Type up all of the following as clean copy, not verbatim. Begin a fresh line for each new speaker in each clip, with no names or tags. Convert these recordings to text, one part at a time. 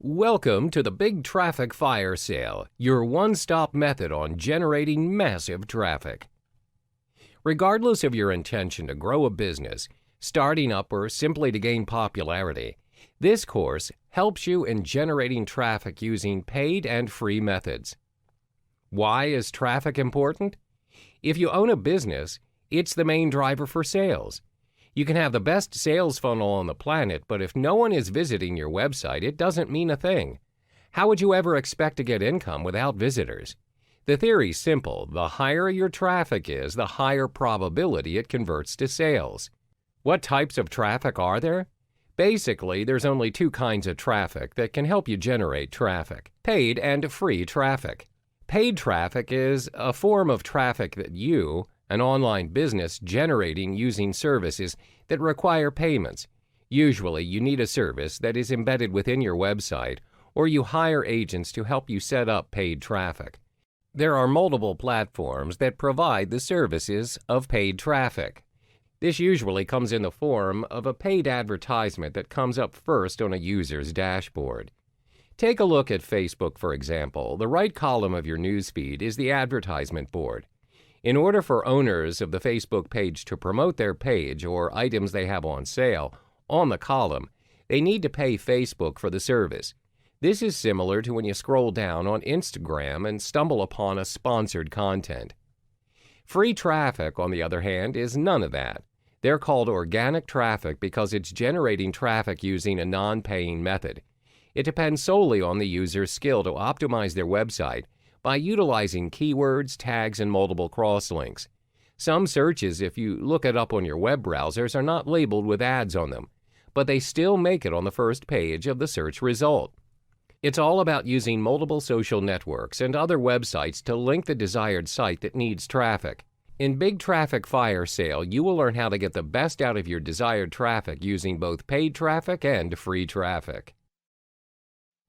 Welcome to the Big Traffic Firesale, your one-stop method on generating massive traffic. Regardless of your intention to grow a business, starting up, or simply to gain popularity, this course helps you in generating traffic using paid and free methods. Why is traffic important? If you own a business, it's the main driver for sales. You can have the best sales funnel on the planet, but if no one is visiting your website, it doesn't mean a thing. How would you ever expect to get income without visitors? The theory's simple. The higher your traffic is, the higher probability it converts to sales. What types of traffic are there? Basically, there's only two kinds of traffic that can help you generate traffic: paid and free traffic. Paid traffic is a form of traffic that you, an online business, generating using services that require payments. Usually, you need a service that is embedded within your website, or you hire agents to help you set up paid traffic. There are multiple platforms that provide the services of paid traffic. This usually comes in the form of a paid advertisement that comes up first on a user's dashboard. Take a look at Facebook, for example. The right column of your newsfeed is the advertisement board. In order for owners of the Facebook page to promote their page or items they have on sale on the column, they need to pay Facebook for the service. This is similar to when you scroll down on Instagram and stumble upon a sponsored content. Free traffic, on the other hand, is none of that. They're called organic traffic because it's generating traffic using a non-paying method. It depends solely on the user's skill to optimize their website by utilizing keywords, tags, and multiple crosslinks. Some searches, if you look it up on your web browsers, are not labeled with ads on them, but they still make it on the first page of the search result. It's all about using multiple social networks and other websites to link the desired site that needs traffic. In Big Traffic Firesale, you will learn how to get the best out of your desired traffic using both paid traffic and free traffic.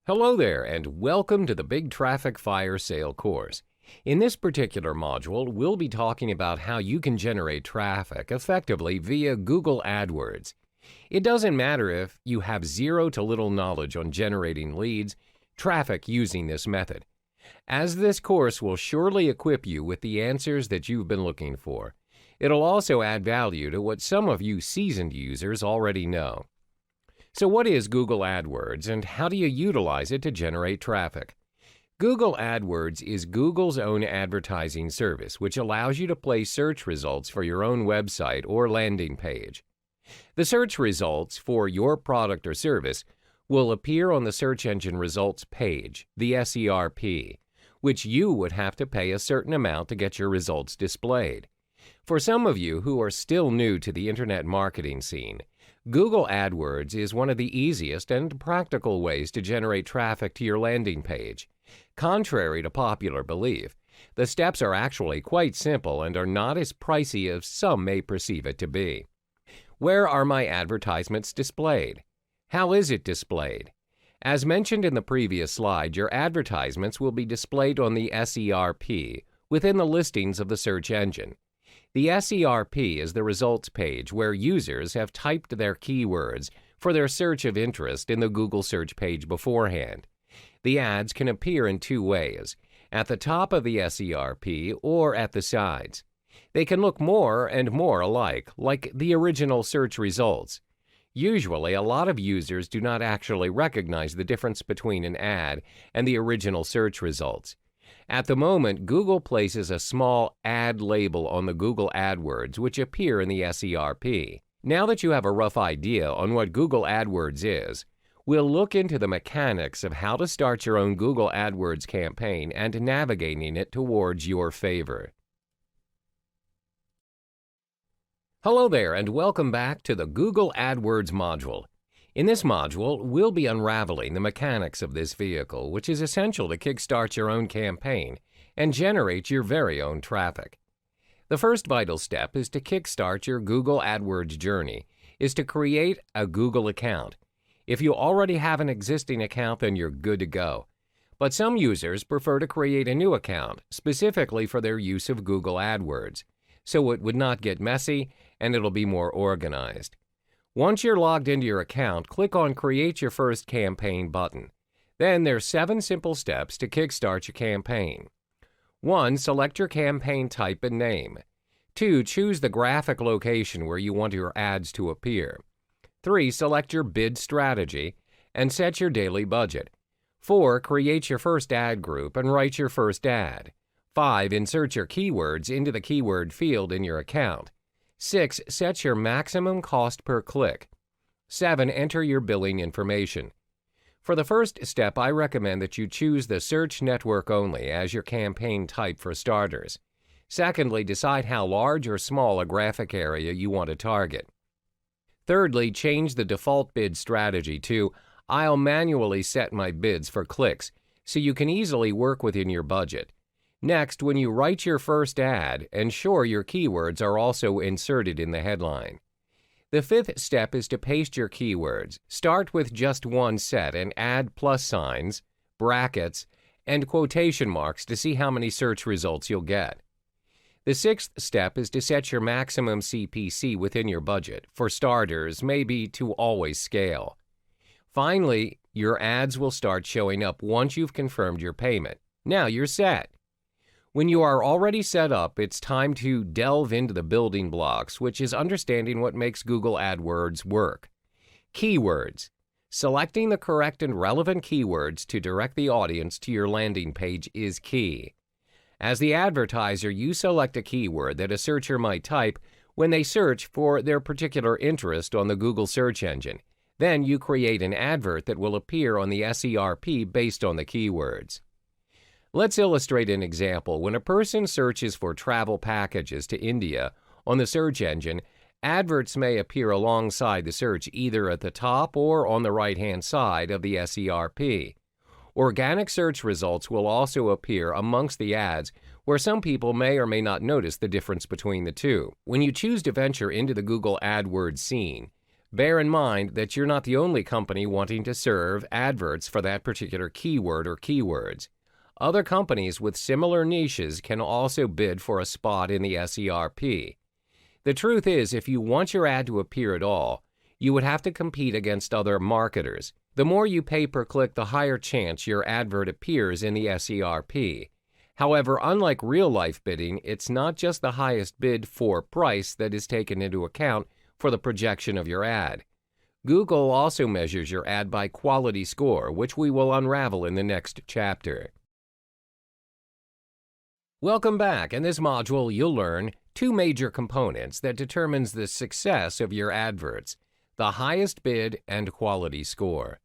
Hello there, and welcome to the Big Traffic Firesale course. In this particular module, we'll be talking about how you can generate traffic effectively via Google AdWords. It doesn't matter if you have zero to little knowledge on generating leads, traffic using this method, as this course will surely equip you with the answers that you've been looking for. It'll also add value to what some of you seasoned users already know. So what is Google AdWords, and how do you utilize it to generate traffic? Google AdWords is Google's own advertising service, which allows you to place search results for your own website or landing page. The search results for your product or service will appear on the search engine results page, the SERP, which you would have to pay a certain amount to get your results displayed. For some of you who are still new to the internet marketing scene, Google AdWords is one of the easiest and practical ways to generate traffic to your landing page. Contrary to popular belief, the steps are actually quite simple and are not as pricey as some may perceive it to be. Where are my advertisements displayed? How is it displayed? As mentioned in the previous slide, your advertisements will be displayed on the SERP within the listings of the search engine. The SERP is the results page where users have typed their keywords for their search of interest in the Google search page beforehand. The ads can appear in two ways: at the top of the SERP or at the sides. They can look more and more alike, like the original search results. Usually, a lot of users do not actually recognize the difference between an ad and the original search results. At the moment, Google places a small ad label on the Google AdWords, which appear in the SERP. Now that you have a rough idea on what Google AdWords is, we'll look into the mechanics of how to start your own Google AdWords campaign and navigating it towards your favor. Hello there, and welcome back to the Google AdWords module. In this module, we'll be unraveling the mechanics of this vehicle, which is essential to kickstart your own campaign and generate your very own traffic. The first vital step is to kickstart your Google AdWords journey, is to create a Google account. If you already have an existing account, then you're good to go. But some users prefer to create a new account, specifically for their use of Google AdWords, so it would not get messy and it'll be more organized. Once you're logged into your account, click on Create Your First Campaign button. Then there's 7 simple steps to kickstart your campaign. 1. Select your campaign type and name. 2. Choose the graphic location where you want your ads to appear. 3. Select your bid strategy and set your daily budget. 4. Create your first ad group and write your first ad. 5. Insert your keywords into the keyword field in your account. 6. Set your maximum cost per click. 7. Enter your billing information. For the first step, I recommend that you choose the search network only as your campaign type for starters. Secondly, decide how large or small a graphic area you want to target. Thirdly, change the default bid strategy to "I'll manually set my bids for clicks," so you can easily work within your budget. Next, when you write your first ad, ensure your keywords are also inserted in the headline. The 5th step is to paste your keywords. Start with just one set and add plus signs, brackets, and quotation marks to see how many search results you'll get. The 6th step is to set your maximum CPC within your budget. For starters, maybe to always scale. Finally, your ads will start showing up once you've confirmed your payment. Now you're set. When you are already set up, it's time to delve into the building blocks, which is understanding what makes Google AdWords work. Keywords. Selecting the correct and relevant keywords to direct the audience to your landing page is key. As the advertiser, you select a keyword that a searcher might type when they search for their particular interest on the Google search engine. Then you create an advert that will appear on the SERP based on the keywords. Let's illustrate an example. When a person searches for travel packages to India on the search engine, adverts may appear alongside the search either at the top or on the right-hand side of the SERP. Organic search results will also appear amongst the ads, where some people may or may not notice the difference between the two. When you choose to venture into the Google AdWords scene, bear in mind that you're not the only company wanting to serve adverts for that particular keyword or keywords. Other companies with similar niches can also bid for a spot in the SERP. The truth is, if you want your ad to appear at all, you would have to compete against other marketers. The more you pay per click, the higher chance your advert appears in the SERP. However, unlike real-life bidding, it's not just the highest bid for price that is taken into account for the projection of your ad. Google also measures your ad by quality score, which we will unravel in the next chapter. Welcome back. In this module, you'll learn 2 major components that determines the success of your adverts: the highest bid and quality score.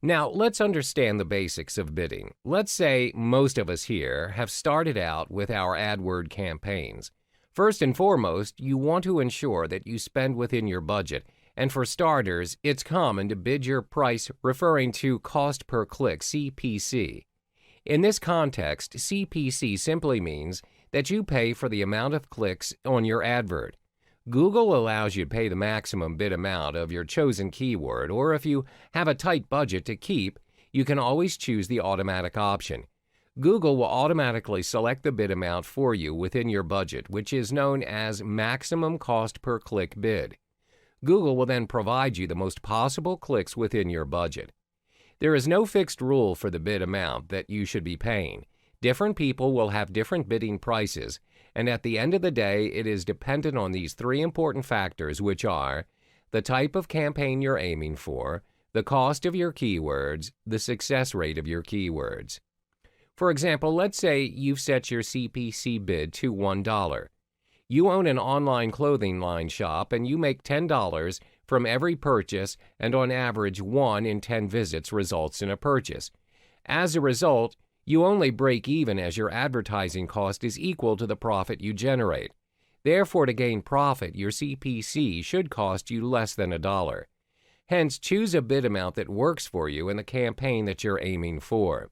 Now, let's understand the basics of bidding. Let's say most of us here have started out with our AdWord campaigns. First and foremost, you want to ensure that you spend within your budget, and for starters, it's common to bid your price referring to cost per click, CPC. In this context, CPC simply means that you pay for the amount of clicks on your advert. Google allows you to pay the maximum bid amount of your chosen keyword, or if you have a tight budget to keep, you can always choose the automatic option. Google will automatically select the bid amount for you within your budget, which is known as maximum cost per click bid. Google will then provide you the most possible clicks within your budget. There is no fixed rule for the bid amount that you should be paying. Different people will have different bidding prices, and at the end of the day, it is dependent on these 3 important factors, which are the type of campaign you're aiming for, the cost of your keywords, the success rate of your keywords. For example, let's say you've set your CPC bid to $1. You own an online clothing line shop and you make $10 from every purchase, and on average 1 in 10 visits results in a purchase. As a result, you only break even as your advertising cost is equal to the profit you generate. Therefore, to gain profit, your CPC should cost you less than $1. Hence, choose a bid amount that works for you in the campaign that you're aiming for.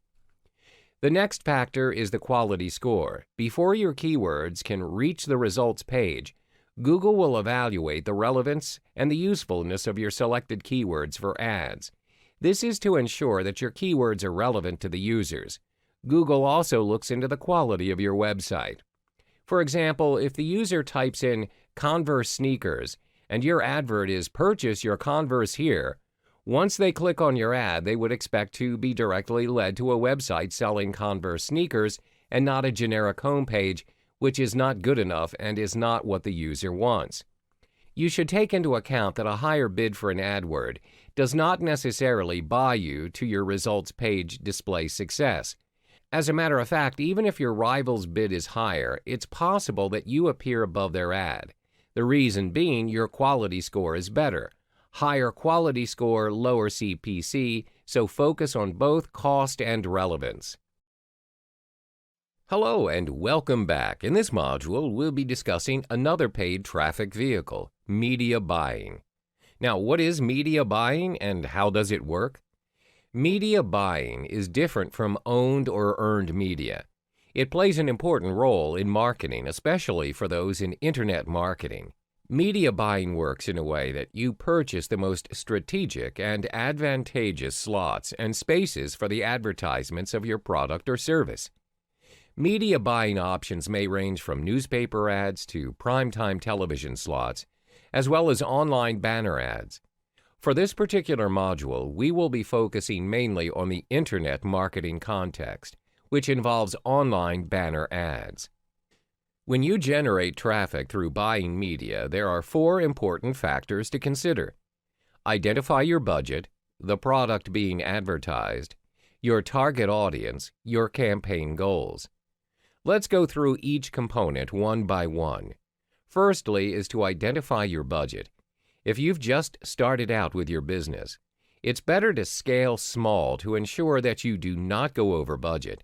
The next factor is the quality score. Before your keywords can reach the results page, Google will evaluate the relevance and the usefulness of your selected keywords for ads. This is to ensure that your keywords are relevant to the users. Google also looks into the quality of your website. For example, if the user types in Converse sneakers and your advert is "Purchase your Converse here," Once they click on your ad, they would expect to be directly led to a website selling Converse sneakers and not a generic homepage, which is not good enough and is not what the user wants. You should take into account that a higher bid for an ad word does not necessarily buy you to your results page display success. As a matter of fact, even if your rival's bid is higher, it's possible that you appear above their ad. The reason being your quality score is better. Higher quality score, lower CPC, so focus on both cost and relevance. Hello and welcome back. In this module, we'll be discussing another paid traffic vehicle, media buying. Now, what is media buying and how does it work? Media buying is different from owned or earned media. It plays an important role in marketing, especially for those in internet marketing. Media buying works in a way that you purchase the most strategic and advantageous slots and spaces for the advertisements of your product or service. Media buying options may range from newspaper ads to primetime television slots, as well as online banner ads. For this particular module, we will be focusing mainly on the internet marketing context, which involves online banner ads. When you generate traffic through buying media, there are 4 important factors to consider. Identify your budget, the product being advertised, your target audience, your campaign goals. Let's go through each component one by one. Firstly is to identify your budget. If you've just started out with your business, it's better to scale small to ensure that you do not go over budget.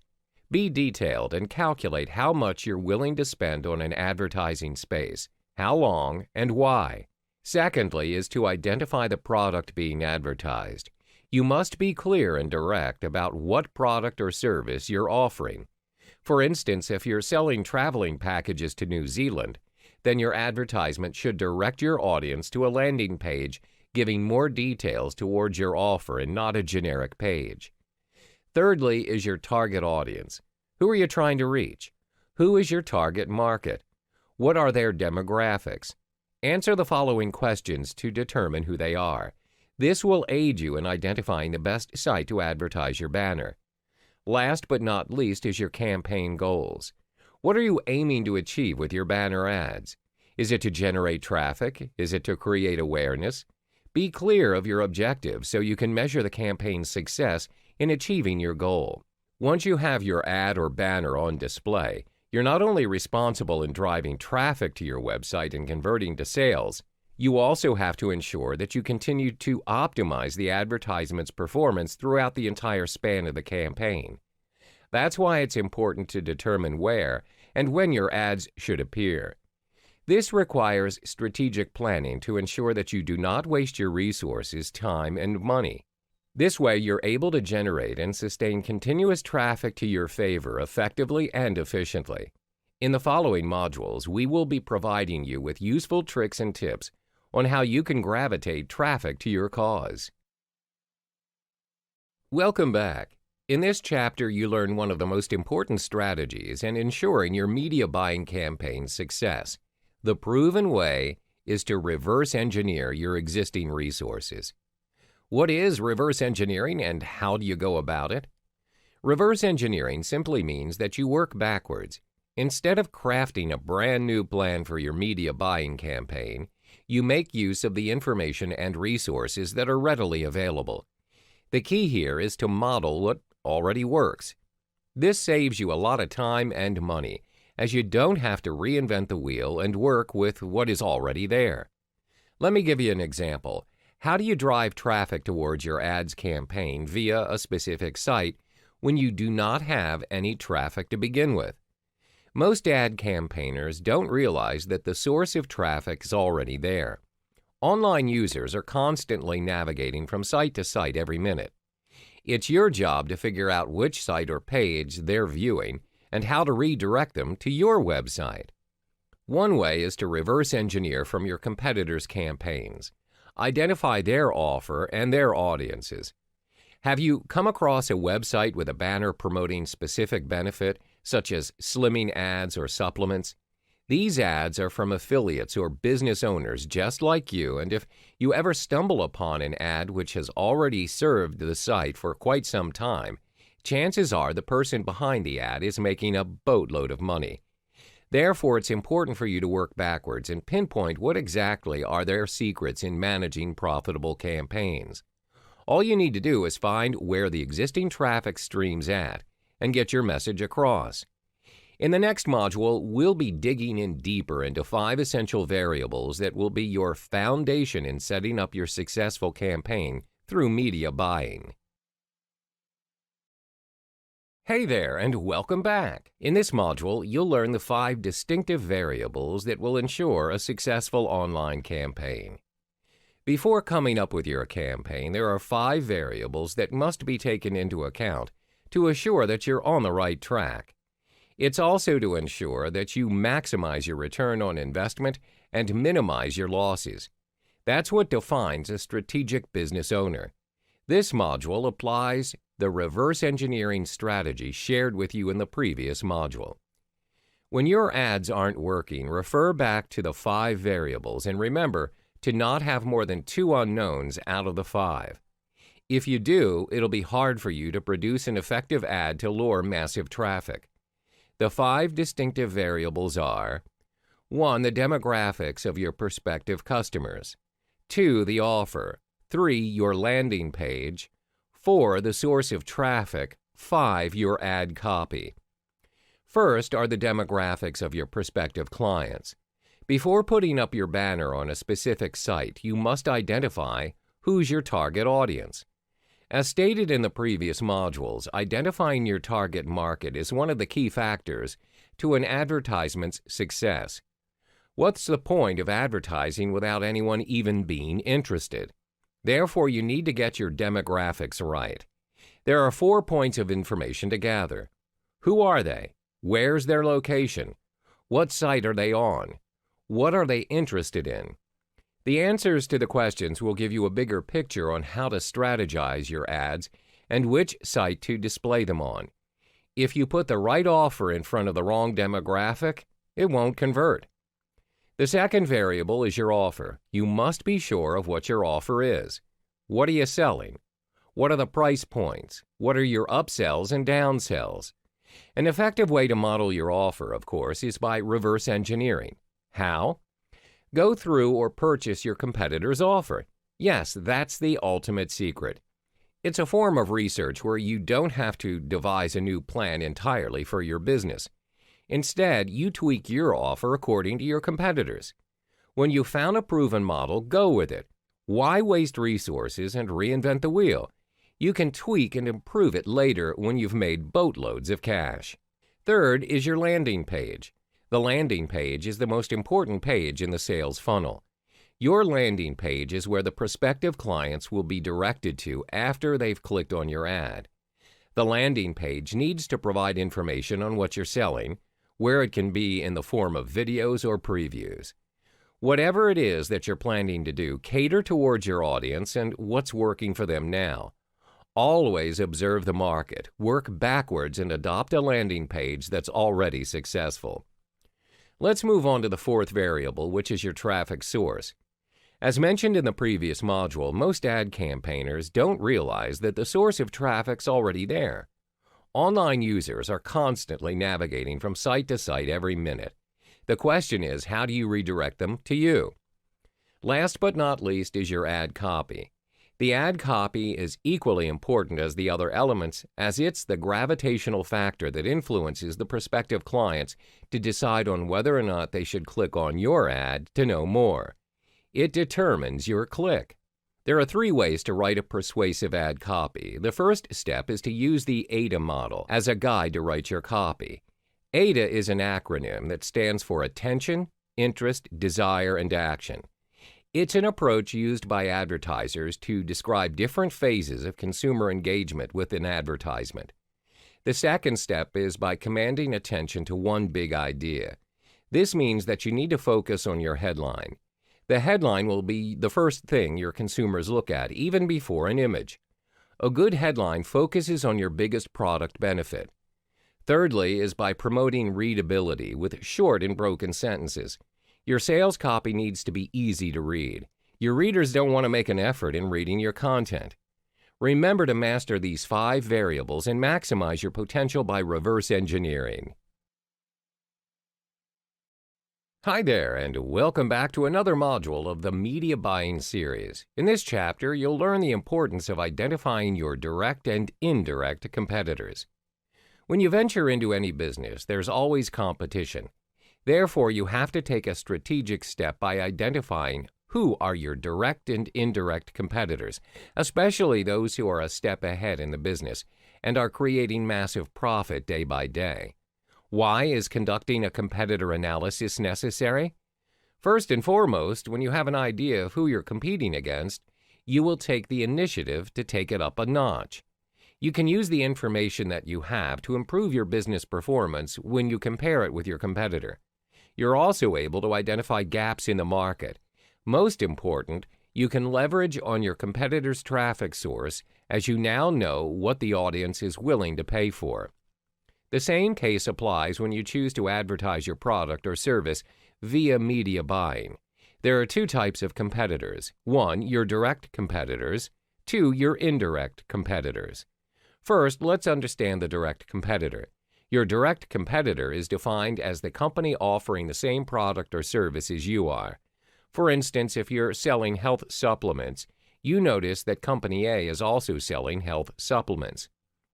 Be detailed and calculate how much you're willing to spend on an advertising space, how long, and why. Secondly is to identify the product being advertised. You must be clear and direct about what product or service you're offering. For instance, if you're selling traveling packages to New Zealand, then your advertisement should direct your audience to a landing page giving more details towards your offer and not a generic page. Thirdly is your target audience. Who are you trying to reach? Who is your target market? What are their demographics? Answer the following questions to determine who they are. This will aid you in identifying the best site to advertise your banner. Last but not least is your campaign goals. What are you aiming to achieve with your banner ads? Is it to generate traffic? Is it to create awareness? Be clear of your objectives so you can measure the campaign's success in achieving your goal. Once you have your ad or banner on display, you're not only responsible in driving traffic to your website and converting to sales, you also have to ensure that you continue to optimize the advertisement's performance throughout the entire span of the campaign. That's why it's important to determine where and when your ads should appear. This requires strategic planning to ensure that you do not waste your resources, time, and money. This way, you're able to generate and sustain continuous traffic to your favor effectively and efficiently. In the following modules, we will be providing you with useful tricks and tips on how you can gravitate traffic to your cause. Welcome back. In this chapter, you learn one of the most important strategies in ensuring your media buying campaign's success. The proven way is to reverse engineer your existing resources. What is reverse engineering and how do you go about it? Reverse engineering simply means that you work backwards. Instead of crafting a brand new plan for your media buying campaign, you make use of the information and resources that are readily available. The key here is to model what already works. This saves you a lot of time and money, as you don't have to reinvent the wheel and work with what is already there. Let me give you an example. How do you drive traffic towards your ads campaign via a specific site when you do not have any traffic to begin with? Most ad campaigners don't realize that the source of traffic is already there. Online users are constantly navigating from site to site every minute. It's your job to figure out which site or page they're viewing and how to redirect them to your website. One way is to reverse engineer from your competitors' campaigns. Identify their offer and their audiences. Have you come across a website with a banner promoting specific benefit, such as slimming ads or supplements? These ads are from affiliates or business owners just like you, and if you ever stumble upon an ad which has already served the site for quite some time, chances are the person behind the ad is making a boatload of money. Therefore, it's important for you to work backwards and pinpoint what exactly are their secrets in managing profitable campaigns. All you need to do is find where the existing traffic stream's at and get your message across. In the next module, we'll be digging in deeper into 5 essential variables that will be your foundation in setting up your successful campaign through media buying. Hey there, and welcome back. In this module, you'll learn the 5 distinctive variables that will ensure a successful online campaign. Before coming up with your campaign, there are 5 variables that must be taken into account to assure that you're on the right track. It's also to ensure that you maximize your return on investment and minimize your losses. That's what defines a strategic business owner. This module applies the reverse engineering strategy shared with you in the previous module. When your ads aren't working, refer back to the 5 variables and remember to not have more than 2 unknowns out of the 5. If you do, it'll be hard for you to produce an effective ad to lure massive traffic. The 5 distinctive variables are: 1. The demographics of your prospective customers. 2. The offer. 3. Your landing page. 4. The source of traffic. 5. Your ad copy. First are the demographics of your prospective clients. Before putting up your banner on a specific site, you must identify who's your target audience. As stated in the previous modules, identifying your target market is one of the key factors to an advertisement's success. What's the point of advertising without anyone even being interested? Therefore, you need to get your demographics right. There are 4 points of information to gather. Who are they? Where's their location? What site are they on? What are they interested in? The answers to the questions will give you a bigger picture on how to strategize your ads and which site to display them on. If you put the right offer in front of the wrong demographic, it won't convert. The second variable is your offer. You must be sure of what your offer is. What are you selling? What are the price points? What are your upsells and downsells? An effective way to model your offer, of course, is by reverse engineering. How? Go through or purchase your competitor's offer. Yes, that's the ultimate secret. It's a form of research where you don't have to devise a new plan entirely for your business. Instead, you tweak your offer according to your competitors. When you found a proven model, go with it. Why waste resources and reinvent the wheel? You can tweak and improve it later when you've made boatloads of cash. Third is your landing page. The landing page is the most important page in the sales funnel. Your landing page is where the prospective clients will be directed to after they've clicked on your ad. The landing page needs to provide information on what you're selling, where it can be in the form of videos or previews. Whatever it is that you're planning to do, cater towards your audience and what's working for them now. Always observe the market, work backwards, and adopt a landing page that's already successful. Let's move on to the 4th variable, which is your traffic source. As mentioned in the previous module, most ad campaigners don't realize that the source of traffic's already there. Online users are constantly navigating from site to site every minute. The question is, how do you redirect them to you? Last but not least is your ad copy. The ad copy is equally important as the other elements, as it's the gravitational factor that influences the prospective clients to decide on whether or not they should click on your ad to know more. It determines your click. There are 3 ways to write a persuasive ad copy. The first step is to use the AIDA model as a guide to write your copy. AIDA is an acronym that stands for Attention, Interest, Desire, and Action. It's an approach used by advertisers to describe different phases of consumer engagement with an advertisement. The second step is by commanding attention to one big idea. This means that you need to focus on your headline. The headline will be the first thing your consumers look at, even before an image. A good headline focuses on your biggest product benefit. Thirdly is by promoting readability with short and broken sentences. Your sales copy needs to be easy to read. Your readers don't want to make an effort in reading your content. Remember to master these 5 variables and maximize your potential by reverse engineering. Hi there, and welcome back to another module of the Media Buying series. In this chapter, you'll learn the importance of identifying your direct and indirect competitors. When you venture into any business, there's always competition. Therefore, you have to take a strategic step by identifying who are your direct and indirect competitors, especially those who are a step ahead in the business and are creating massive profit day by day. Why is conducting a competitor analysis necessary? First and foremost, when you have an idea of who you're competing against, you will take the initiative to take it up a notch. You can use the information that you have to improve your business performance when you compare it with your competitor. You're also able to identify gaps in the market. Most important, you can leverage on your competitor's traffic source as you now know what the audience is willing to pay for. The same case applies when you choose to advertise your product or service via media buying. There are 2 types of competitors. 1, your direct competitors. 2, your indirect competitors. First, let's understand the direct competitor. Your direct competitor is defined as the company offering the same product or service as you are. For instance, if you're selling health supplements, you notice that Company A is also selling health supplements.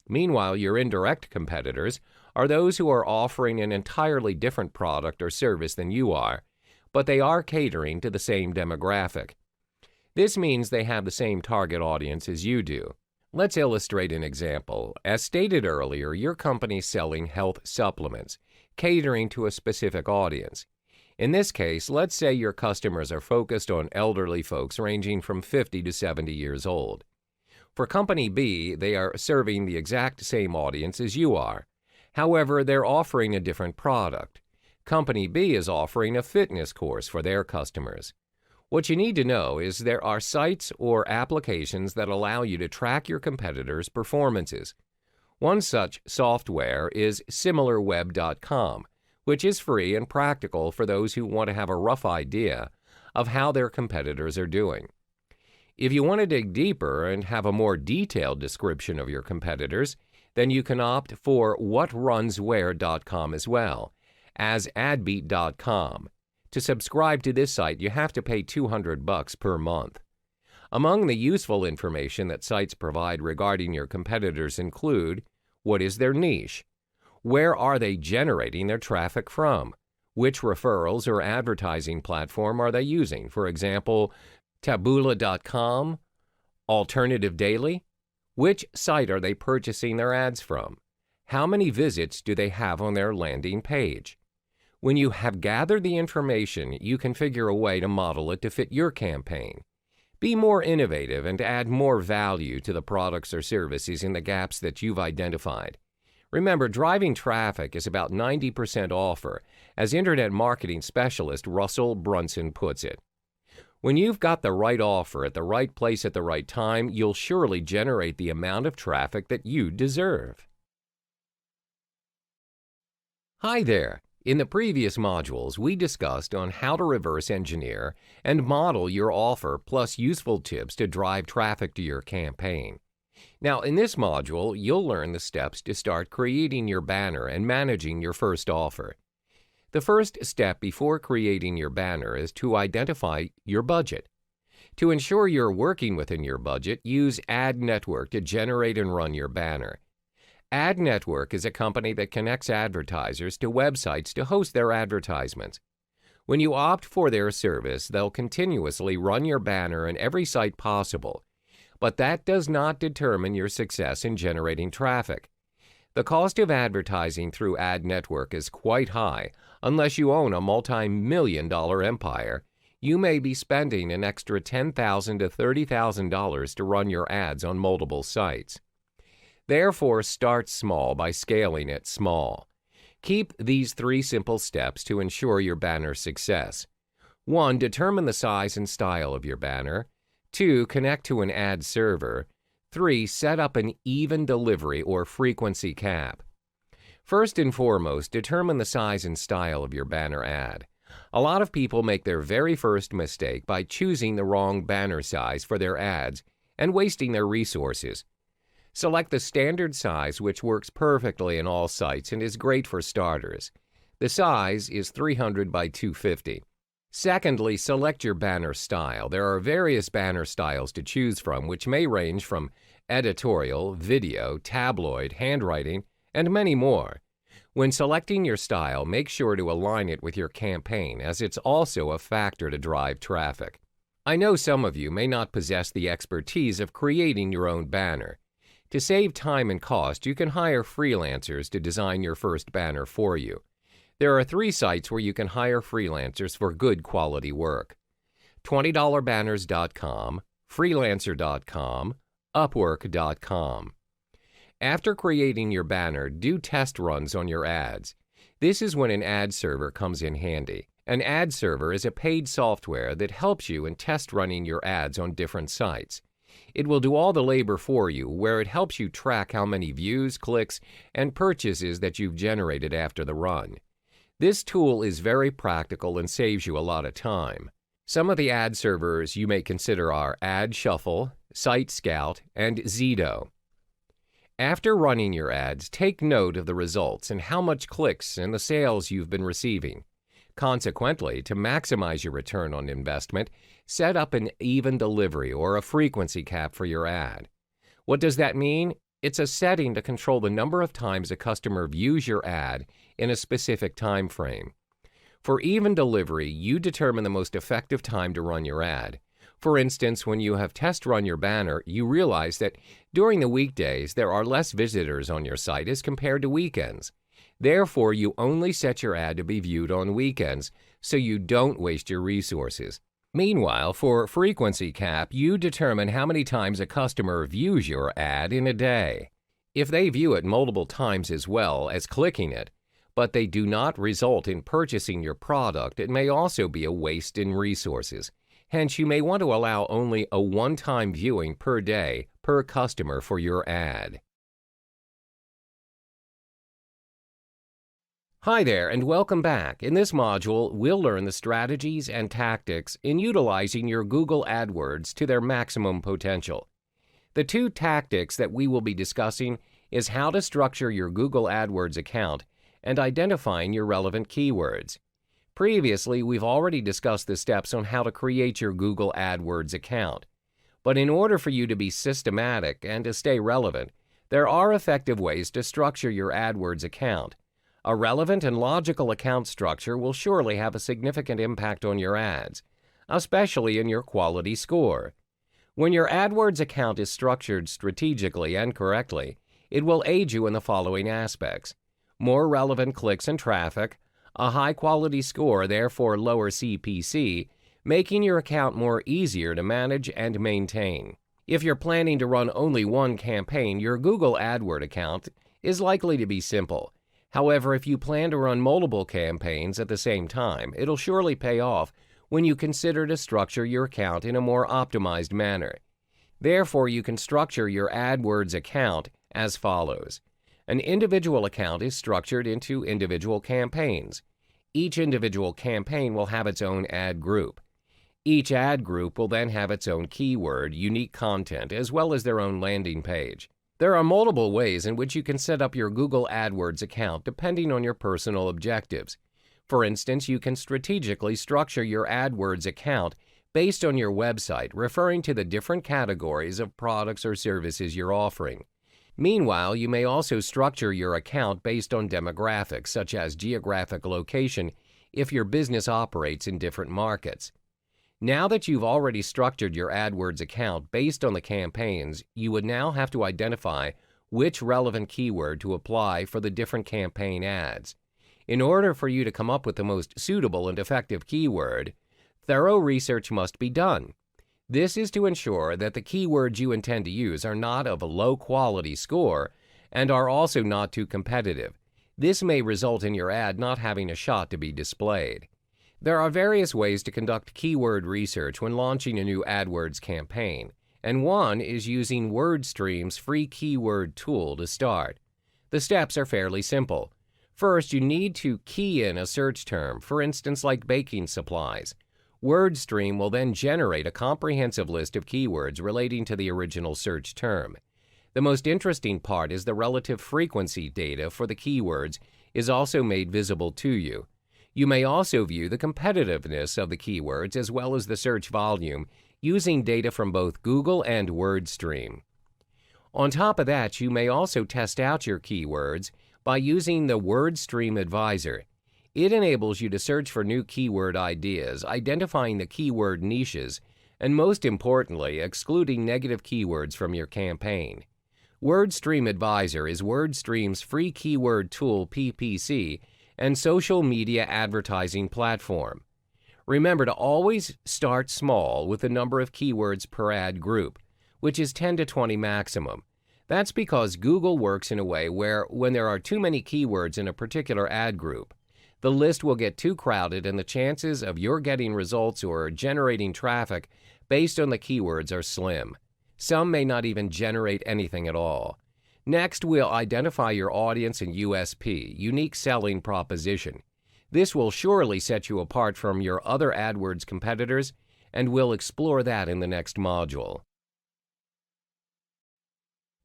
Meanwhile, your indirect competitors are those who are offering an entirely different product or service than you are, but they are catering to the same demographic. This means they have the same target audience as you do. Let's illustrate an example. As stated earlier, your company's selling health supplements, catering to a specific audience. In this case, let's say your customers are focused on elderly folks ranging from 50 to 70 years old. For Company B, they are serving the exact same audience as you are. However, they're offering a different product. Company B is offering a fitness course for their customers. What you need to know is there are sites or applications that allow you to track your competitors' performances. One such software is SimilarWeb.com, which is free and practical for those who want to have a rough idea of how their competitors are doing. If you want to dig deeper and have a more detailed description of your competitors, then you can opt for WhatRunsWhere.com as well as AdBeat.com. To subscribe to this site, you have to pay $200 per month. Among the useful information that sites provide regarding your competitors include: what is their niche? Where are they generating their traffic from? Which referrals or advertising platform are they using? For example, Taboola.com, Alternative Daily? Which site are they purchasing their ads from? How many visits do they have on their landing page? When you have gathered the information, you can figure a way to model it to fit your campaign. Be more innovative and add more value to the products or services in the gaps that you've identified. Remember, driving traffic is about 90% offer, as Internet marketing specialist Russell Brunson puts it. When you've got the right offer at the right place at the right time, you'll surely generate the amount of traffic that you deserve. Hi there. In the previous modules, we discussed on how to reverse engineer and model your offer plus useful tips to drive traffic to your campaign. Now, in this module, you'll learn the steps to start creating your banner and managing your first offer. The first step before creating your banner is to identify your budget. To ensure you're working within your budget, use Ad Network to generate and run your banner. Ad Network is a company that connects advertisers to websites to host their advertisements. When you opt for their service, they'll continuously run your banner in every site possible, but that does not determine your success in generating traffic. The cost of advertising through Ad Network is quite high. Unless you own a multi-million-dollar empire, you may be spending an extra $10,000 to $30,000 to run your ads on multiple sites. Therefore, start small by scaling it small. Keep these 3 simple steps to ensure your banner's success. 1. Determine the size and style of your banner. 2. Connect to an ad server. 3. Set up an even delivery or frequency cap. First and foremost, determine the size and style of your banner ad. A lot of people make their very first mistake by choosing the wrong banner size for their ads and wasting their resources. Select the standard size, which works perfectly in all sites and is great for starters. The size is 300 by 250. Secondly, select your banner style. There are various banner styles to choose from, which may range from editorial, video, tabloid, handwriting, and many more. When selecting your style, make sure to align it with your campaign, as it's also a factor to drive traffic. I know some of you may not possess the expertise of creating your own banner. To save time and cost, you can hire freelancers to design your first banner for you. There are 3 sites where you can hire freelancers for good quality work: $20banners.com, freelancer.com, upwork.com. After creating your banner, do test runs on your ads. This is when an ad server comes in handy. An ad server is a paid software that helps you in test running your ads on different sites. It will do all the labor for you, where it helps you track how many views, clicks, and purchases that you've generated after the run. This tool is very practical and saves you a lot of time. Some of the ad servers you may consider are Ad Shuffle, Site Scout, and Zito. After running your ads, take note of the results and how much clicks and the sales you've been receiving. Consequently, to maximize your return on investment, set up an even delivery or a frequency cap for your ad. What does that mean? It's a setting to control the number of times a customer views your ad in a specific time frame. For even delivery, you determine the most effective time to run your ad. For instance, when you have test run your banner, you realize that during the weekdays there are less visitors on your site as compared to weekends. Therefore, you only set your ad to be viewed on weekends, so you don't waste your resources. Meanwhile, for frequency cap, you determine how many times a customer views your ad in a day. If they view it multiple times as well as clicking it, but they do not result in purchasing your product, it may also be a waste in resources. Hence, you may want to allow only a one-time viewing per day per customer for your ad. Hi there, and welcome back. In this module, we'll learn the strategies and tactics in utilizing your Google AdWords to their maximum potential. The 2 tactics that we will be discussing is how to structure your Google AdWords account and identifying your relevant keywords. Previously, we've already discussed the steps on how to create your Google AdWords account. But in order for you to be systematic and to stay relevant, there are effective ways to structure your AdWords account. A relevant and logical account structure will surely have a significant impact on your ads, especially in your quality score. When your AdWords account is structured strategically and correctly, it will aid you in the following aspects: more relevant clicks and traffic, a high-quality score, therefore lower CPC, making your account more easier to manage and maintain. If you're planning to run only one campaign, your Google AdWords account is likely to be simple. However, if you plan to run multiple campaigns at the same time, it'll surely pay off when you consider to structure your account in a more optimized manner. Therefore, you can structure your AdWords account as follows. An individual account is structured into individual campaigns. Each individual campaign will have its own ad group. Each ad group will then have its own keyword, unique content, as well as their own landing page. There are multiple ways in which you can set up your Google AdWords account depending on your personal objectives. For instance, you can strategically structure your AdWords account based on your website, referring to the different categories of products or services you're offering. Meanwhile, you may also structure your account based on demographics, such as geographic location, if your business operates in different markets. Now that you've already structured your AdWords account based on the campaigns, you would now have to identify which relevant keyword to apply for the different campaign ads. In order for you to come up with the most suitable and effective keyword, thorough research must be done. This is to ensure that the keywords you intend to use are not of a low quality score and are also not too competitive. This may result in your ad not having a shot to be displayed. There are various ways to conduct keyword research when launching a new AdWords campaign, and one is using WordStream's free keyword tool to start. The steps are fairly simple. First, you need to key in a search term, for instance like baking supplies. WordStream will then generate a comprehensive list of keywords relating to the original search term. The most interesting part is the relative frequency data for the keywords is also made visible to you. You may also view the competitiveness of the keywords as well as the search volume using data from both Google and WordStream. On top of that, you may also test out your keywords by using the WordStream Advisor. It enables you to search for new keyword ideas, identifying the keyword niches, and most importantly, excluding negative keywords from your campaign. WordStream Advisor is WordStream's free keyword tool PPC and social media advertising platform. Remember to always start small with the number of keywords per ad group, which is 10 to 20 maximum. That's because Google works in a way where when there are too many keywords in a particular ad group, the list will get too crowded and the chances of your getting results or generating traffic based on the keywords are slim. Some may not even generate anything at all. Next, we'll identify your audience and USP, unique selling proposition. This will surely set you apart from your other AdWords competitors, and we'll explore that in the next module.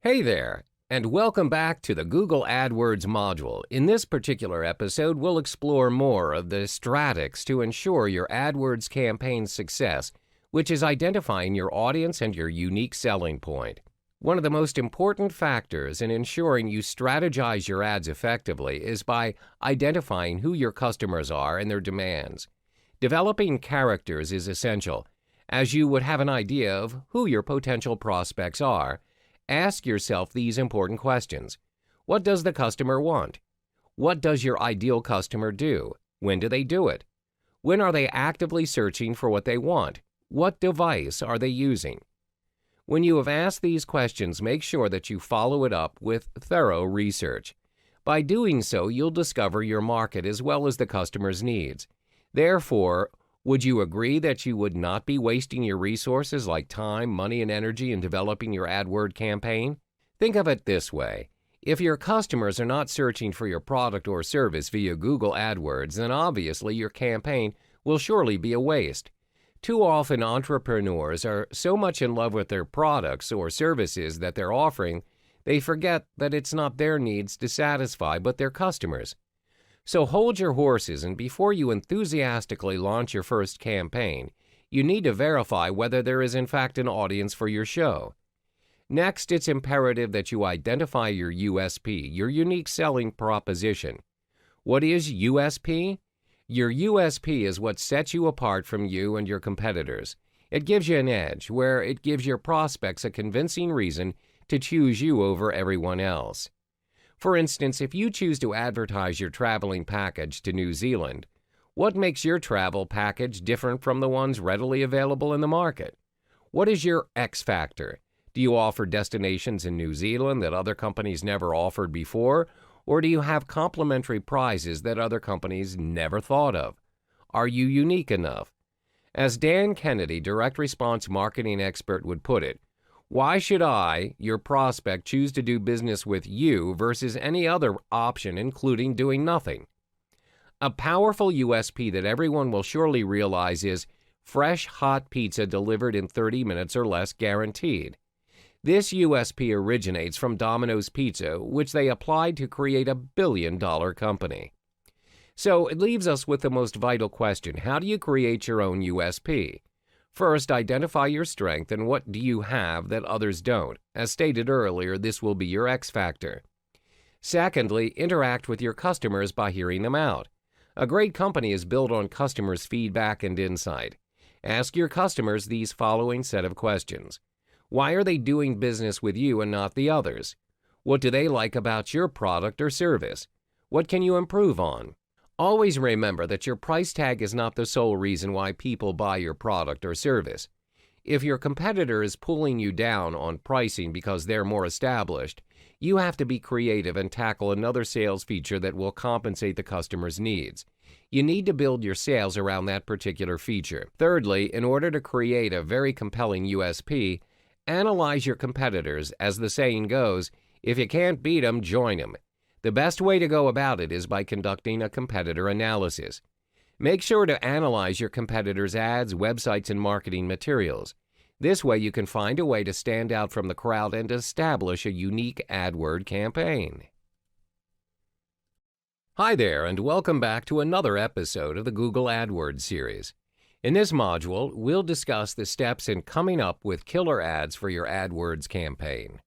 Hey there, and welcome back to the Google AdWords module. In this particular episode, we'll explore more of the stratics to ensure your AdWords campaign's success, which is identifying your audience and your unique selling point. One of the most important factors in ensuring you strategize your ads effectively is by identifying who your customers are and their demands. Developing characters is essential, as you would have an idea of who your potential prospects are. Ask yourself these important questions. What does the customer want? What does your ideal customer do? When do they do it? When are they actively searching for what they want? What device are they using? When you have asked these questions, make sure that you follow it up with thorough research. By doing so, you'll discover your market as well as the customer's needs. Therefore, would you agree that you would not be wasting your resources like time, money, and energy in developing your AdWord campaign? Think of it this way. If your customers are not searching for your product or service via Google AdWords, then obviously your campaign will surely be a waste. Too often, entrepreneurs are so much in love with their products or services that they're offering, they forget that it's not their needs to satisfy, but their customers'. So hold your horses, and before you enthusiastically launch your first campaign, you need to verify whether there is in fact an audience for your show. Next, it's imperative that you identify your USP, your unique selling proposition. What is USP? Your USP is what sets you apart from you and your competitors. It gives you an edge, where it gives your prospects a convincing reason to choose you over everyone else. For instance, if you choose to advertise your traveling package to New Zealand, what makes your travel package different from the ones readily available in the market? What is your X factor? Do you offer destinations in New Zealand that other companies never offered before? Or do you have complimentary prizes that other companies never thought of? Are you unique enough? As Dan Kennedy, direct response marketing expert, would put it, why should I, your prospect, choose to do business with you versus any other option, including doing nothing? A powerful USP that everyone will surely realize is fresh, hot pizza delivered in 30 minutes or less guaranteed. This USP originates from Domino's Pizza, which they applied to create a billion-dollar company. So it leaves us with the most vital question: how do you create your own USP? First, identify your strength and what do you have that others don't. As stated earlier, this will be your X factor. Secondly, interact with your customers by hearing them out. A great company is built on customers' feedback and insight. Ask your customers these following set of questions. Why are they doing business with you and not the others? What do they like about your product or service? What can you improve on? Always remember that your price tag is not the sole reason why people buy your product or service. If your competitor is pulling you down on pricing because they're more established, you have to be creative and tackle another sales feature that will compensate the customer's needs. You need to build your sales around that particular feature. Thirdly, in order to create a very compelling USP, analyze your competitors. As the saying goes, if you can't beat them, join them. The best way to go about it is by conducting a competitor analysis. Make sure to analyze your competitors' ads, websites, and marketing materials. This way you can find a way to stand out from the crowd and establish a unique AdWord campaign. Hi there, and welcome back to another episode of the Google AdWords series. In this module, we'll discuss the steps in coming up with killer ads for your AdWords campaign.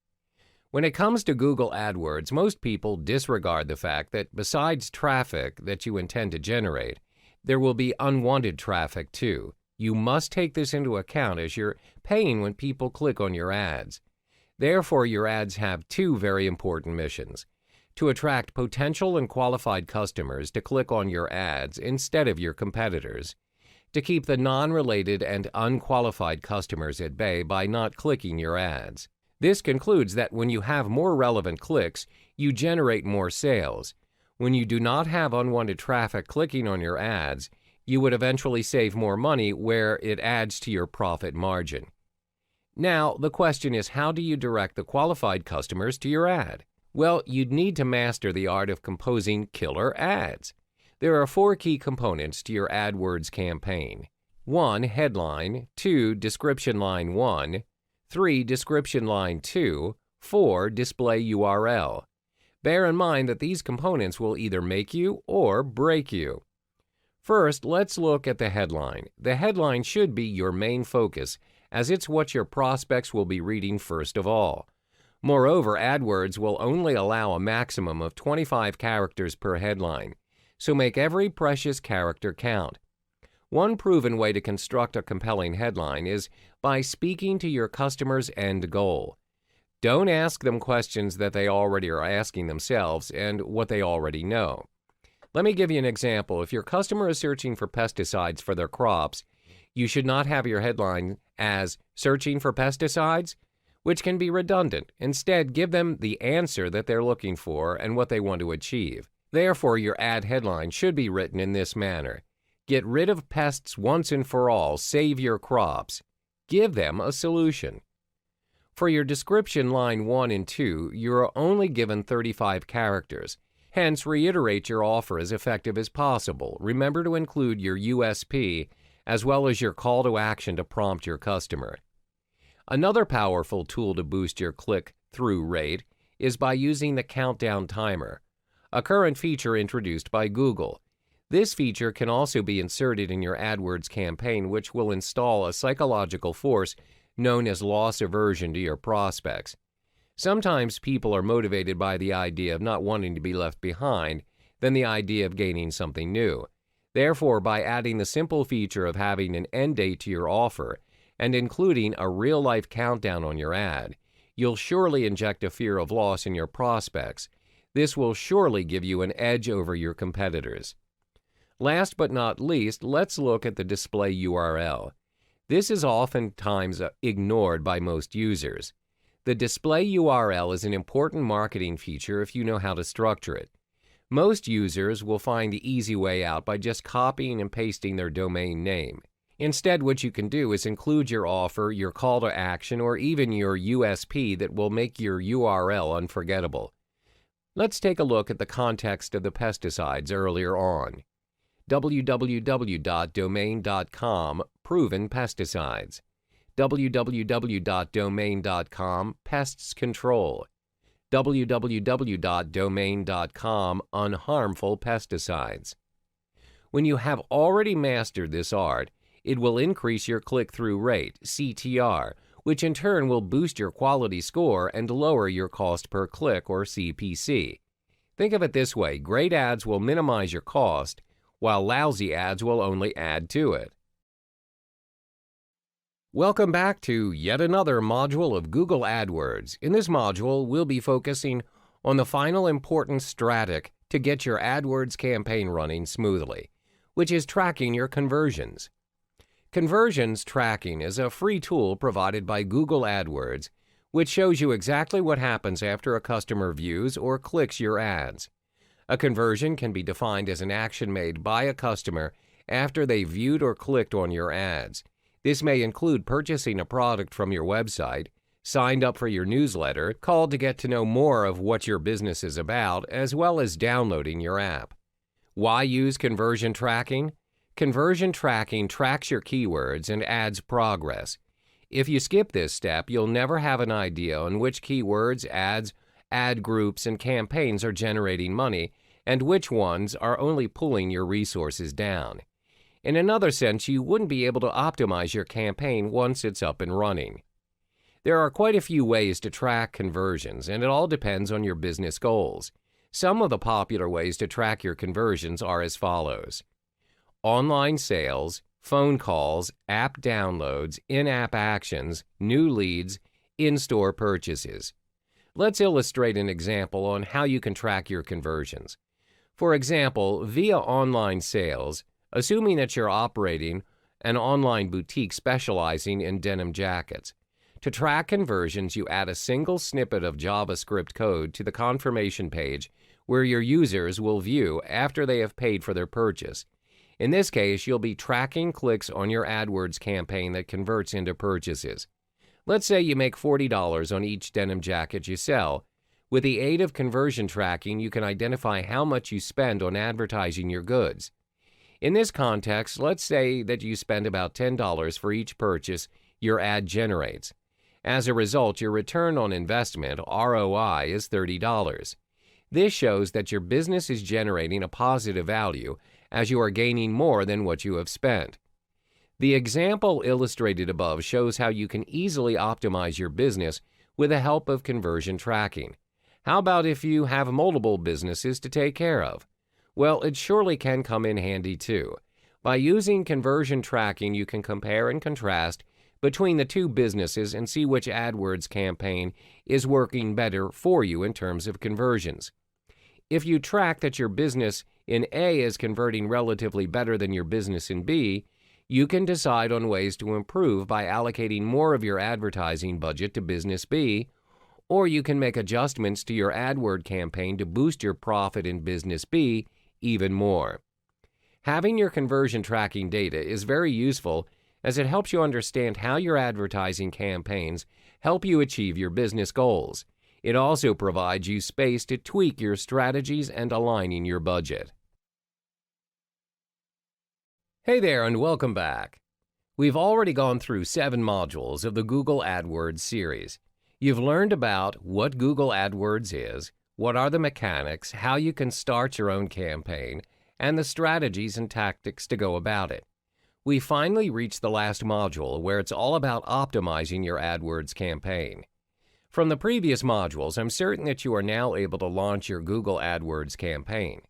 When it comes to Google AdWords, most people disregard the fact that besides traffic that you intend to generate, there will be unwanted traffic too. You must take this into account as you're paying when people click on your ads. Therefore, your ads have two very important missions: to attract potential and qualified customers to click on your ads instead of your competitors, to keep the non-related and unqualified customers at bay by not clicking your ads. This concludes that when you have more relevant clicks, you generate more sales. When you do not have unwanted traffic clicking on your ads, you would eventually save more money where it adds to your profit margin. Now, the question is, how do you direct the qualified customers to your ad? Well, you'd need to master the art of composing killer ads. There are 4 key components to your AdWords campaign. 1. Headline. 2. Description line 1. 3. Description line 2. 4. Display URL. Bear in mind that these components will either make you or break you. First, let's look at the headline. The headline should be your main focus, as it's what your prospects will be reading first of all. Moreover, AdWords will only allow a maximum of 25 characters per headline, so make every precious character count. One proven way to construct a compelling headline is by speaking to your customer's end goal. Don't ask them questions that they already are asking themselves and what they already know. Let me give you an example. If your customer is searching for pesticides for their crops, you should not have your headline as "searching for pesticides," which can be redundant. Instead, give them the answer that they're looking for and what they want to achieve. Therefore, your ad headline should be written in this manner: "Get rid of pests once and for all, save your crops." Give them a solution. For your description line 1 and 2, you are only given 35 characters. Hence, reiterate your offer as effective as possible. Remember to include your USP as well as your call to action to prompt your customer. Another powerful tool to boost your click-through rate is by using the countdown timer, a current feature introduced by Google. This feature can also be inserted in your AdWords campaign, which will install a psychological force known as loss aversion to your prospects. Sometimes people are motivated by the idea of not wanting to be left behind than the idea of gaining something new. Therefore, by adding the simple feature of having an end date to your offer and including a real-life countdown on your ad, you'll surely inject a fear of loss in your prospects. This will surely give you an edge over your competitors. Last but not least, let's look at the display URL. This is oftentimes ignored by most users. The display URL is an important marketing feature if you know how to structure it. Most users will find the easy way out by just copying and pasting their domain name. Instead, what you can do is include your offer, your call to action, or even your USP that will make your URL unforgettable. Let's take a look at the context of the pesticides earlier on. www.domain.com proven pesticides. www.domain.com pests control. www.domain.com unharmful pesticides. When you have already mastered this art, it will increase your click-through rate, CTR, which in turn will boost your quality score and lower your cost per click, or CPC. Think of it this way: great ads will minimize your cost, while lousy ads will only add to it. Welcome back to yet another module of Google AdWords. In this module, we'll be focusing on the final important strategy to get your AdWords campaign running smoothly, which is tracking your conversions. Conversions tracking is a free tool provided by Google AdWords, which shows you exactly what happens after a customer views or clicks your ads. A conversion can be defined as an action made by a customer after they viewed or clicked on your ads. This may include purchasing a product from your website, signed up for your newsletter, called to get to know more of what your business is about, as well as downloading your app. Why use conversion tracking? Conversion tracking tracks your keywords and adds progress. If you skip this step, you'll never have an idea on which keywords, ads, ad groups, and campaigns are generating money, and which ones are only pulling your resources down. In another sense, you wouldn't be able to optimize your campaign once it's up and running. There are quite a few ways to track conversions, and it all depends on your business goals. Some of the popular ways to track your conversions are as follows: online sales, phone calls, app downloads, in-app actions, new leads, in-store purchases. Let's illustrate an example on how you can track your conversions. For example, via online sales, assuming that you're operating an online boutique specializing in denim jackets. To track conversions, you add a single snippet of JavaScript code to the confirmation page where your users will view after they have paid for their purchase. In this case, you'll be tracking clicks on your AdWords campaign that converts into purchases. Let's say you make $40 on each denim jacket you sell. With the aid of conversion tracking, you can identify how much you spend on advertising your goods. In this context, let's say that you spend about $10 for each purchase your ad generates. As a result, your return on investment, ROI, is $30. This shows that your business is generating a positive value as you are gaining more than what you have spent. The example illustrated above shows how you can easily optimize your business with the help of conversion tracking. How about if you have multiple businesses to take care of? Well, it surely can come in handy too. By using conversion tracking, you can compare and contrast between the two businesses and see which AdWords campaign is working better for you in terms of conversions. If you track that your business in A is converting relatively better than your business in B, you can decide on ways to improve by allocating more of your advertising budget to business B, or you can make adjustments to your AdWord campaign to boost your profit in business B even more. Having your conversion tracking data is very useful as it helps you understand how your advertising campaigns help you achieve your business goals. It also provides you space to tweak your strategies and aligning your budget. Hey there and welcome back. We've already gone through 7 modules of the Google AdWords series. You've learned about what Google AdWords is, what are the mechanics, how you can start your own campaign, and the strategies and tactics to go about it. We finally reached the last module where it's all about optimizing your AdWords campaign. From the previous modules, I'm certain that you are now able to launch your Google AdWords campaign.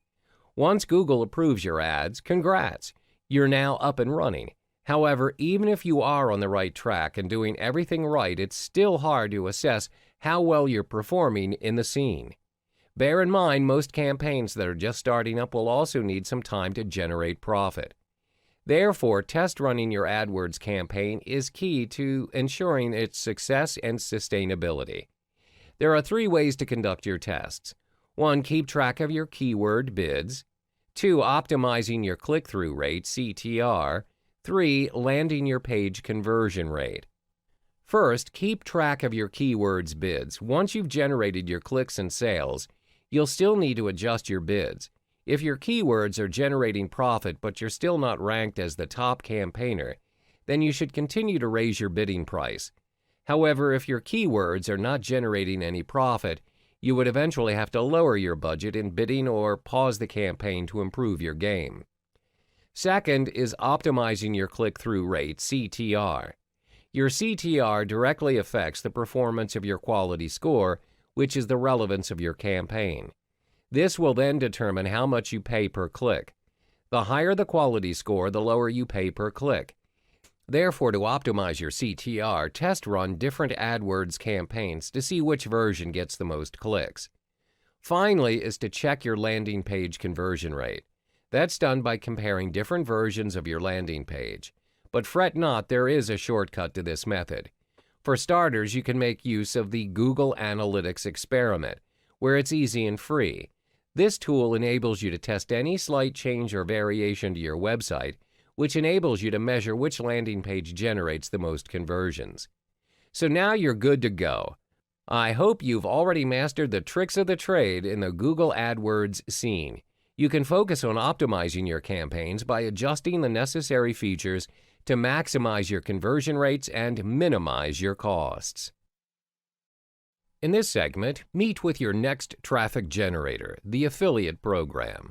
Once Google approves your ads, congrats! You're now up and running. However, even if you are on the right track and doing everything right, it's still hard to assess how well you're performing in the scene. Bear in mind, most campaigns that are just starting up will also need some time to generate profit. Therefore, test running your AdWords campaign is key to ensuring its success and sustainability. There are 3 ways to conduct your tests. 1. Keep track of your keyword bids. 2. Optimizing your click-through rate, CTR. 3. Landing your page conversion rate. First, keep track of your keywords bids. Once you've generated your clicks and sales, you'll still need to adjust your bids. If your keywords are generating profit but you're still not ranked as the top campaigner, then you should continue to raise your bidding price. However, if your keywords are not generating any profit, you would eventually have to lower your budget in bidding or pause the campaign to improve your game. Second is optimizing your click-through rate, CTR. Your CTR directly affects the performance of your quality score, which is the relevance of your campaign. This will then determine how much you pay per click. The higher the quality score, the lower you pay per click. Therefore, to optimize your CTR, test run different AdWords campaigns to see which version gets the most clicks. Finally is to check your landing page conversion rate. That's done by comparing different versions of your landing page. But fret not, there is a shortcut to this method. For starters, you can make use of the Google Analytics experiment, where it's easy and free. This tool enables you to test any slight change or variation to your website, which enables you to measure which landing page generates the most conversions. So now you're good to go. I hope you've already mastered the tricks of the trade in the Google AdWords scene. You can focus on optimizing your campaigns by adjusting the necessary features to maximize your conversion rates and minimize your costs. In this segment, meet with your next traffic generator, the affiliate program.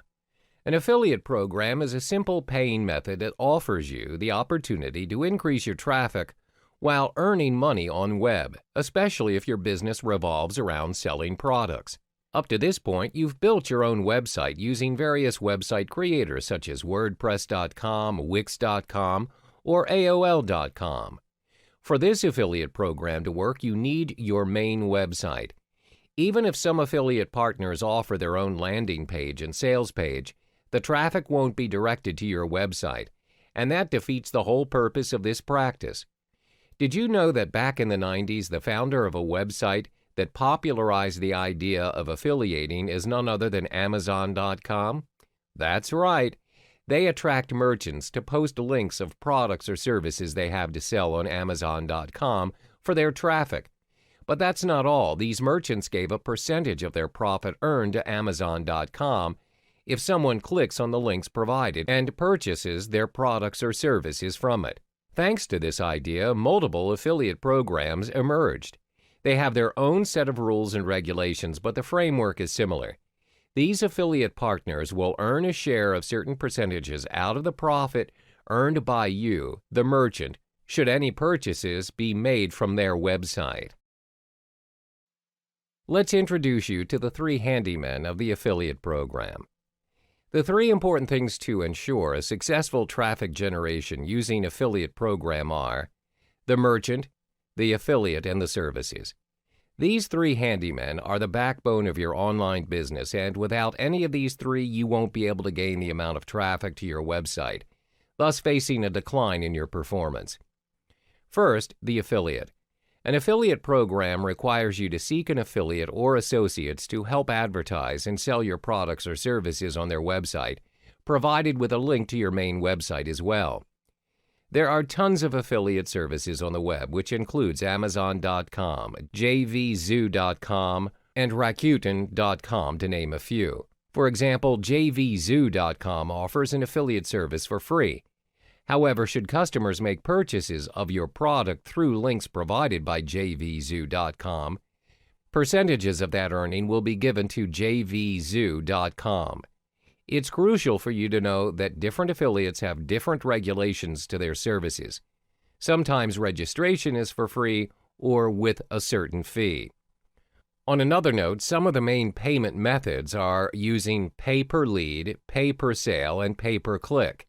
An affiliate program is a simple paying method that offers you the opportunity to increase your traffic while earning money on web, especially if your business revolves around selling products. Up to this point, you've built your own website using various website creators such as WordPress.com, Wix.com, or AOL.com. For this affiliate program to work, you need your main website. Even if some affiliate partners offer their own landing page and sales page, the traffic won't be directed to your website, and that defeats the whole purpose of this practice. Did you know that back in the 90s, the founder of a website that popularized the idea of affiliating is none other than Amazon.com? That's right. They attract merchants to post links of products or services they have to sell on Amazon.com for their traffic. But that's not all. These merchants gave a percentage of their profit earned to Amazon.com if someone clicks on the links provided and purchases their products or services from it. Thanks to this idea, multiple affiliate programs emerged. They have their own set of rules and regulations, but the framework is similar. These affiliate partners will earn a share of certain percentages out of the profit earned by you, the merchant, should any purchases be made from their website. Let's introduce you to the three handymen of the affiliate program. The three important things to ensure a successful traffic generation using affiliate program are the merchant, the affiliate, and the services. These three handymen are the backbone of your online business, and without any of these three, you won't be able to gain the amount of traffic to your website, thus facing a decline in your performance. First, the affiliate. An affiliate program requires you to seek an affiliate or associates to help advertise and sell your products or services on their website, provided with a link to your main website as well. There are tons of affiliate services on the web, which includes Amazon.com, JVZoo.com, and Rakuten.com, to name a few. For example, JVZoo.com offers an affiliate service for free. However, should customers make purchases of your product through links provided by JVZoo.com, percentages of that earning will be given to JVZoo.com. It's crucial for you to know that different affiliates have different regulations to their services. Sometimes registration is for free or with a certain fee. On another note, some of the main payment methods are using pay-per-lead, pay-per-sale, and pay-per-click.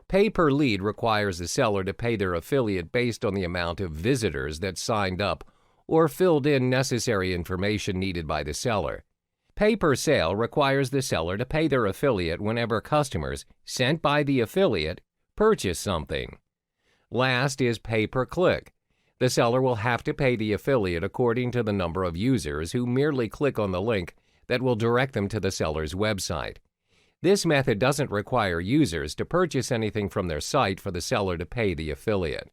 Pay-per-lead requires the seller to pay their affiliate based on the amount of visitors that signed up or filled in necessary information needed by the seller. Pay-per-sale requires the seller to pay their affiliate whenever customers sent by the affiliate purchase something. Last is pay-per-click. The seller will have to pay the affiliate according to the number of users who merely click on the link that will direct them to the seller's website. This method doesn't require users to purchase anything from their site for the seller to pay the affiliate.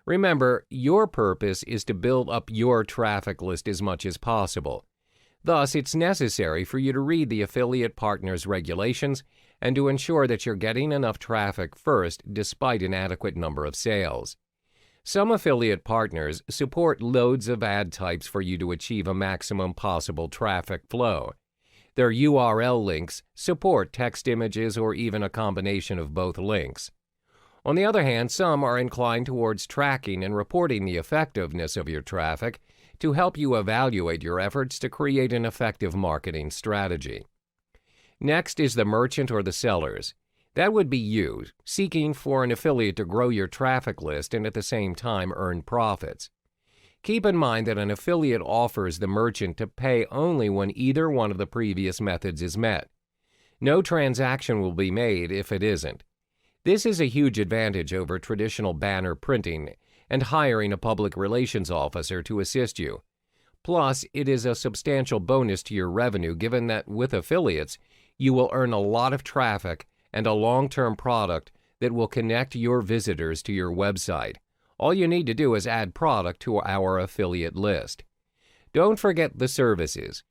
Remember, your purpose is to build up your traffic list as much as possible. Thus, it's necessary for you to read the affiliate partner's regulations and to ensure that you're getting enough traffic first despite an adequate number of sales. Some affiliate partners support loads of ad types for you to achieve a maximum possible traffic flow. Their URL links support text images or even a combination of both links. On the other hand, some are inclined towards tracking and reporting the effectiveness of your traffic to help you evaluate your efforts to create an effective marketing strategy. Next is the merchant or the sellers. That would be you, seeking for an affiliate to grow your traffic list and at the same time earn profits. Keep in mind that an affiliate offers the merchant to pay only when either one of the previous methods is met. No transaction will be made if it isn't. This is a huge advantage over traditional banner printing and hiring a public relations officer to assist you. Plus, it is a substantial bonus to your revenue given that with affiliates, you will earn a lot of traffic and a long-term product that will connect your visitors to your website, All you need to do is add product to our affiliate list. Don't forget the services.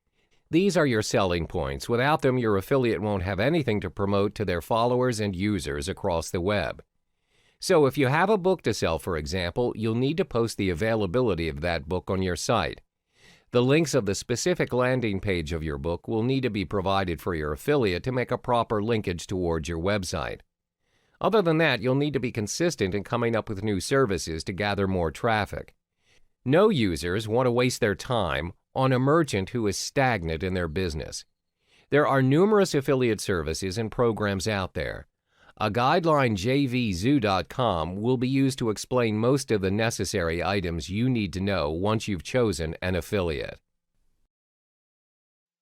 These are your selling points. Without them, your affiliate won't have anything to promote to their followers and users across the web. So if you have a book to sell, for example, you'll need to post the availability of that book on your site. The links of the specific landing page of your book will need to be provided for your affiliate to make a proper linkage towards your website. Other than that, you'll need to be consistent in coming up with new services to gather more traffic. No users want to waste their time on a merchant who is stagnant in their business. There are numerous affiliate services and programs out there. A guideline jvzoo.com will be used to explain most of the necessary items you need to know once you've chosen an affiliate.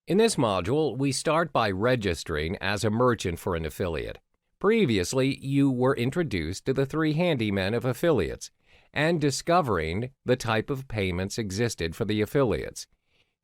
In this module, we start by registering as a merchant for an affiliate. Previously, you were introduced to the three handymen of affiliates and discovering the type of payments existed for the affiliates.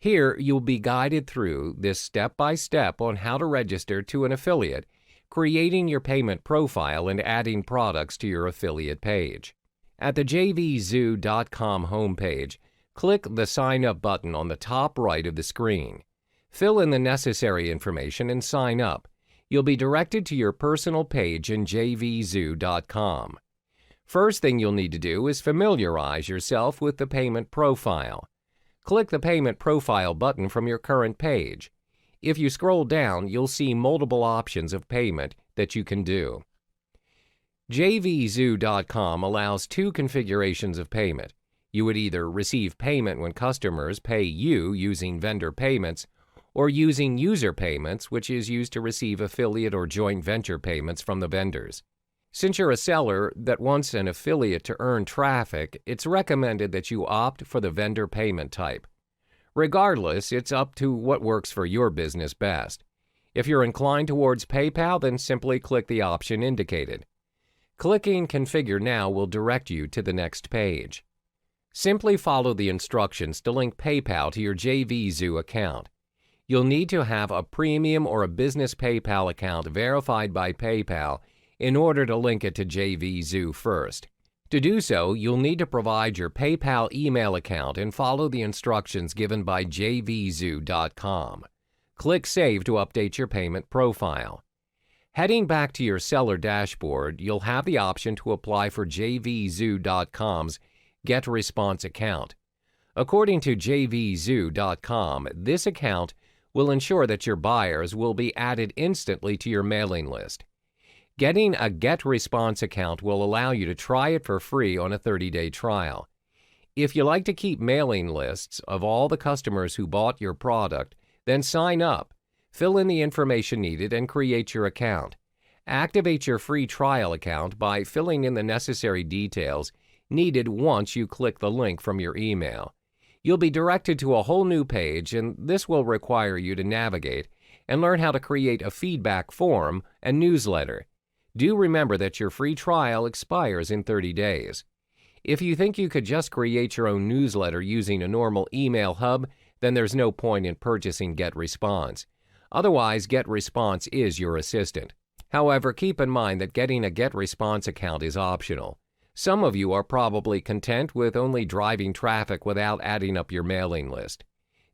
Here, you'll be guided through this step-by-step on how to register to an affiliate, creating your payment profile, and adding products to your affiliate page. At the jvzoo.com homepage, click the Sign Up button on the top right of the screen. Fill in the necessary information and sign up. You'll be directed to your personal page in jvzoo.com. First thing you'll need to do is familiarize yourself with the payment profile. Click the Payment Profile button from your current page. If you scroll down, you'll see multiple options of payment that you can do. jvzoo.com allows two configurations of payment. You would either receive payment when customers pay you using vendor payments, or using user payments, which is used to receive affiliate or joint venture payments from the vendors. Since you're a seller that wants an affiliate to earn traffic, it's recommended that you opt for the vendor payment type. Regardless, it's up to what works for your business best. If you're inclined towards PayPal, then simply click the option indicated. Clicking Configure Now will direct you to the next page. Simply follow the instructions to link PayPal to your JVZoo account. You'll need to have a premium or a business PayPal account verified by PayPal in order to link it to JVZoo first. To do so, you'll need to provide your PayPal email account and follow the instructions given by jvzoo.com. Click Save to update your payment profile. Heading back to your seller dashboard, you'll have the option to apply for jvzoo.com's Get Response account. According to jvzoo.com, this account will ensure that your buyers will be added instantly to your mailing list. Getting a Get Response account will allow you to try it for free on a 30-day trial. If you like to keep mailing lists of all the customers who bought your product, then sign up, fill in the information needed, and create your account. Activate your free trial account by filling in the necessary details needed once you click the link from your email. You'll be directed to a whole new page, and this will require you to navigate and learn how to create a feedback form and newsletter. Do remember that your free trial expires in 30 days. If you think you could just create your own newsletter using a normal email hub, then there's no point in purchasing Get Response. Otherwise, Get Response is your assistant. However, keep in mind that getting a Get Response account is optional. Some of you are probably content with only driving traffic without adding up your mailing list.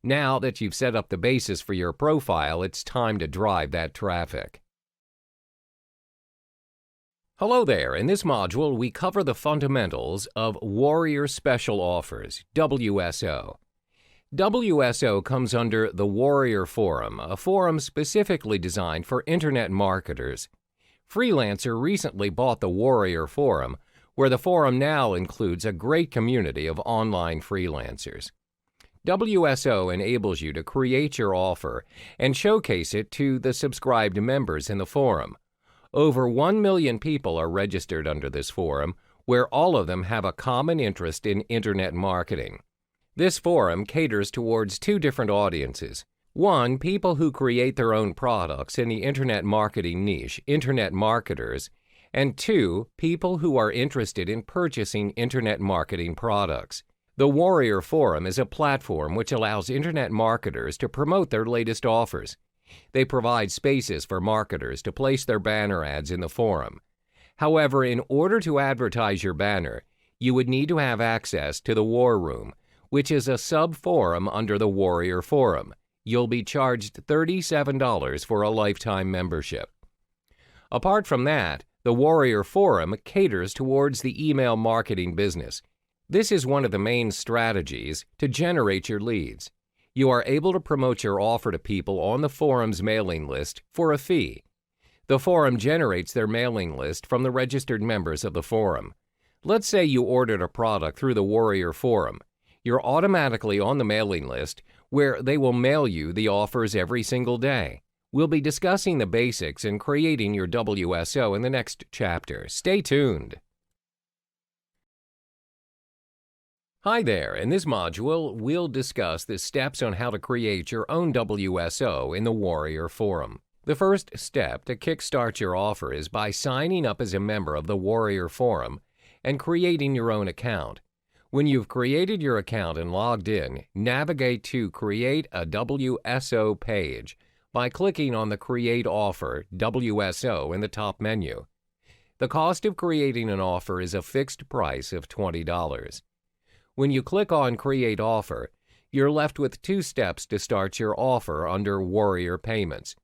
Now that you've set up the basis for your profile, it's time to drive that traffic. Hello there. In this module, we cover the fundamentals of Warrior Special Offers, WSO. WSO comes under the Warrior Forum, a forum specifically designed for Internet marketers. Freelancer recently bought the Warrior Forum, where the forum now includes a great community of online freelancers. WSO enables you to create your offer and showcase it to the subscribed members in the forum. Over 1 million people are registered under this forum, where all of them have a common interest in Internet marketing. This forum caters towards two different audiences. One, people who create their own products in the Internet marketing niche, Internet marketers, and two, people who are interested in purchasing Internet marketing products. The Warrior Forum is a platform which allows Internet marketers to promote their latest offers. They provide spaces for marketers to place their banner ads in the forum. However, in order to advertise your banner, you would need to have access to the War Room, which is a sub-forum under the Warrior Forum. You'll be charged $37 for a lifetime membership. Apart from that, the Warrior Forum caters towards the email marketing business. This is one of the main strategies to generate your leads. You are able to promote your offer to people on the forum's mailing list for a fee. The forum generates their mailing list from the registered members of the forum. Let's say you ordered a product through the Warrior Forum. You're automatically on the mailing list where they will mail you the offers every single day. We'll be discussing the basics in creating your WSO in the next chapter. Stay tuned. Hi there. In this module, we'll discuss the steps on how to create your own WSO in the Warrior Forum. The first step to kickstart your offer is by signing up as a member of the Warrior Forum and creating your own account. When you've created your account and logged in, navigate to Create a WSO page by clicking on the Create Offer WSO in the top menu. The cost of creating an offer is a fixed price of $20. When you click on Create Offer, you're left with 2 steps to start your offer under Warrior Payments.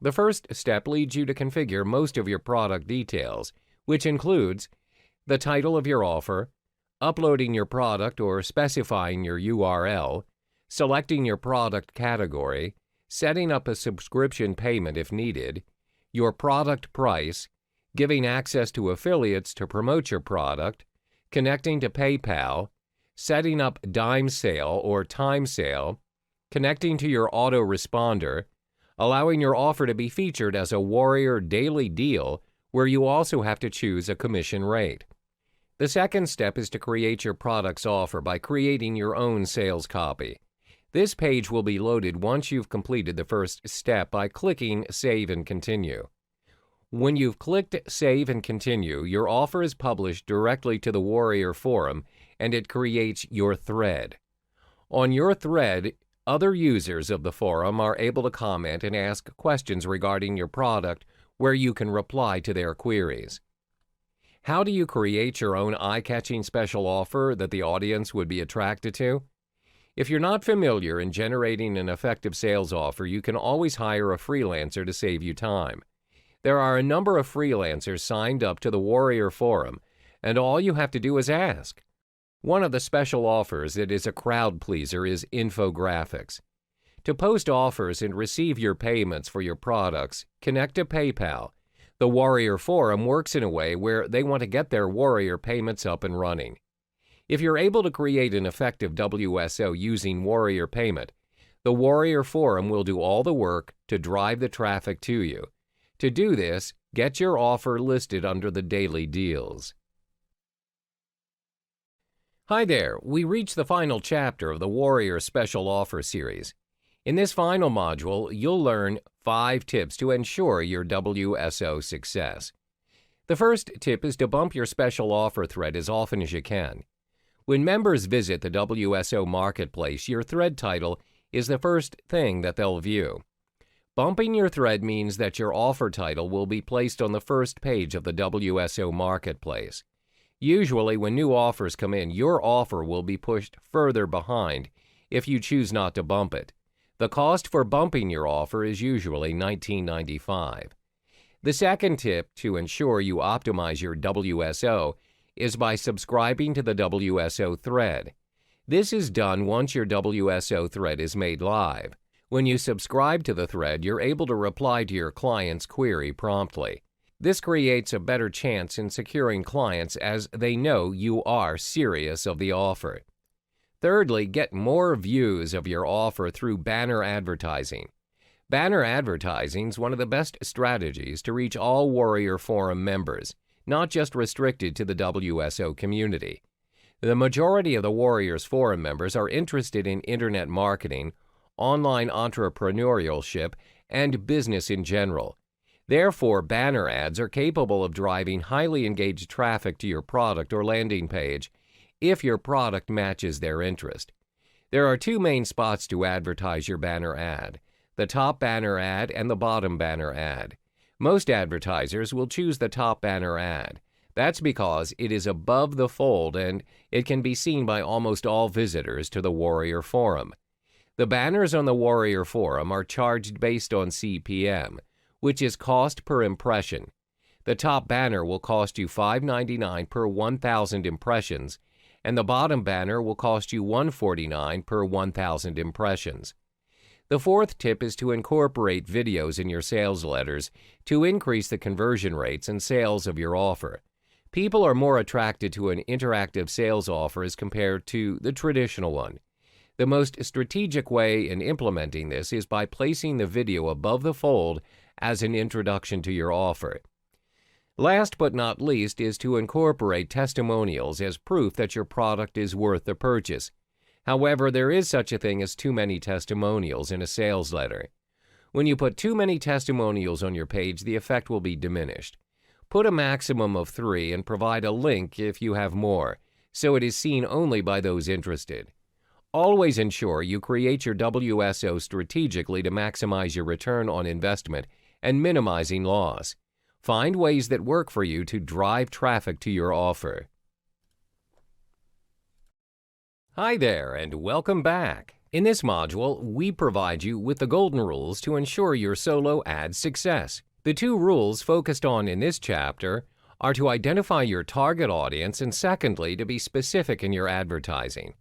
The first step leads you to configure most of your product details, which includes the title of your offer, uploading your product or specifying your URL, selecting your product category, setting up a subscription payment if needed, your product price, giving access to affiliates to promote your product, connecting to PayPal, setting up dime sale or time sale, connecting to your autoresponder, allowing your offer to be featured as a Warrior daily deal where you also have to choose a commission rate. The second step is to create your product's offer by creating your own sales copy. This page will be loaded once you've completed the first step by clicking Save and Continue. When you've clicked Save and Continue, your offer is published directly to the Warrior Forum and it creates your thread. On your thread, other users of the forum are able to comment and ask questions regarding your product where you can reply to their queries. How do you create your own eye-catching special offer that the audience would be attracted to? If you're not familiar in generating an effective sales offer, you can always hire a freelancer to save you time. There are a number of freelancers signed up to the Warrior Forum, and all you have to do is ask. One of the special offers that is a crowd pleaser is infographics. To post offers and receive your payments for your products, connect to PayPal. The Warrior Forum works in a way where they want to get their Warrior payments up and running. If you're able to create an effective WSO using Warrior Payment, the Warrior Forum will do all the work to drive the traffic to you. To do this, get your offer listed under the daily deals. Hi there, we reached the final chapter of the Warrior Special Offer series. In this final module, you'll learn 5 tips to ensure your WSO success. The first tip is to bump your special offer thread as often as you can. When members visit the WSO Marketplace, your thread title is the first thing that they'll view. Bumping your thread means that your offer title will be placed on the first page of the WSO Marketplace. Usually, when new offers come in, your offer will be pushed further behind if you choose not to bump it. The cost for bumping your offer is usually $19.95. The second tip to ensure you optimize your WSO is by subscribing to the WSO thread. This is done once your WSO thread is made live. When you subscribe to the thread, you're able to reply to your client's query promptly. This creates a better chance in securing clients as they know you are serious of the offer. Thirdly, get more views of your offer through banner advertising. Banner advertising is one of the best strategies to reach all Warrior Forum members, not just restricted to the WSO community. The majority of the Warriors Forum members are interested in internet marketing, online entrepreneurship, and business in general. Therefore, banner ads are capable of driving highly engaged traffic to your product or landing page if your product matches their interest. There are 2 main spots to advertise your banner ad: the top banner ad and the bottom banner ad. Most advertisers will choose the top banner ad. That's because it is above the fold and it can be seen by almost all visitors to the Warrior Forum. The banners on the Warrior Forum are charged based on CPM, which is cost per impression. The top banner will cost you $5.99 per 1,000 impressions, and the bottom banner will cost you $1.49 per 1,000 impressions. The fourth tip is to incorporate videos in your sales letters to increase the conversion rates and sales of your offer. People are more attracted to an interactive sales offer as compared to the traditional one. The most strategic way in implementing this is by placing the video above the fold as an introduction to your offer. Last but not least is to incorporate testimonials as proof that your product is worth the purchase. However, there is such a thing as too many testimonials in a sales letter. When you put too many testimonials on your page, the effect will be diminished. Put a maximum of 3 and provide a link if you have more, so it is seen only by those interested. Always ensure you create your WSO strategically to maximize your return on investment and minimizing loss. Find ways that work for you to drive traffic to your offer. Hi there, and welcome back. In this module, we provide you with the golden rules to ensure your solo ad success. The 2 rules focused on in this chapter are to identify your target audience and secondly, to be specific in your advertising.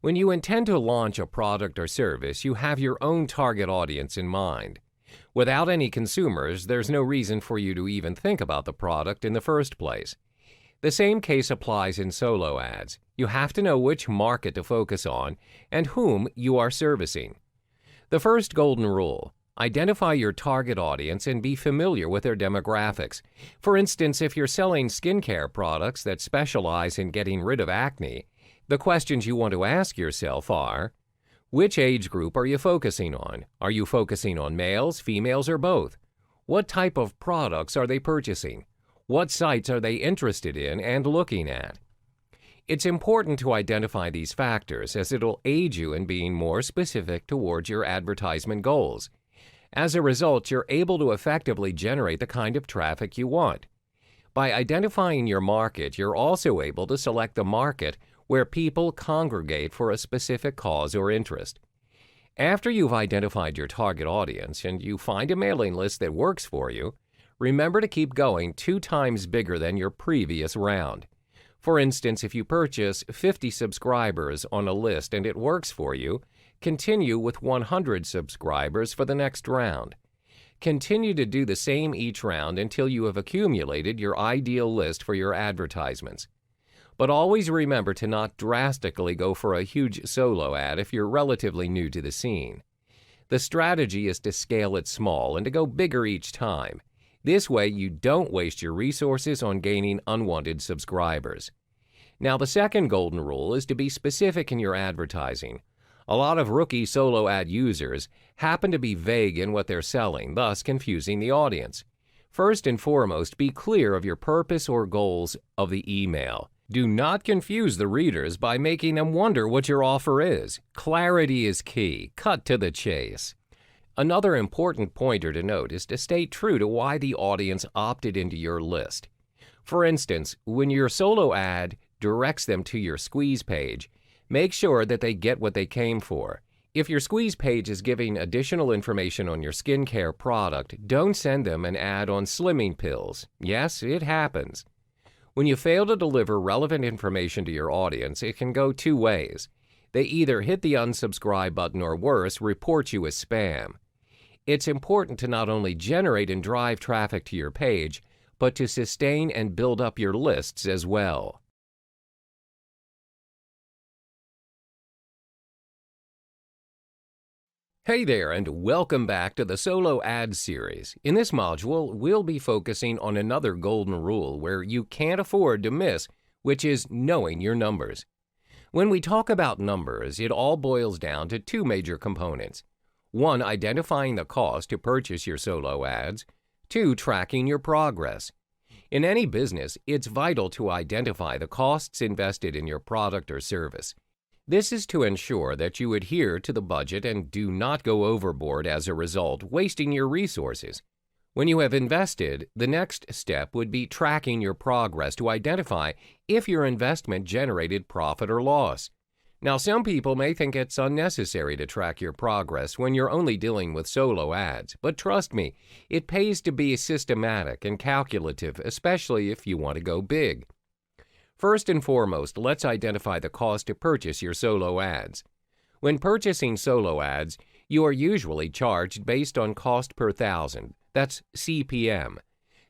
When you intend to launch a product or service, you have your own target audience in mind. Without any consumers, there's no reason for you to even think about the product in the first place. The same case applies in solo ads. You have to know which market to focus on and whom you are servicing. The first golden rule: identify your target audience and be familiar with their demographics. For instance, if you're selling skincare products that specialize in getting rid of acne, the questions you want to ask yourself are: which age group are you focusing on? Are you focusing on males, females, or both? What type of products are they purchasing? What sites are they interested in and looking at? It's important to identify these factors as it'll aid you in being more specific towards your advertisement goals. As a result, you're able to effectively generate the kind of traffic you want. By identifying your market, you're also able to select the market where people congregate for a specific cause or interest. After you've identified your target audience and you find a mailing list that works for you, remember to keep going 2 times bigger than your previous round. For instance, if you purchase 50 subscribers on a list and it works for you, continue with 100 subscribers for the next round. Continue to do the same each round until you have accumulated your ideal list for your advertisements. But always remember to not drastically go for a huge solo ad if you're relatively new to the scene. The strategy is to scale it small and to go bigger each time. This way you don't waste your resources on gaining unwanted subscribers. Now, the second golden rule is to be specific in your advertising. A lot of rookie solo ad users happen to be vague in what they're selling, thus confusing the audience. First and foremost, be clear of your purpose or goals of the email. Do not confuse the readers by making them wonder what your offer is. Clarity is key. Cut to the chase. Another important pointer to note is to stay true to why the audience opted into your list. For instance, when your solo ad directs them to your squeeze page, make sure that they get what they came for. If your squeeze page is giving additional information on your skincare product, don't send them an ad on slimming pills. Yes, it happens. When you fail to deliver relevant information to your audience, it can go 2 ways. They either hit the unsubscribe button or worse, report you as spam. It's important to not only generate and drive traffic to your page, but to sustain and build up your lists as well. Hey there, and welcome back to the Solo Ad series. In this module, we'll be focusing on another golden rule where you can't afford to miss, which is knowing your numbers. When we talk about numbers, it all boils down to 2 major components. 1, identifying the cost to purchase your solo ads. 2, tracking your progress. In any business, it's vital to identify the costs invested in your product or service. This is to ensure that you adhere to the budget and do not go overboard as a result, wasting your resources. When you have invested, the next step would be tracking your progress to identify if your investment generated profit or loss. Now, some people may think it's unnecessary to track your progress when you're only dealing with solo ads, but trust me, it pays to be systematic and calculative, especially if you want to go big. First and foremost, let's identify the cost to purchase your solo ads. When purchasing solo ads, you are usually charged based on cost per thousand. That's CPM.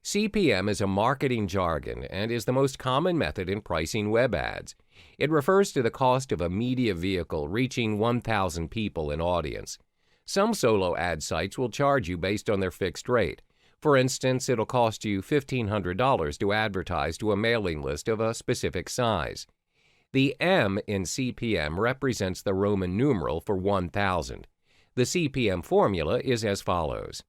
CPM is a marketing jargon and is the most common method in pricing web ads. It refers to the cost of a media vehicle reaching 1,000 people in audience. Some solo ad sites will charge you based on their fixed rate. For instance, it'll cost you $1,500 to advertise to a mailing list of a specific size. The M in CPM represents the Roman numeral for 1,000. The CPM formula is as follows: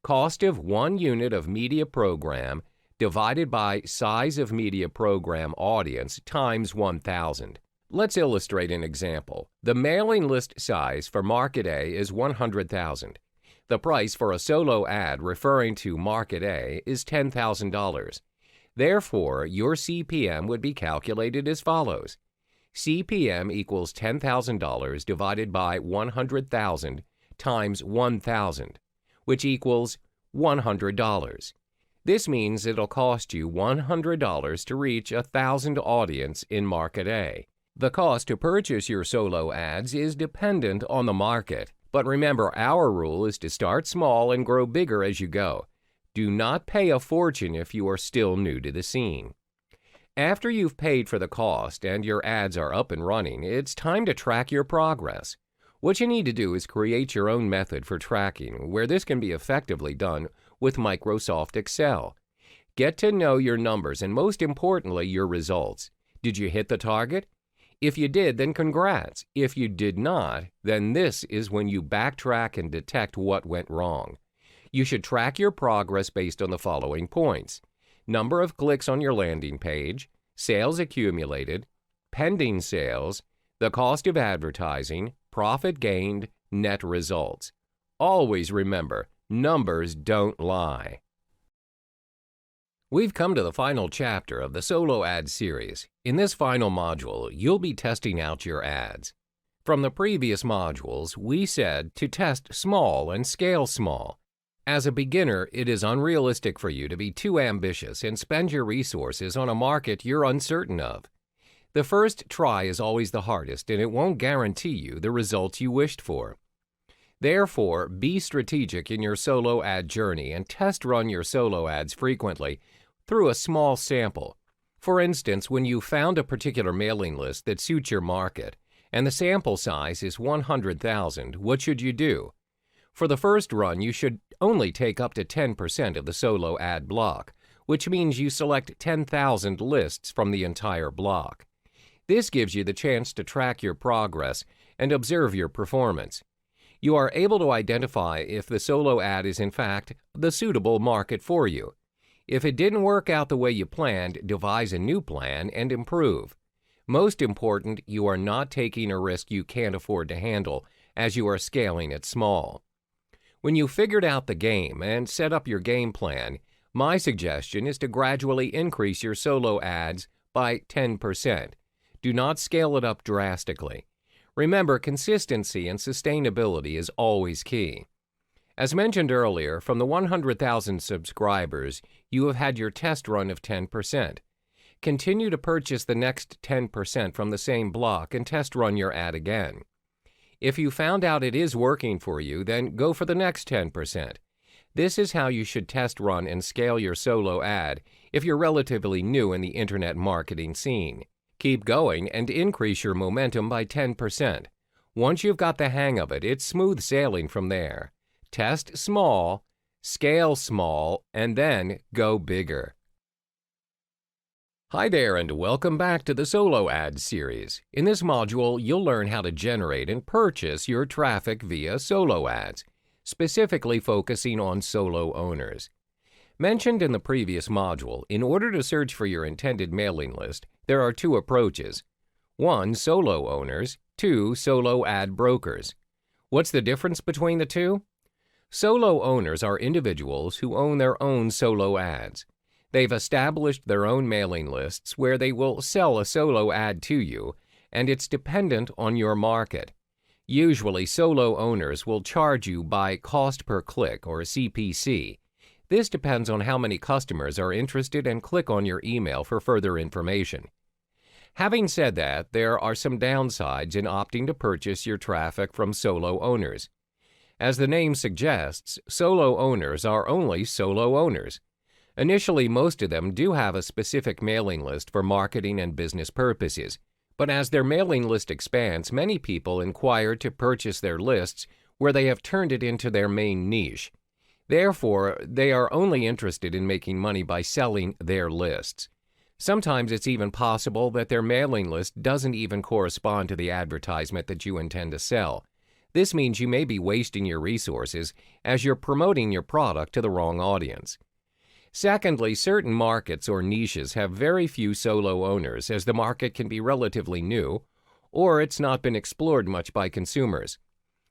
cost of 1 unit of media program divided by size of media program audience times 1,000. Let's illustrate an example. The mailing list size for Market A is 100,000. The price for a solo ad referring to Market A is $10,000. Therefore, your CPM would be calculated as follows. CPM equals $10,000 divided by 100,000 times 1,000, which equals $100. This means it'll cost you $100 to reach 1,000 audience in Market A. The cost to purchase your solo ads is dependent on the market, but remember, our rule is to start small and grow bigger as you go. Do not pay a fortune if you are still new to the scene. After you've paid for the cost and your ads are up and running, it's time to track your progress. What you need to do is create your own method for tracking, where this can be effectively done with Microsoft Excel. Get to know your numbers and, most importantly, your results. Did you hit the target? If you did, then congrats. If you did not, then this is when you backtrack and detect what went wrong. You should track your progress based on the following points: number of clicks on your landing page, sales accumulated, pending sales, the cost of advertising, profit gained, net results. Always remember, numbers don't lie. We've come to the final chapter of the solo ad series. In this final module, you'll be testing out your ads. From the previous modules, we said to test small and scale small. As a beginner, it is unrealistic for you to be too ambitious and spend your resources on a market you're uncertain of. The first try is always the hardest, and it won't guarantee you the results you wished for. Therefore, be strategic in your solo ad journey and test run your solo ads frequently through a small sample. For instance, when you found a particular mailing list that suits your market and the sample size is 100,000, what should you do? For the first run, you should only take up to 10% of the solo ad block, which means you select 10,000 lists from the entire block. This gives you the chance to track your progress and observe your performance. You are able to identify if the solo ad is in fact the suitable market for you. If it didn't work out the way you planned, devise a new plan and improve. Most important, you are not taking a risk you can't afford to handle as you are scaling it small. When you figured out the game and set up your game plan, my suggestion is to gradually increase your solo ads by 10%. Do not scale it up drastically. Remember, consistency and sustainability is always key. As mentioned earlier, from the 100,000 subscribers, you have had your test run of 10%. Continue to purchase the next 10% from the same block and test run your ad again. If you found out it is working for you, then go for the next 10%. This is how you should test run and scale your solo ad if you're relatively new in the internet marketing scene. Keep going and increase your momentum by 10%. Once you've got the hang of it, it's smooth sailing from there. Test small, scale small, and then go bigger. Hi there, and welcome back to the Solo Ads series. In this module, you'll learn how to generate and purchase your traffic via solo ads, specifically focusing on solo owners. Mentioned in the previous module, in order to search for your intended mailing list, there are two approaches. 1, solo owners. 2, solo ad brokers. What's the difference between the two? Solo owners are individuals who own their own solo ads. They've established their own mailing lists where they will sell a solo ad to you, and it's dependent on your market. Usually, solo owners will charge you by cost per click or CPC. This depends on how many customers are interested and click on your email for further information. Having said that, there are some downsides in opting to purchase your traffic from solo owners. As the name suggests, solo owners are only solo owners. Initially, most of them do have a specific mailing list for marketing and business purposes, but as their mailing list expands, many people inquire to purchase their lists where they have turned it into their main niche. Therefore, they are only interested in making money by selling their lists. Sometimes it's even possible that their mailing list doesn't even correspond to the advertisement that you intend to sell. This means you may be wasting your resources as you're promoting your product to the wrong audience. Secondly, certain markets or niches have very few solo owners, as the market can be relatively new, or it's not been explored much by consumers.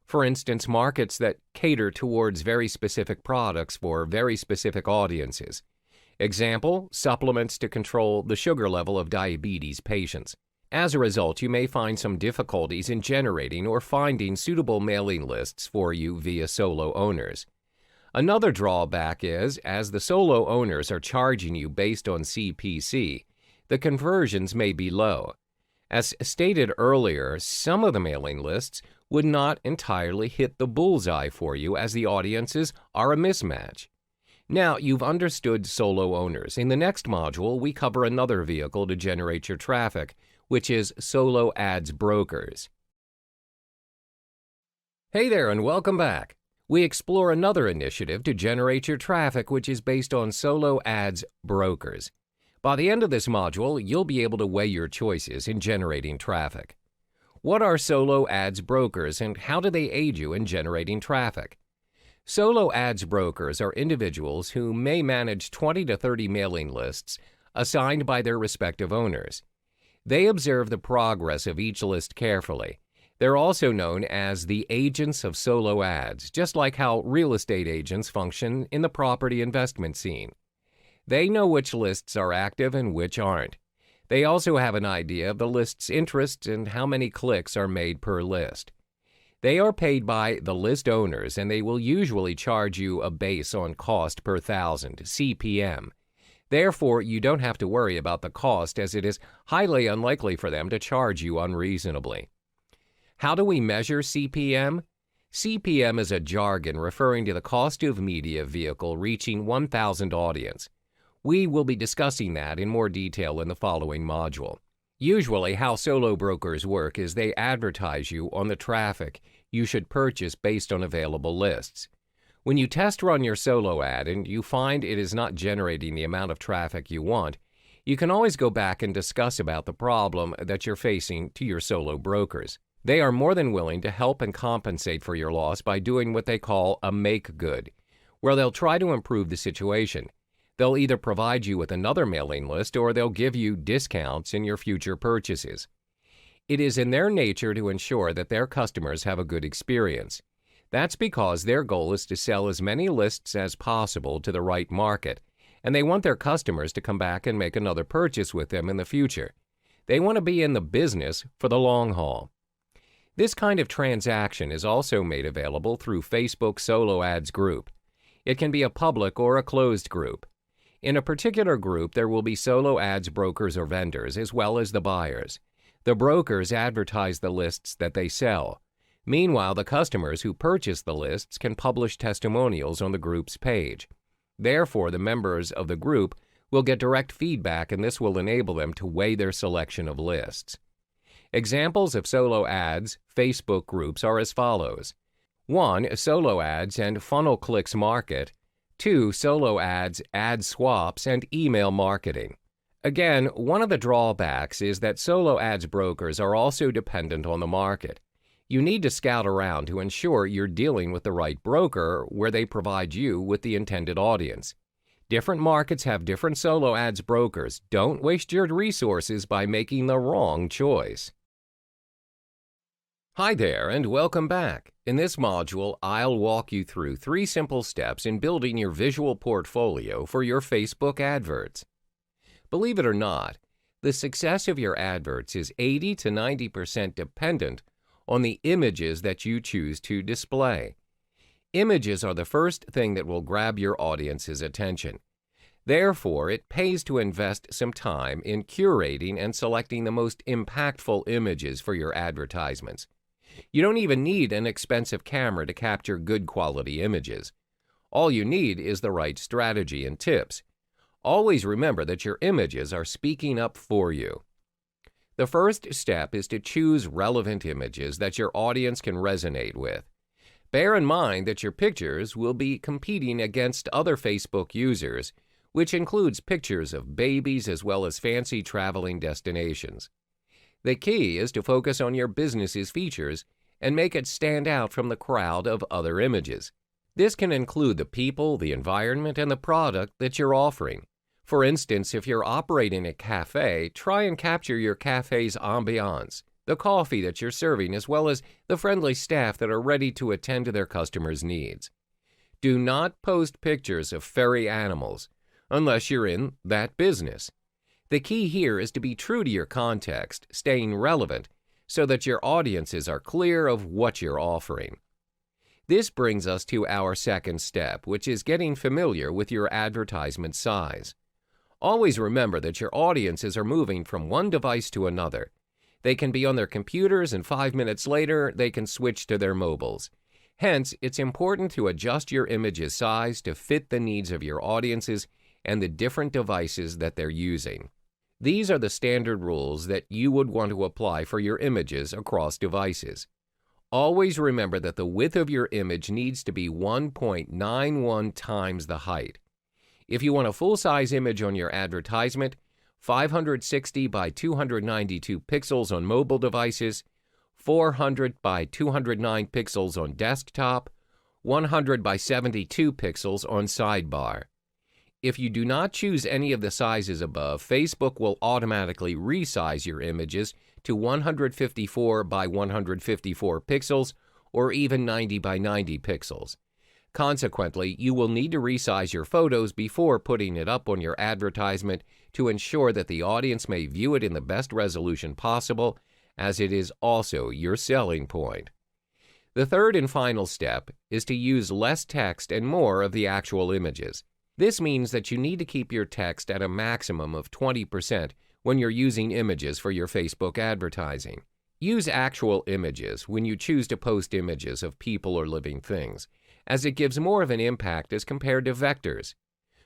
For instance, markets that cater towards very specific products for very specific audiences. Example, supplements to control the sugar level of diabetes patients. As a result, you may find some difficulties in generating or finding suitable mailing lists for you via solo owners. Another drawback is, as the solo owners are charging you based on CPC, the conversions may be low. As stated earlier, some of the mailing lists would not entirely hit the bullseye for you as the audiences are a mismatch. Now, you've understood solo owners. In the next module, we cover another vehicle to generate your traffic, which is solo ads brokers. Hey there, and welcome back. We explore another initiative to generate your traffic, which is based on solo ads brokers. By the end of this module, you'll be able to weigh your choices in generating traffic. What are solo ads brokers, and how do they aid you in generating traffic? Solo ads brokers are individuals who may manage 20 to 30 mailing lists assigned by their respective owners. They observe the progress of each list carefully. They're also known as the agents of solo ads, just like how real estate agents function in the property investment scene. They know which lists are active and which aren't. They also have an idea of the list's interests and how many clicks are made per list. They are paid by the list owners, and they will usually charge you a base on cost per thousand, CPM. Therefore, you don't have to worry about the cost, as it is highly unlikely for them to charge you unreasonably. How do we measure CPM? CPM is a jargon referring to the cost of media vehicle reaching 1,000 audience. We will be discussing that in more detail in the following module. Usually, how solo brokers work is they advertise you on the traffic you should purchase based on available lists. When you test run your solo ad and you find it is not generating the amount of traffic you want, you can always go back and discuss about the problem that you're facing to your solo brokers. They are more than willing to help and compensate for your loss by doing what they call a make good, where they'll try to improve the situation. They'll either provide you with another mailing list or they'll give you discounts in your future purchases. It is in their nature to ensure that their customers have a good experience. That's because their goal is to sell as many lists as possible to the right market, and they want their customers to come back and make another purchase with them in the future. They want to be in the business for the long haul. This kind of transaction is also made available through Facebook Solo Ads Group. It can be a public or a closed group. In a particular group, there will be solo ads brokers or vendors, as well as the buyers. The brokers advertise the lists that they sell. Meanwhile, the customers who purchase the lists can publish testimonials on the group's page. Therefore, the members of the group will get direct feedback, and this will enable them to weigh their selection of lists. Examples of solo ads Facebook groups are as follows. 1. Solo ads and funnel clicks market. 2. Solo ads, ad swaps, and email marketing. Again, one of the drawbacks is that solo ads brokers are also dependent on the market. You need to scout around to ensure you're dealing with the right broker where they provide you with the intended audience. Different markets have different solo ads brokers. Don't waste your resources by making the wrong choice. Hi there and welcome back. In this module, I'll walk you through 3 simple steps in building your visual portfolio for your Facebook adverts. Believe it or not, the success of your adverts is 80 to 90% dependent on the images that you choose to display. Images are the first thing that will grab your audience's attention. Therefore, it pays to invest some time in curating and selecting the most impactful images for your advertisements. You don't even need an expensive camera to capture good quality images. All you need is the right strategy and tips. Always remember that your images are speaking up for you. The first step is to choose relevant images that your audience can resonate with. Bear in mind that your pictures will be competing against other Facebook users, which includes pictures of babies as well as fancy traveling destinations. The key is to focus on your business's features and make it stand out from the crowd of other images. This can include the people, the environment, and the product that you're offering. For instance, if you're operating a cafe, try and capture your cafe's ambiance, the coffee that you're serving, as well as the friendly staff that are ready to attend to their customers' needs. Do not post pictures of furry animals unless you're in that business. The key here is to be true to your context, staying relevant, so that your audiences are clear of what you're offering. This brings us to our second step, which is getting familiar with your advertisement size. Always remember that your audiences are moving from one device to another. They can be on their computers and 5 minutes later, they can switch to their mobiles. Hence, it's important to adjust your image's size to fit the needs of your audiences and the different devices that they're using. These are the standard rules that you would want to apply for your images across devices. Always remember that the width of your image needs to be 1.91 times the height. If you want a full-size image on your advertisement, 560 by 292 pixels on mobile devices, 400 by 209 pixels on desktop, 100 by 72 pixels on sidebar. If you do not choose any of the sizes above, Facebook will automatically resize your images to 154 by 154 pixels or even 90 by 90 pixels. Consequently, you will need to resize your photos before putting it up on your advertisement to ensure that the audience may view it in the best resolution possible, as it is also your selling point. The third and final step is to use less text and more of the actual images. This means that you need to keep your text at a maximum of 20% when you're using images for your Facebook advertising. Use actual images when you choose to post images of people or living things, as it gives more of an impact as compared to vectors.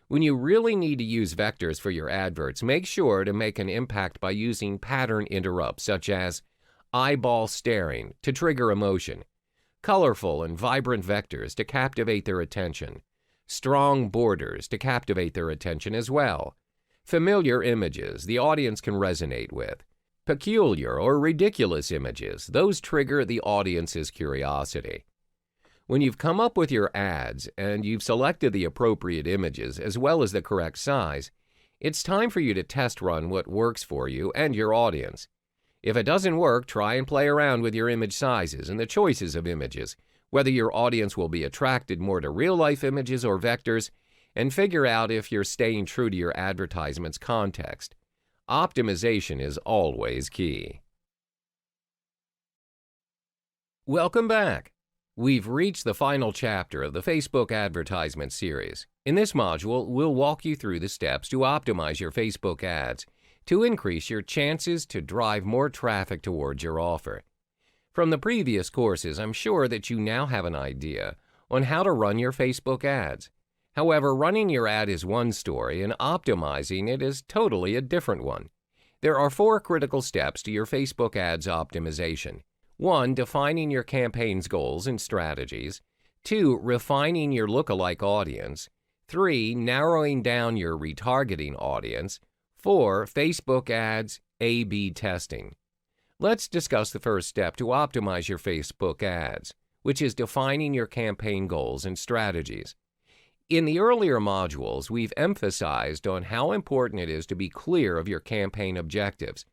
When you really need to use vectors for your adverts, make sure to make an impact by using pattern interrupts such as eyeball staring to trigger emotion, colorful and vibrant vectors to captivate their attention, strong borders to captivate their attention as well, familiar images the audience can resonate with, peculiar or ridiculous images, those trigger the audience's curiosity. When you've come up with your ads and you've selected the appropriate images as well as the correct size, it's time for you to test run what works for you and your audience. If it doesn't work, try and play around with your image sizes and the choices of images, whether your audience will be attracted more to real-life images or vectors, and figure out if you're staying true to your advertisement's context. Optimization is always key. Welcome back. We've reached the final chapter of the Facebook advertisement series. In this module, we'll walk you through the steps to optimize your Facebook ads to increase your chances to drive more traffic towards your offer. From the previous courses, I'm sure that you now have an idea on how to run your Facebook ads. However, running your ad is one story and optimizing it is totally a different one. There are 4 critical steps to your Facebook ads optimization. 1. Defining your campaign's goals and strategies. 2. Refining your lookalike audience. 3. Narrowing down your retargeting audience. 4. Facebook ads A/B testing. Let's discuss the first step to optimize your Facebook ads, which is defining your campaign goals and strategies. In the earlier modules, we've emphasized on how important it is to be clear of your campaign objectives.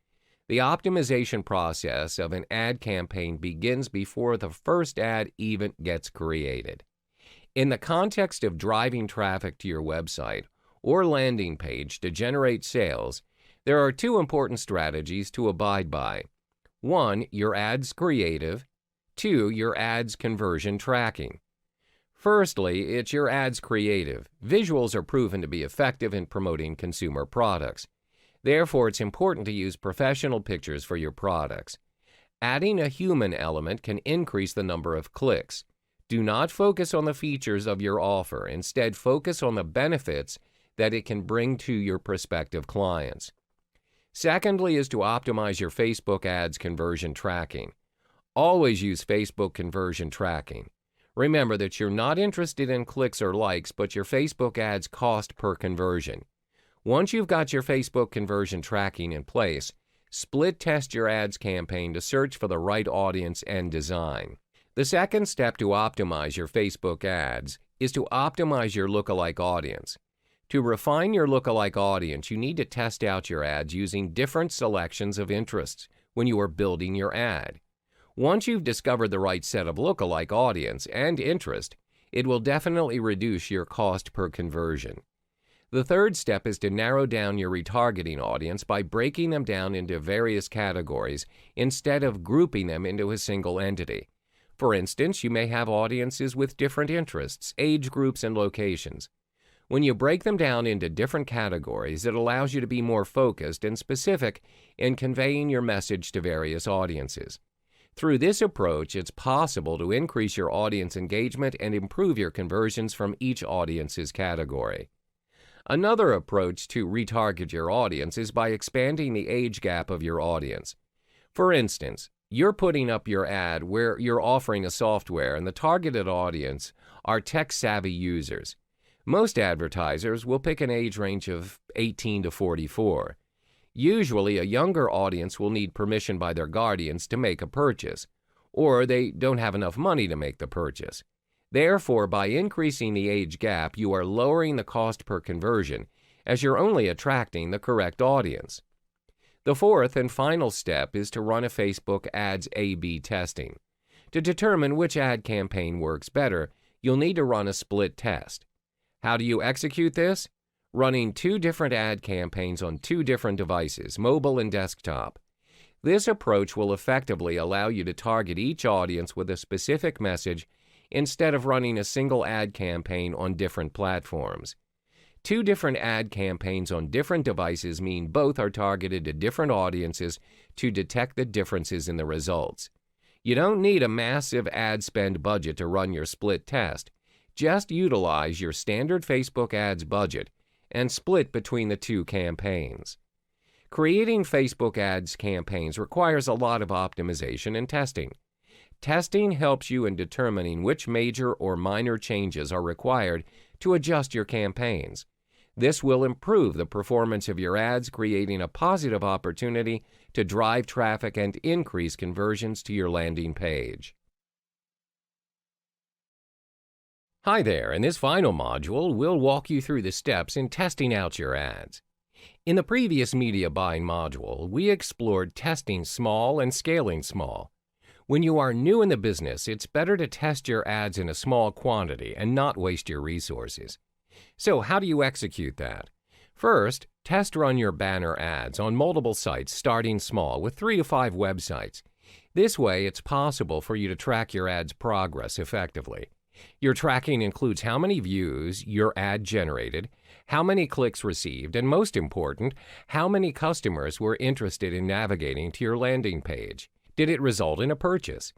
The optimization process of an ad campaign begins before the first ad even gets created. In the context of driving traffic to your website or landing page to generate sales, there are two important strategies to abide by. 1, your ad's creative. 2, your ad's conversion tracking. Firstly, it's your ad's creative. Visuals are proven to be effective in promoting consumer products. Therefore, it's important to use professional pictures for your products. Adding a human element can increase the number of clicks. Do not focus on the features of your offer. Instead, focus on the benefits that it can bring to your prospective clients. Secondly is to optimize your Facebook ads conversion tracking. Always use Facebook conversion tracking. Remember that you're not interested in clicks or likes, but your Facebook ads cost per conversion. Once you've got your Facebook conversion tracking in place, split test your ads campaign to search for the right audience and design. The second step to optimize your Facebook ads is to optimize your lookalike audience. To refine your lookalike audience, you need to test out your ads using different selections of interests when you are building your ad. Once you've discovered the right set of lookalike audience and interest, it will definitely reduce your cost per conversion. The third step is to narrow down your retargeting audience by breaking them down into various categories instead of grouping them into a single entity. For instance, you may have audiences with different interests, age groups, and locations. When you break them down into different categories, it allows you to be more focused and specific in conveying your message to various audiences. Through this approach, it's possible to increase your audience engagement and improve your conversions from each audience's category. Another approach to retarget your audience is by expanding the age gap of your audience. For instance, you're putting up your ad where you're offering a software and the targeted audience are tech-savvy users. Most advertisers will pick an age range of 18 to 44. Usually, a younger audience will need permission by their guardians to make a purchase, or they don't have enough money to make the purchase. Therefore, by increasing the age gap, you are lowering the cost per conversion, as you're only attracting the correct audience. The fourth and final step is to run a Facebook ads A/B testing. To determine which ad campaign works better, you'll need to run a split test. How do you execute this? Running 2 different ad campaigns on 2 different devices, mobile and desktop. This approach will effectively allow you to target each audience with a specific message instead of running a single ad campaign on different platforms. 2 different ad campaigns on different devices mean both are targeted to different audiences to detect the differences in the results. You don't need a massive ad spend budget to run your split test. Just utilize your standard Facebook ads budget and split between the 2 campaigns. Creating Facebook ads campaigns requires a lot of optimization and testing. Testing helps you in determining which major or minor changes are required to adjust your campaigns. This will improve the performance of your ads, creating a positive opportunity to drive traffic and increase conversions to your landing page. Hi there, in this final module, we'll walk you through the steps in testing out your ads. In the previous media buying module, we explored testing small and scaling small. When you are new in the business, it's better to test your ads in a small quantity and not waste your resources. So how do you execute that? First, test run your banner ads on multiple sites starting small with 3 to 5 websites. This way, it's possible for you to track your ad's progress effectively. Your tracking includes how many views your ad generated, how many clicks received, and most important, how many customers were interested in navigating to your landing page. Did it result in a purchase?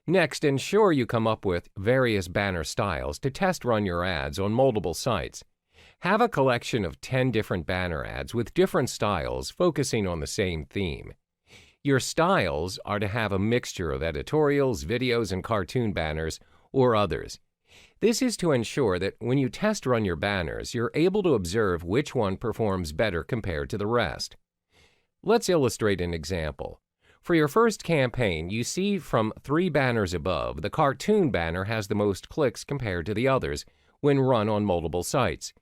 Next, ensure you come up with various banner styles to test run your ads on multiple sites. Have a collection of 10 different banner ads with different styles focusing on the same theme. Your styles are to have a mixture of editorials, videos, and cartoon banners or others. This is to ensure that when you test run your banners, you're able to observe which one performs better compared to the rest. Let's illustrate an example. For your first campaign, you see from 3 banners above, the cartoon banner has the most clicks compared to the others when run on multiple sites.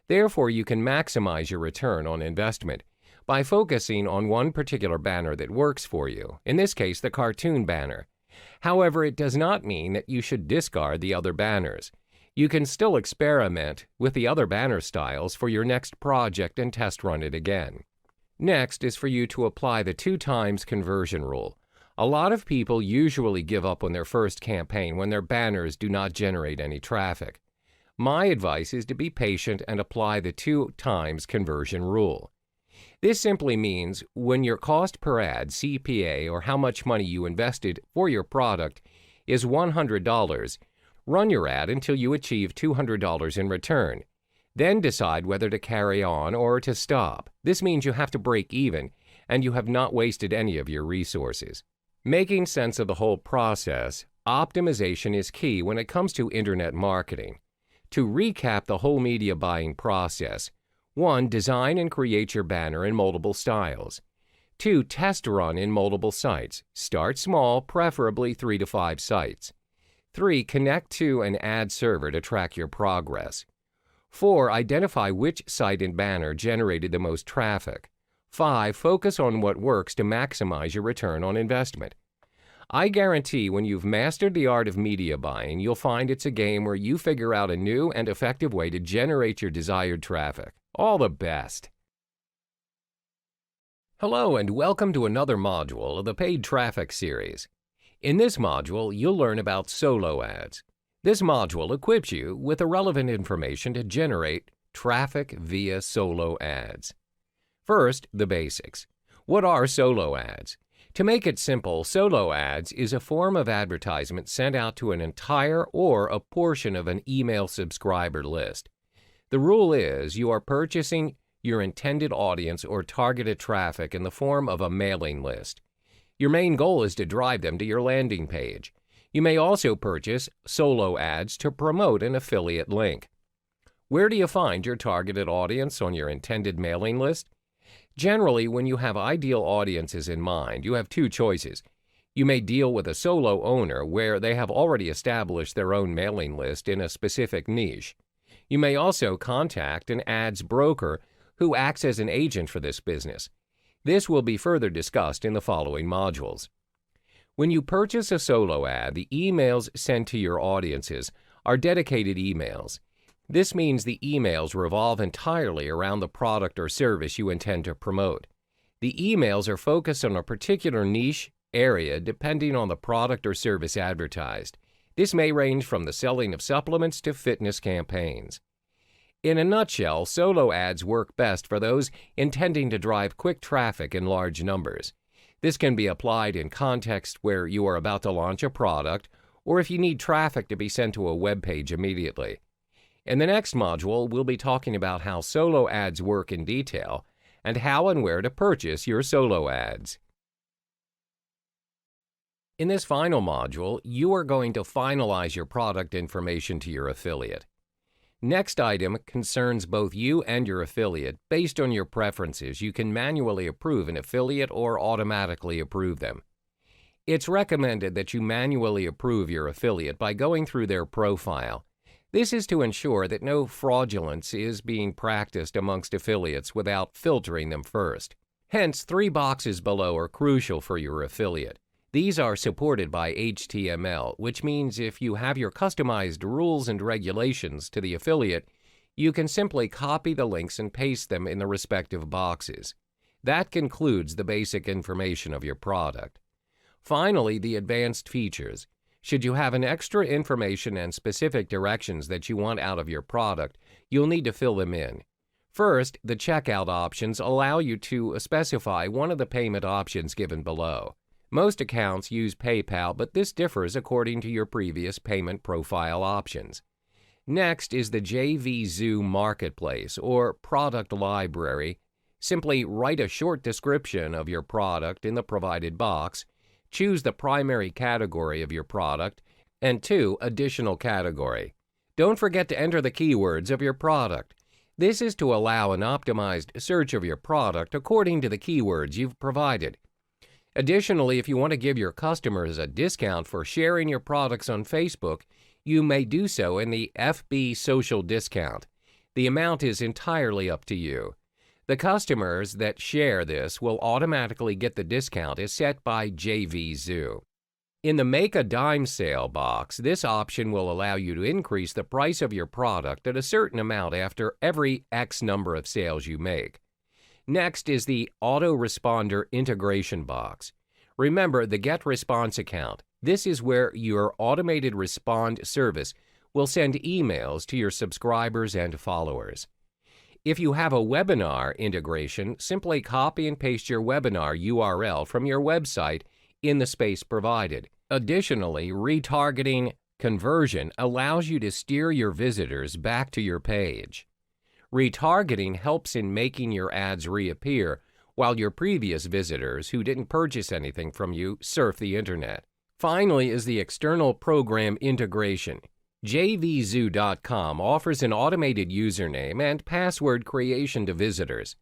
Therefore, you can maximize your return on investment by focusing on one particular banner that works for you, in this case the cartoon banner. However, it does not mean that you should discard the other banners. You can still experiment with the other banner styles for your next project and test run it again. Next is for you to apply the 2 times conversion rule. A lot of people usually give up on their first campaign when their banners do not generate any traffic. My advice is to be patient and apply the 2 times conversion rule. This simply means when your cost per ad, CPA, or how much money you invested for your product is $100, run your ad until you achieve $200 in return. Then decide whether to carry on or to stop. This means you have to break even, and you have not wasted any of your resources. Making sense of the whole process, optimization is key when it comes to internet marketing. To recap the whole media buying process: 1. Design and create your banner in multiple styles. 2. Test run in multiple sites. Start small, preferably 3 to 5 sites. 3. Connect to an ad server to track your progress. 4. Identify which site and banner generated the most traffic. 5. Focus on what works to maximize your return on investment. I guarantee when you've mastered the art of media buying, you'll find it's a game where you figure out a new and effective way to generate your desired traffic. All the best! Hello and welcome to another module of the Paid Traffic series. In this module, you'll learn about solo ads. This module equips you with the relevant information to generate traffic via solo ads. First, the basics. What are solo ads? To make it simple, solo ads is a form of advertisement sent out to an entire or a portion of an email subscriber list. The rule is you are purchasing your intended audience or targeted traffic in the form of a mailing list. Your main goal is to drive them to your landing page. You may also purchase solo ads to promote an affiliate link. Where do you find your targeted audience on your intended mailing list? Generally, when you have ideal audiences in mind, you have 2 choices. You may deal with a solo owner where they have already established their own mailing list in a specific niche. You may also contact an ads broker who acts as an agent for this business. This will be further discussed in the following modules. When you purchase a solo ad, the emails sent to your audiences are dedicated emails. This means the emails revolve entirely around the product or service you intend to promote. The emails are focused on a particular niche area depending on the product or service advertised. This may range from the selling of supplements to fitness campaigns. In a nutshell, solo ads work best for those intending to drive quick traffic in large numbers. This can be applied in context where you are about to launch a product or if you need traffic to be sent to a web page immediately. In the next module, we'll be talking about how solo ads work in detail and how and where to purchase your solo ads. In this final module, you are going to finalize your product information to your affiliate. Next item concerns both you and your affiliate. Based on your preferences, you can manually approve an affiliate or automatically approve them. It's recommended that you manually approve your affiliate by going through their profile. This is to ensure that no fraudulence is being practiced amongst affiliates without filtering them first. Hence, 3 boxes below are crucial for your affiliate. These are supported by HTML, which means if you have your customized rules and regulations to the affiliate, you can simply copy the links and paste them in the respective boxes. That concludes the basic information of your product. Finally, the advanced features. Should you have an extra information and specific directions that you want out of your product, you'll need to fill them in. First, the checkout options allow you to specify one of the payment options given below. Most accounts use PayPal, but this differs according to your previous payment profile options. Next is the JVZoo Marketplace or Product Library. Simply write a short description of your product in the provided box, choose the primary category of your product, and 2 additional category. Don't forget to enter the keywords of your product. This is to allow an optimized search of your product according to the keywords you've provided. Additionally, if you want to give your customers a discount for sharing your products on Facebook, you may do so in the FB Social Discount. The amount is entirely up to you. The customers that share this will automatically get the discount as set by JVZoo. In the Make a Dime sale box, this option will allow you to increase the price of your product at a certain amount after every X number of sales you make. Next is the Autoresponder integration box. Remember the Get Response account. This is where your automated respond service will send emails to your subscribers and followers. If you have a webinar integration, simply copy and paste your webinar URL from your website in the space provided. Additionally, retargeting conversion allows you to steer your visitors back to your page. Retargeting helps in making your ads reappear while your previous visitors who didn't purchase anything from you surf the internet. Finally is the external program integration. JVZoo.com offers an automated username and password creation to visitors.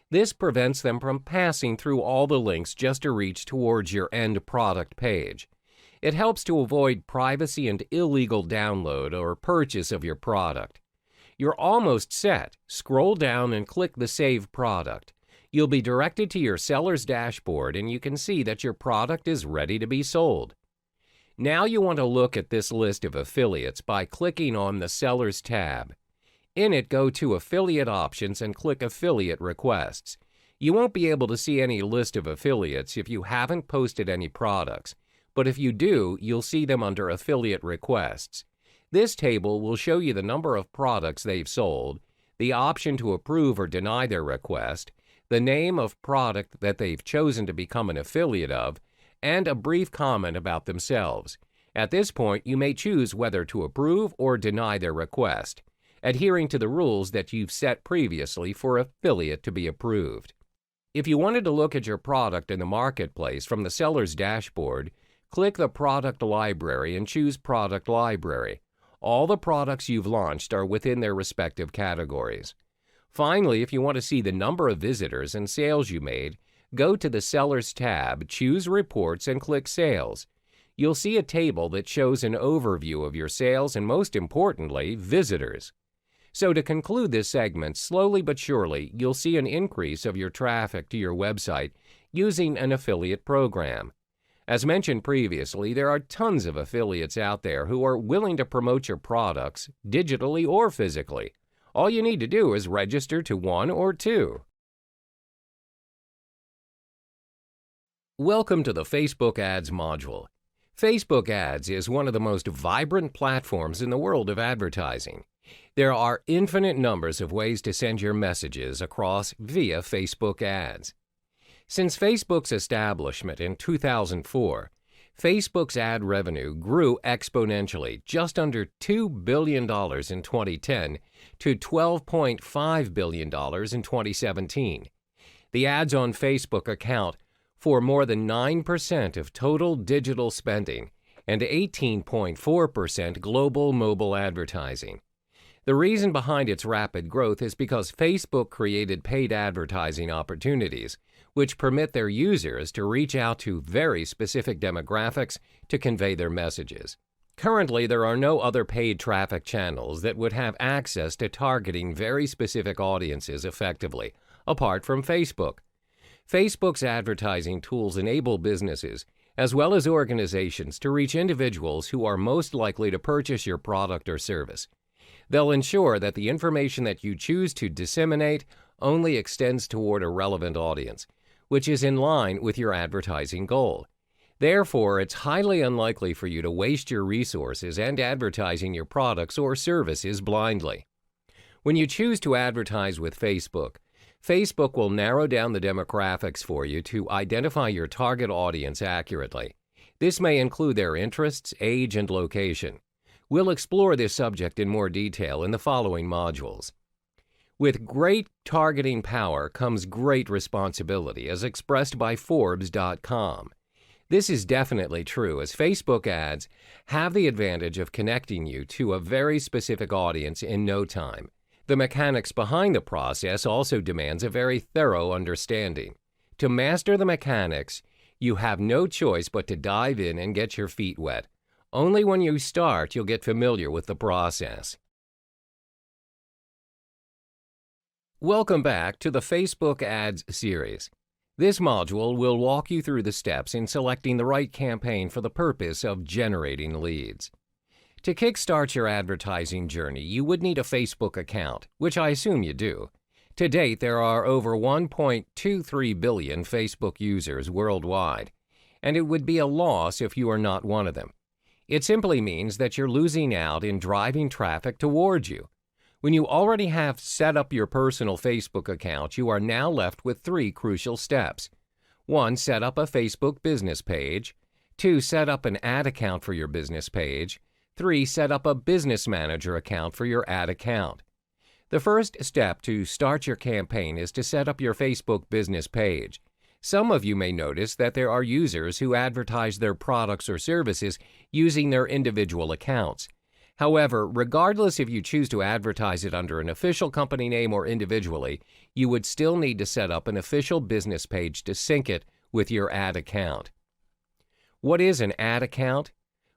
This prevents them from passing through all the links just to reach towards your end product page. It helps to avoid privacy and illegal download or purchase of your product. You're almost set. Scroll down and click the Save Product. You'll be directed to your seller's dashboard and you can see that your product is ready to be sold. Now you want to look at this list of affiliates by clicking on the Sellers tab. In it, go to Affiliate Options and click Affiliate Requests. You won't be able to see any list of affiliates if you haven't posted any products, but if you do, you'll see them under Affiliate Requests. This table will show you the number of products they've sold, the option to approve or deny their request, the name of product that they've chosen to become an affiliate of, and a brief comment about themselves. At this point, you may choose whether to approve or deny their request, adhering to the rules that you've set previously for affiliate to be approved. If you wanted to look at your product in the marketplace from the seller's dashboard, click the Product Library and choose Product Library. All the products you've launched are within their respective categories. Finally, if you want to see the number of visitors and sales you made, go to the Sellers tab, choose Reports, and click Sales. You'll see a table that shows an overview of your sales and, most importantly, visitors. So to conclude this segment, slowly but surely, you'll see an increase of your traffic to your website using an affiliate program. As mentioned previously, there are tons of affiliates out there who are willing to promote your products digitally or physically. All you need to do is register to one or two. Welcome to the Facebook Ads module. Facebook Ads is one of the most vibrant platforms in the world of advertising. There are infinite numbers of ways to send your messages across via Facebook Ads. Since Facebook's establishment in 2004, Facebook's ad revenue grew exponentially, just under $2 billion in 2010 to $12.5 billion in 2017. The ads on Facebook account for more than 9% of total digital spending and 18.4% global mobile advertising. The reason behind its rapid growth is because Facebook created paid advertising opportunities, which permit their users to reach out to very specific demographics to convey their messages. Currently, there are no other paid traffic channels that would have access to targeting very specific audiences effectively, apart from Facebook. Facebook's advertising tools enable businesses, as well as organizations, to reach individuals who are most likely to purchase your product or service. They'll ensure that the information that you choose to disseminate only extends toward a relevant audience, which is in line with your advertising goal. Therefore, it's highly unlikely for you to waste your resources and advertising your products or services blindly. When you choose to advertise with Facebook, Facebook will narrow down the demographics for you to identify your target audience accurately. This may include their interests, age, and location. We'll explore this subject in more detail in the following modules. With great targeting power comes great responsibility, as expressed by Forbes.com. This is definitely true, as Facebook ads have the advantage of connecting you to a very specific audience in no time. The mechanics behind the process also demands a very thorough understanding. To master the mechanics, you have no choice but to dive in and get your feet wet. Only when you start, you'll get familiar with the process. Welcome back to the Facebook Ads series. This module will walk you through the steps in selecting the right campaign for the purpose of generating leads. To kickstart your advertising journey, you would need a Facebook account, which I assume you do. To date, there are over 1.23 billion Facebook users worldwide, and it would be a loss if you are not one of them. It simply means that you're losing out in driving traffic towards you. When you already have set up your personal Facebook account, you are now left with 3 crucial steps. 1. Set up a Facebook business page. 2. Set up an ad account for your business page. 3. Set up a business manager account for your ad account. The first step to start your campaign is to set up your Facebook business page. Some of you may notice that there are users who advertise their products or services using their individual accounts. However, regardless if you choose to advertise it under an official company name or individually, you would still need to set up an official business page to sync it with your ad account. What is an ad account?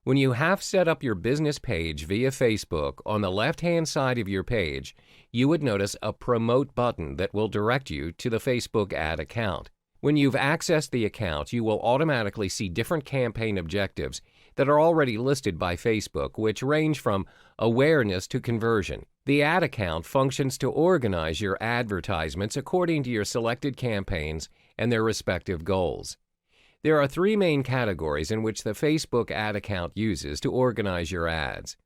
When you have set up your business page via Facebook, on the left-hand side of your page, you would notice a Promote button that will direct you to the Facebook ad account. When you've accessed the account, you will automatically see different campaign objectives that are already listed by Facebook, which range from awareness to conversion. The ad account functions to organize your advertisements according to your selected campaigns and their respective goals. There are 3 main categories in which the Facebook ad account uses to organize your ads.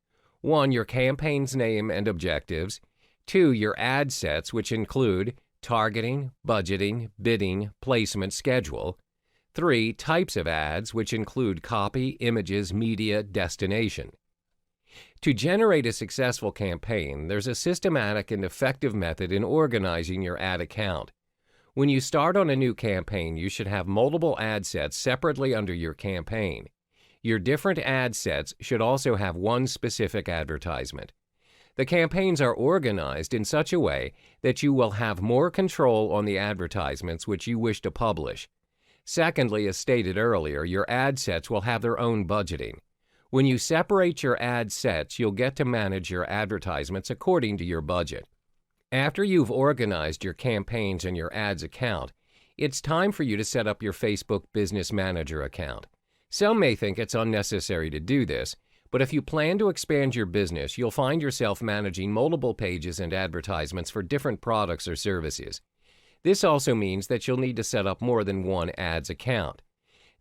1. Your campaign's name and objectives. 2. Your ad sets, which include targeting, budgeting, bidding, placement, schedule. 3. Types of ads, which include copy, images, media, destination. To generate a successful campaign, there's a systematic and effective method in organizing your ad account. When you start on a new campaign, you should have multiple ad sets separately under your campaign. Your different ad sets should also have one specific advertisement. The campaigns are organized in such a way that you will have more control on the advertisements which you wish to publish. Secondly, as stated earlier, your ad sets will have their own budgeting. When you separate your ad sets, you'll get to manage your advertisements according to your budget. After you've organized your campaigns and your ads account, it's time for you to set up your Facebook Business Manager account. Some may think it's unnecessary to do this, but if you plan to expand your business, you'll find yourself managing multiple pages and advertisements for different products or services. This also means that you'll need to set up more than one ads account.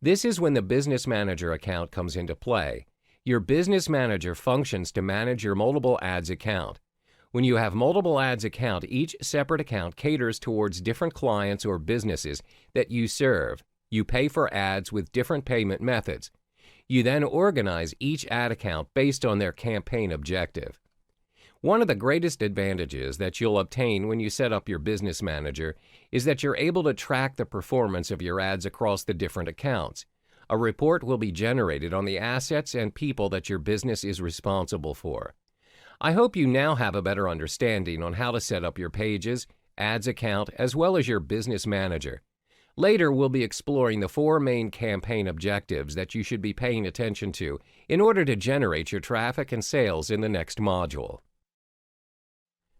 This is when the Business Manager account comes into play. Your Business Manager functions to manage your multiple ads account. When you have multiple ads account, each separate account caters towards different clients or businesses that you serve. You pay for ads with different payment methods. You then organize each ad account based on their campaign objective. One of the greatest advantages that you'll obtain when you set up your Business Manager is that you're able to track the performance of your ads across the different accounts. A report will be generated on the assets and people that your business is responsible for. I hope you now have a better understanding on how to set up your pages, ads account, as well as your Business Manager. Later, we'll be exploring the 4 main campaign objectives that you should be paying attention to in order to generate your traffic and sales in the next module.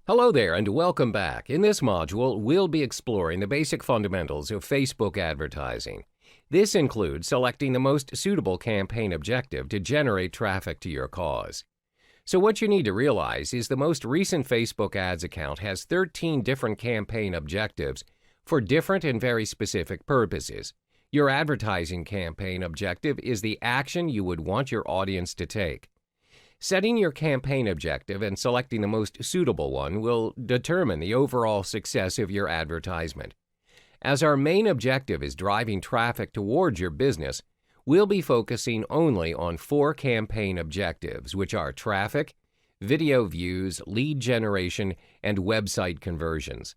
Hello there and welcome back. In this module, we'll be exploring the basic fundamentals of Facebook advertising. This includes selecting the most suitable campaign objective to generate traffic to your cause. So what you need to realize is the most recent Facebook ads account has 13 different campaign objectives for different and very specific purposes. Your advertising campaign objective is the action you would want your audience to take. Setting your campaign objective and selecting the most suitable one will determine the overall success of your advertisement. As our main objective is driving traffic towards your business, we'll be focusing only on 4 campaign objectives, which are traffic, video views, lead generation, and website conversions.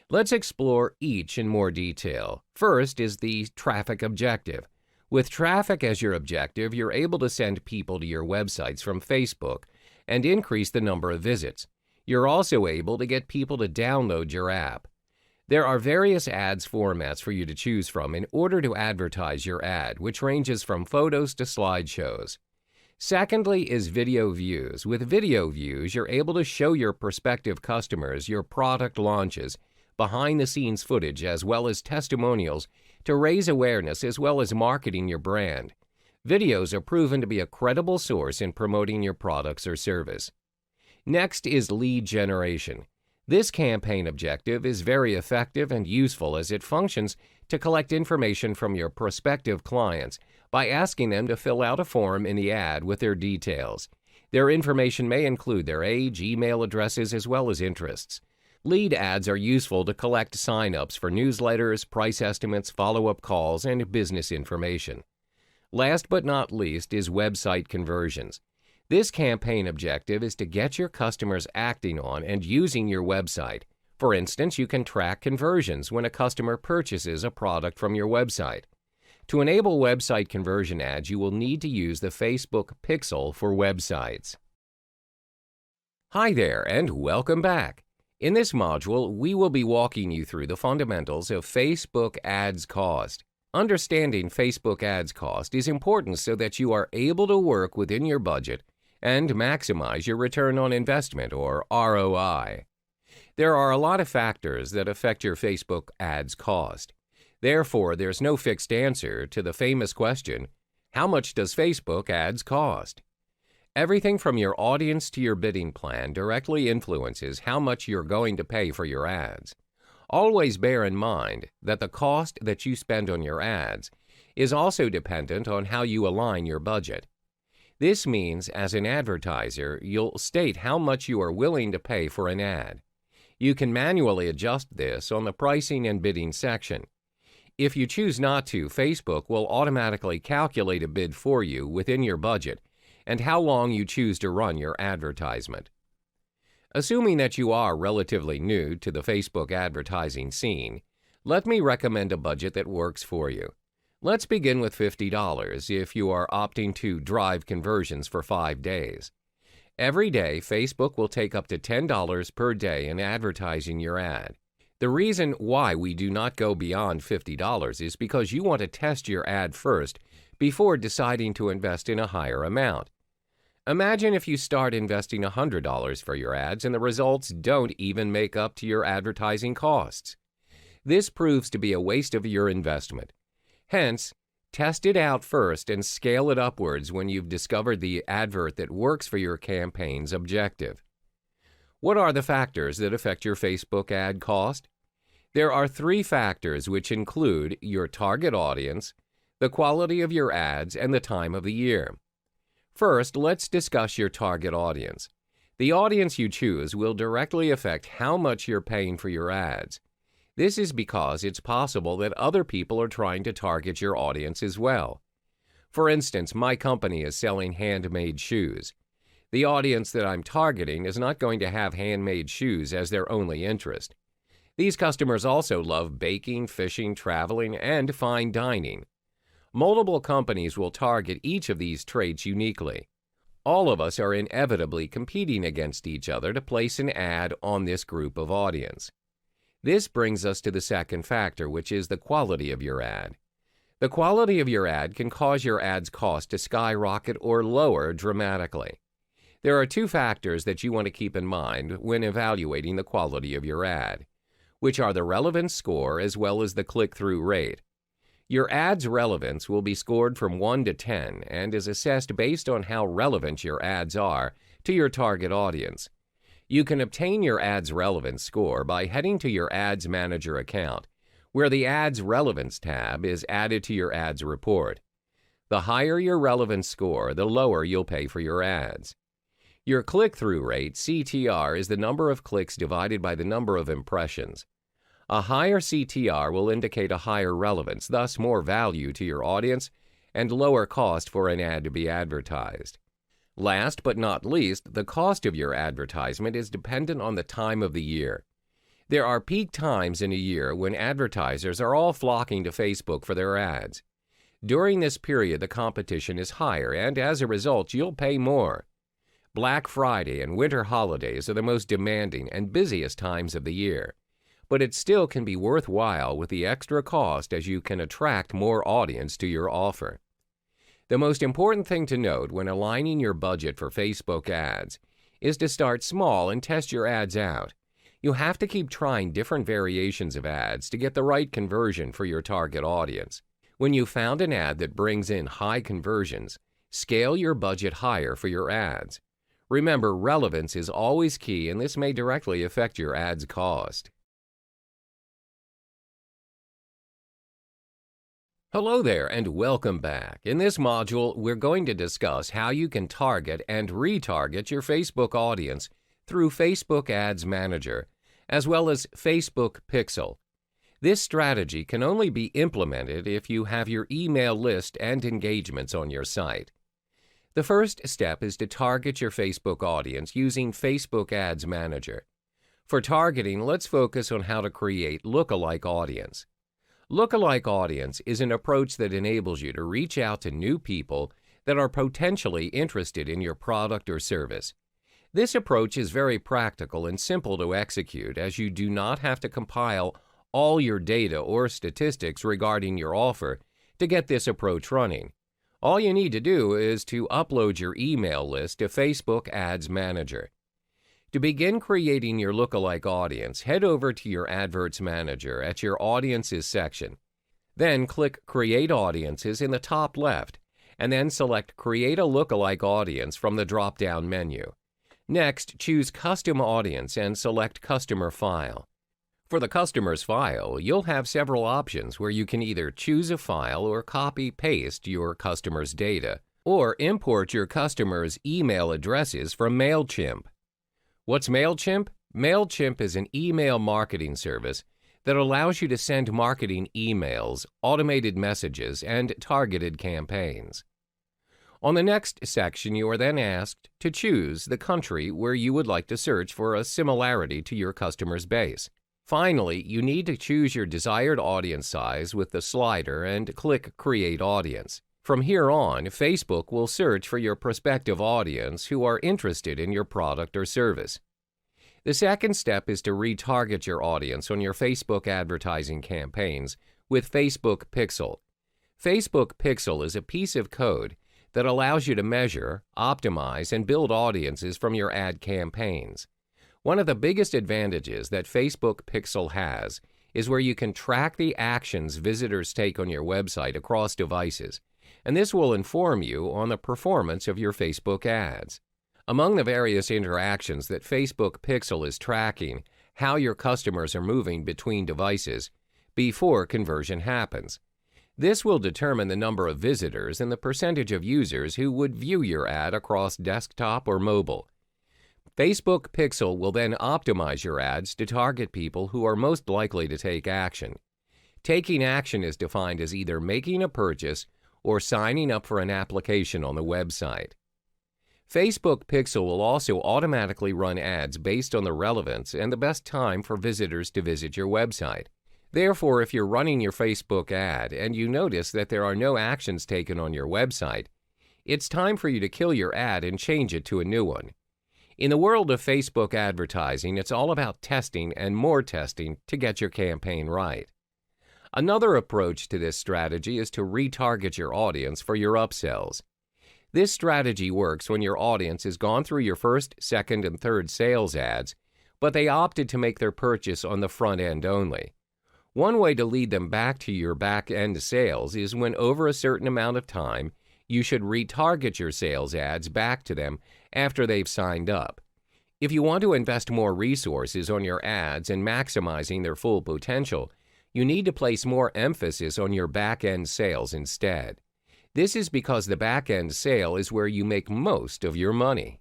Let's explore each in more detail. First is the traffic objective. With traffic as your objective, you're able to send people to your websites from Facebook and increase the number of visits. You're also able to get people to download your app. There are various ads formats for you to choose from in order to advertise your ad, which ranges from photos to slideshows. Secondly is video views. With video views, you're able to show your prospective customers your product launches, behind-the-scenes footage, as well as testimonials to raise awareness as well as marketing your brand. Videos are proven to be a credible source in promoting your products or service. Next is lead generation. This campaign objective is very effective and useful as it functions to collect information from your prospective clients by asking them to fill out a form in the ad with their details. Their information may include their age, email addresses, as well as interests. Lead ads are useful to collect sign-ups for newsletters, price estimates, follow-up calls, and business information. Last but not least is website conversions. This campaign objective is to get your customers acting on and using your website. For instance, you can track conversions when a customer purchases a product from your website. To enable website conversion ads, you will need to use the Facebook Pixel for websites. Hi there, and welcome back. In this module, we will be walking you through the fundamentals of Facebook ads cost. Understanding Facebook ads cost is important so that you are able to work within your budget and maximize your return on investment, or ROI. There are a lot of factors that affect your Facebook ads cost. Therefore, there's no fixed answer to the famous question, how much does Facebook ads cost? Everything from your audience to your bidding plan directly influences how much you're going to pay for your ads. Always bear in mind that the cost that you spend on your ads is also dependent on how you align your budget. This means, as an advertiser, you'll state how much you are willing to pay for an ad. You can manually adjust this on the pricing and bidding section. If you choose not to, Facebook will automatically calculate a bid for you within your budget and how long you choose to run your advertisement. Assuming that you are relatively new to the Facebook advertising scene, let me recommend a budget that works for you. Let's begin with $50 if you are opting to drive conversions for 5 days. Every day, Facebook will take up to $10 per day in advertising your ad. The reason why we do not go beyond $50 is because you want to test your ad first before deciding to invest in a higher amount. Imagine if you start investing $100 for your ads and the results don't even make up to your advertising costs. This proves to be a waste of your investment. Hence, test it out first and scale it upwards when you've discovered the advert that works for your campaign's objective. What are the factors that affect your Facebook ad cost? There are 3 factors which include your target audience, the quality of your ads, and the time of the year. First, let's discuss your target audience. The audience you choose will directly affect how much you're paying for your ads. This is because it's possible that other people are trying to target your audience as well. For instance, my company is selling handmade shoes. The audience that I'm targeting is not going to have handmade shoes as their only interest. These customers also love baking, fishing, traveling, and fine dining. Multiple companies will target each of these traits uniquely. All of us are inevitably competing against each other to place an ad on this group of audience. This brings us to the second factor, which is the quality of your ad. The quality of your ad can cause your ad's cost to skyrocket or lower dramatically. There are 2 factors that you want to keep in mind when evaluating the quality of your ad, which are the relevance score as well as the click-through rate. Your ad's relevance will be scored from 1 to 10 and is assessed based on how relevant your ads are to your target audience. You can obtain your ad's relevance score by heading to your Ads Manager account, where the Ads Relevance tab is added to your ads report. The higher your relevance score, the lower you'll pay for your ads. Your click-through rate, CTR, is the number of clicks divided by the number of impressions. A higher CTR will indicate a higher relevance, thus more value to your audience and lower cost for an ad to be advertised. Last but not least, the cost of your advertisement is dependent on the time of the year. There are peak times in a year when advertisers are all flocking to Facebook for their ads. During this period, the competition is higher, and as a result, you'll pay more. Black Friday and winter holidays are the most demanding and busiest times of the year, but it still can be worthwhile with the extra cost as you can attract more audience to your offer. The most important thing to note when aligning your budget for Facebook ads is to start small and test your ads out. You have to keep trying different variations of ads to get the right conversion for your target audience. When you found an ad that brings in high conversions, scale your budget higher for your ads. Remember, relevance is always key, and this may directly affect your ads cost. Hello there and welcome back. In this module, we're going to discuss how you can target and retarget your Facebook audience through Facebook Ads Manager, as well as Facebook Pixel. This strategy can only be implemented if you have your email list and engagements on your site. The first step is to target your Facebook audience using Facebook Ads Manager. For targeting, let's focus on how to create lookalike audience. Lookalike audience is an approach that enables you to reach out to new people that are potentially interested in your product or service. This approach is very practical and simple to execute, as you do not have to compile all your data or statistics regarding your offer to get this approach running. All you need to do is to upload your email list to Facebook Ads Manager. To begin creating your lookalike audience, head over to your Adverts Manager at your Audiences section. Then click Create Audiences in the top left, and then select Create a Lookalike Audience from the drop-down menu. Next, choose Custom Audience and select Customer File. For the customer's file, you'll have several options where you can either choose a file or copy-paste your customer's data, or import your customer's email addresses from MailChimp. What's MailChimp? MailChimp is an email marketing service that allows you to send marketing emails, automated messages, and targeted campaigns. On the next section, you are then asked to choose the country where you would like to search for a similarity to your customer's base. Finally, you need to choose your desired audience size with the slider and click Create Audience. From here on, Facebook will search for your prospective audience who are interested in your product or service. The second step is to retarget your audience on your Facebook advertising campaigns with Facebook Pixel. Facebook Pixel is a piece of code that allows you to measure, optimize, and build audiences from your ad campaigns. One of the biggest advantages that Facebook Pixel has is where you can track the actions visitors take on your website across devices, and this will inform you on the performance of your Facebook ads. Among the various interactions that Facebook Pixel is tracking, how your customers are moving between devices before conversion happens. This will determine the number of visitors and the percentage of users who would view your ad across desktop or mobile. Facebook Pixel will then optimize your ads to target people who are most likely to take action. Taking action is defined as either making a purchase or signing up for an application on the website. Facebook Pixel will also automatically run ads based on the relevance and the best time for visitors to visit your website. Therefore, if you're running your Facebook ad and you notice that there are no actions taken on your website, it's time for you to kill your ad and change it to a new one. In the world of Facebook advertising, it's all about testing and more testing to get your campaign right. Another approach to this strategy is to retarget your audience for your upsells. This strategy works when your audience has gone through your first, second, and third sales ads, but they opted to make their purchase on the front end only. One way to lead them back to your back-end sales is when over a certain amount of time, you should retarget your sales ads back to them after they've signed up. If you want to invest more resources on your ads and maximizing their full potential, you need to place more emphasis on your back-end sales instead. This is because the back-end sale is where you make most of your money.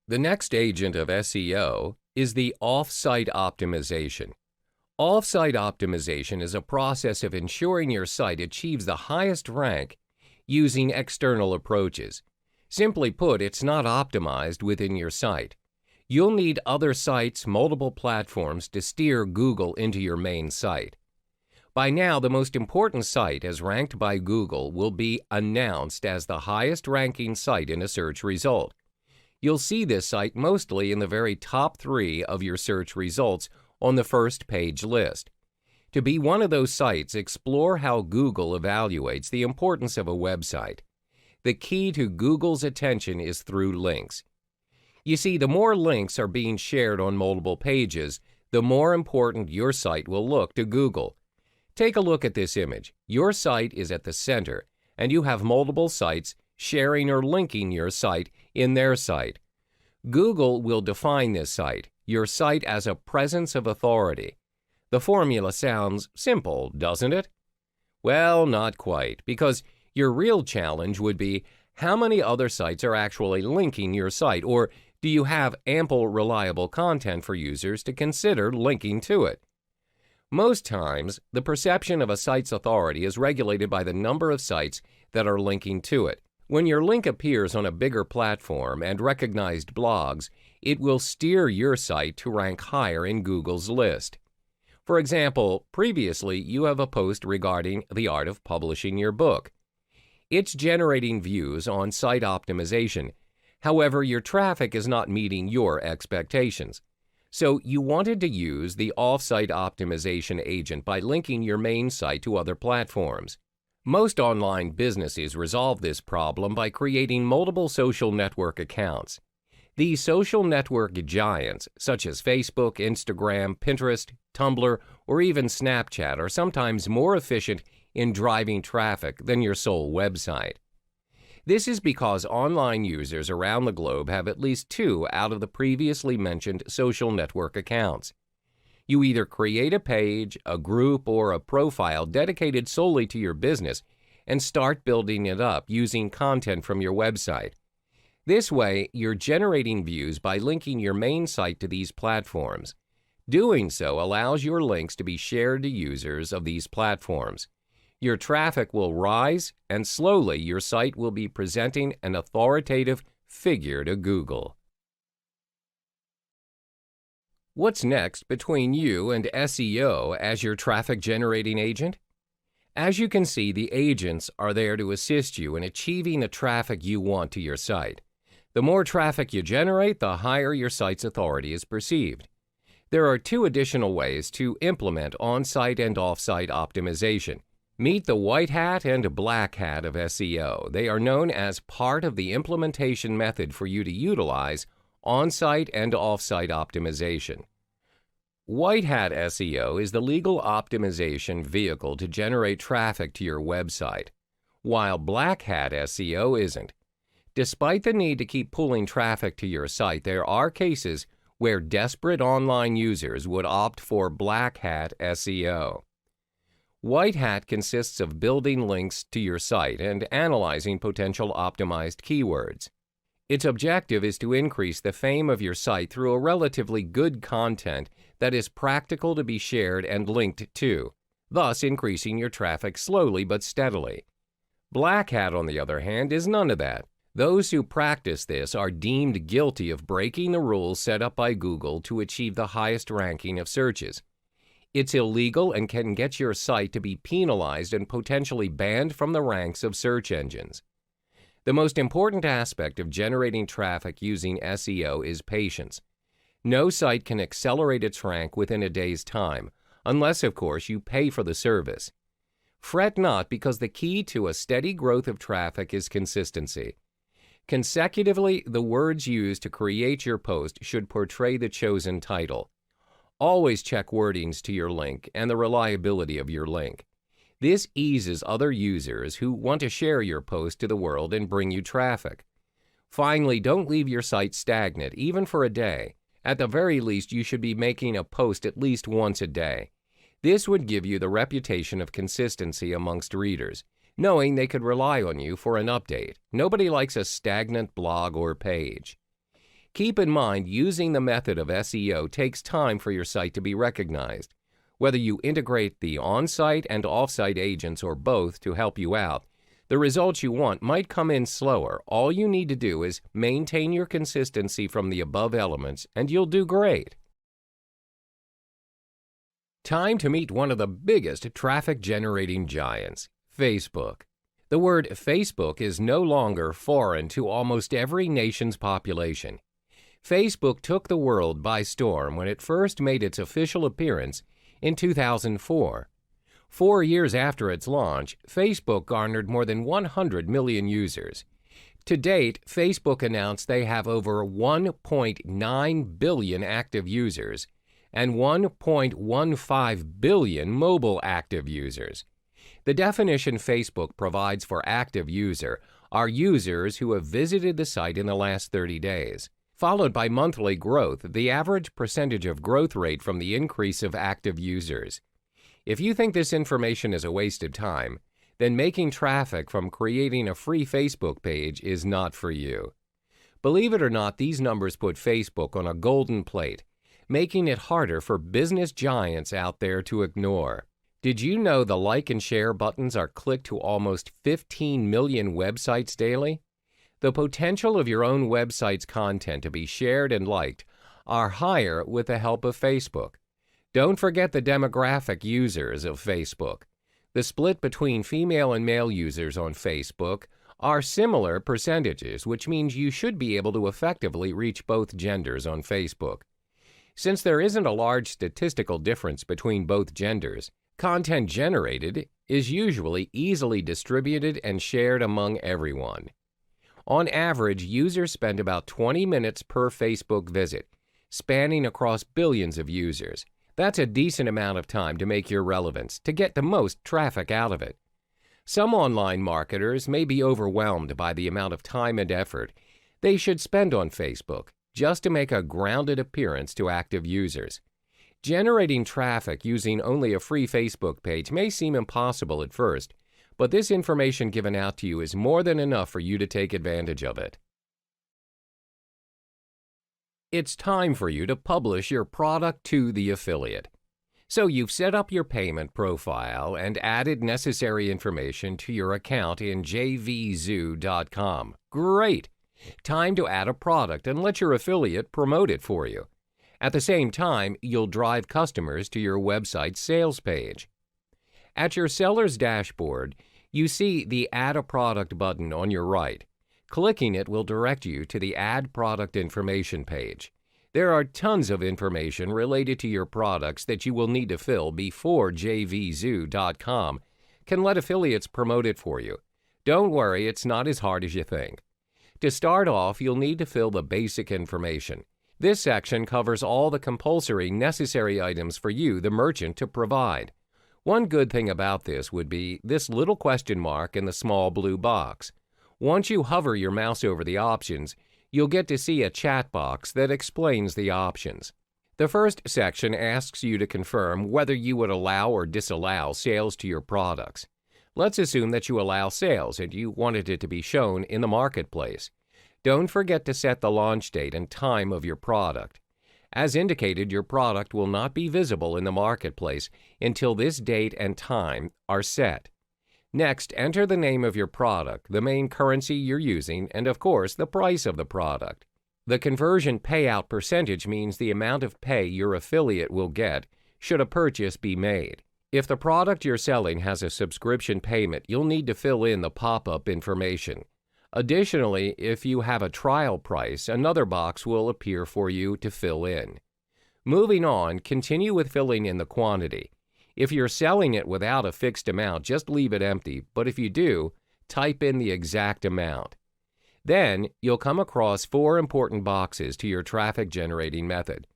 The next agent of SEO is the off-site optimization. Off-site optimization is a process of ensuring your site achieves the highest rank using external approaches. Simply put, it's not optimized within your site. You'll need other sites, multiple platforms to steer Google into your main site. By now, the most important site as ranked by Google will be announced as the highest ranking site in a search result. You'll see this site mostly in the very top 3 of your search results on the first page list. To be one of those sites, explore how Google evaluates the importance of a website. The key to Google's attention is through links. You see, the more links are being shared on multiple pages, the more important your site will look to Google. Take a look at this image. Your site is at the center, and you have multiple sites sharing or linking your site in their site. Google will define this site, your site, as a presence of authority. The formula sounds simple, doesn't it? Well, not quite, because your real challenge would be how many other sites are actually linking your site, or do you have ample reliable content for users to consider linking to it? Most times, the perception of a site's authority is regulated by the number of sites that are linking to it. When your link appears on a bigger platform and recognized blogs, it will steer your site to rank higher in Google's list. For example, previously you have a post regarding the art of publishing your book. It's generating views on site optimization. However, your traffic is not meeting your expectations. So you wanted to use the off-site optimization agent by linking your main site to other platforms. Most online businesses resolve this problem by creating multiple social network accounts. These social network giants, such as Facebook, Instagram, Pinterest, Tumblr, or even Snapchat, are sometimes more efficient in driving traffic than your sole website. This is because online users around the globe have at least 2 out of the previously mentioned social network accounts. You either create a page, a group, or a profile dedicated solely to your business and start building it up using content from your website. This way, you're generating views by linking your main site to these platforms. Doing so allows your links to be shared to users of these platforms. Your traffic will rise, and slowly your site will be presenting an authoritative figure to Google. What's next between you and SEO as your traffic-generating agent? As you can see, the agents are there to assist you in achieving the traffic you want to your site. The more traffic you generate, the higher your site's authority is perceived. There are 2 additional ways to implement on-site and off-site optimization. Meet the white hat and black hat of SEO. They are known as part of the implementation method for you to utilize on-site and off-site optimization. White hat SEO is the legal optimization vehicle to generate traffic to your website, while black hat SEO isn't. Despite the need to keep pulling traffic to your site, there are cases where desperate online users would opt for black hat SEO. White hat consists of building links to your site and analyzing potential optimized keywords. Its objective is to increase the fame of your site through a relatively good content that is practical to be shared and linked to, thus increasing your traffic slowly but steadily. Black hat, on the other hand, is none of that. Those who practice this are deemed guilty of breaking the rules set up by Google to achieve the highest ranking of searches. It's illegal and can get your site to be penalized and potentially banned from the ranks of search engines. The most important aspect of generating traffic using SEO is patience. No site can accelerate its rank within a day's time, unless, of course, you pay for the service. Fret not, because the key to a steady growth of traffic is consistency. Consecutively, the words used to create your post should portray the chosen title. Always check wordings to your link and the reliability of your link. This eases other users who want to share your post to the world and bring you traffic. Finally, don't leave your site stagnant, even for a day. At the very least, you should be making a post at least once a day. This would give you the reputation of consistency amongst readers, knowing they could rely on you for an update. Nobody likes a stagnant blog or page. Keep in mind, using the method of SEO takes time for your site to be recognized. Whether you integrate the on-site and off-site agents or both to help you out, the results you want might come in slower. All you need to do is maintain your consistency from the above elements, and you'll do great. Time to meet one of the biggest traffic-generating giants, Facebook. The word Facebook is no longer foreign to almost every nation's population. Facebook took the world by storm when it first made its official appearance in 2004. 4 years after its launch, Facebook garnered more than 100 million users. To date, Facebook announced they have over 1.9 billion active users and 1.15 billion mobile active users. The definition Facebook provides for active user are users who have visited the site in the last 30 days. Followed by monthly growth, the average percentage of growth rate from the increase of active users. If you think this information is a waste of time, then making traffic from creating a free Facebook page is not for you. Believe it or not, these numbers put Facebook on a golden plate, making it harder for business giants out there to ignore. Did you know the like and share buttons are clicked to almost 15 million websites daily? The potential of your own website's content to be shared and liked are higher with the help of Facebook. Don't forget the demographic users of Facebook. The split between female and male users on Facebook are similar percentages, which means you should be able to effectively reach both genders on Facebook. Since there isn't a large statistical difference between both genders, content generated is usually easily distributed and shared among everyone. On average, users spend about 20 minutes per Facebook visit, spanning across billions of users. That's a decent amount of time to make your relevance, to get the most traffic out of it. Some online marketers may be overwhelmed by the amount of time and effort they should spend on Facebook just to make a grounded appearance to active users. Generating traffic using only a free Facebook page may seem impossible at first, but this information given out to you is more than enough for you to take advantage of it. It's time for you to publish your product to the affiliate. So you've set up your payment profile and added necessary information to your account in jvzoo.com. Great! Time to add a product and let your affiliate promote it for you. At the same time, you'll drive customers to your website's sales page. At your seller's dashboard, you see the Add a Product button on your right. Clicking it will direct you to the Add Product Information page. There are tons of information related to your products that you will need to fill before jvzoo.com can let affiliates promote it for you. Don't worry, it's not as hard as you think. To start off, you'll need to fill the basic information. This section covers all the compulsory necessary items for you, the merchant, to provide. One good thing about this would be this little question mark in the small blue box. Once you hover your mouse over the options, you'll get to see a chat box that explains the options. The first section asks you to confirm whether you would allow or disallow sales to your products. Let's assume that you allow sales and you wanted it to be shown in the marketplace. Don't forget to set the launch date and time of your product. As indicated, your product will not be visible in the marketplace until this date and time are set. Next, enter the name of your product, the main currency you're using, and of course, the price of the product. The conversion payout percentage means the amount of pay your affiliate will get should a purchase be made. If the product you're selling has a subscription payment, you'll need to fill in the pop-up information. Additionally, if you have a trial price, another box will appear for you to fill in. Moving on, continue with filling in the quantity. If you're selling it without a fixed amount, just leave it empty, but if you do, type in the exact amount. Then, you'll come across 4 important boxes to your traffic generating method.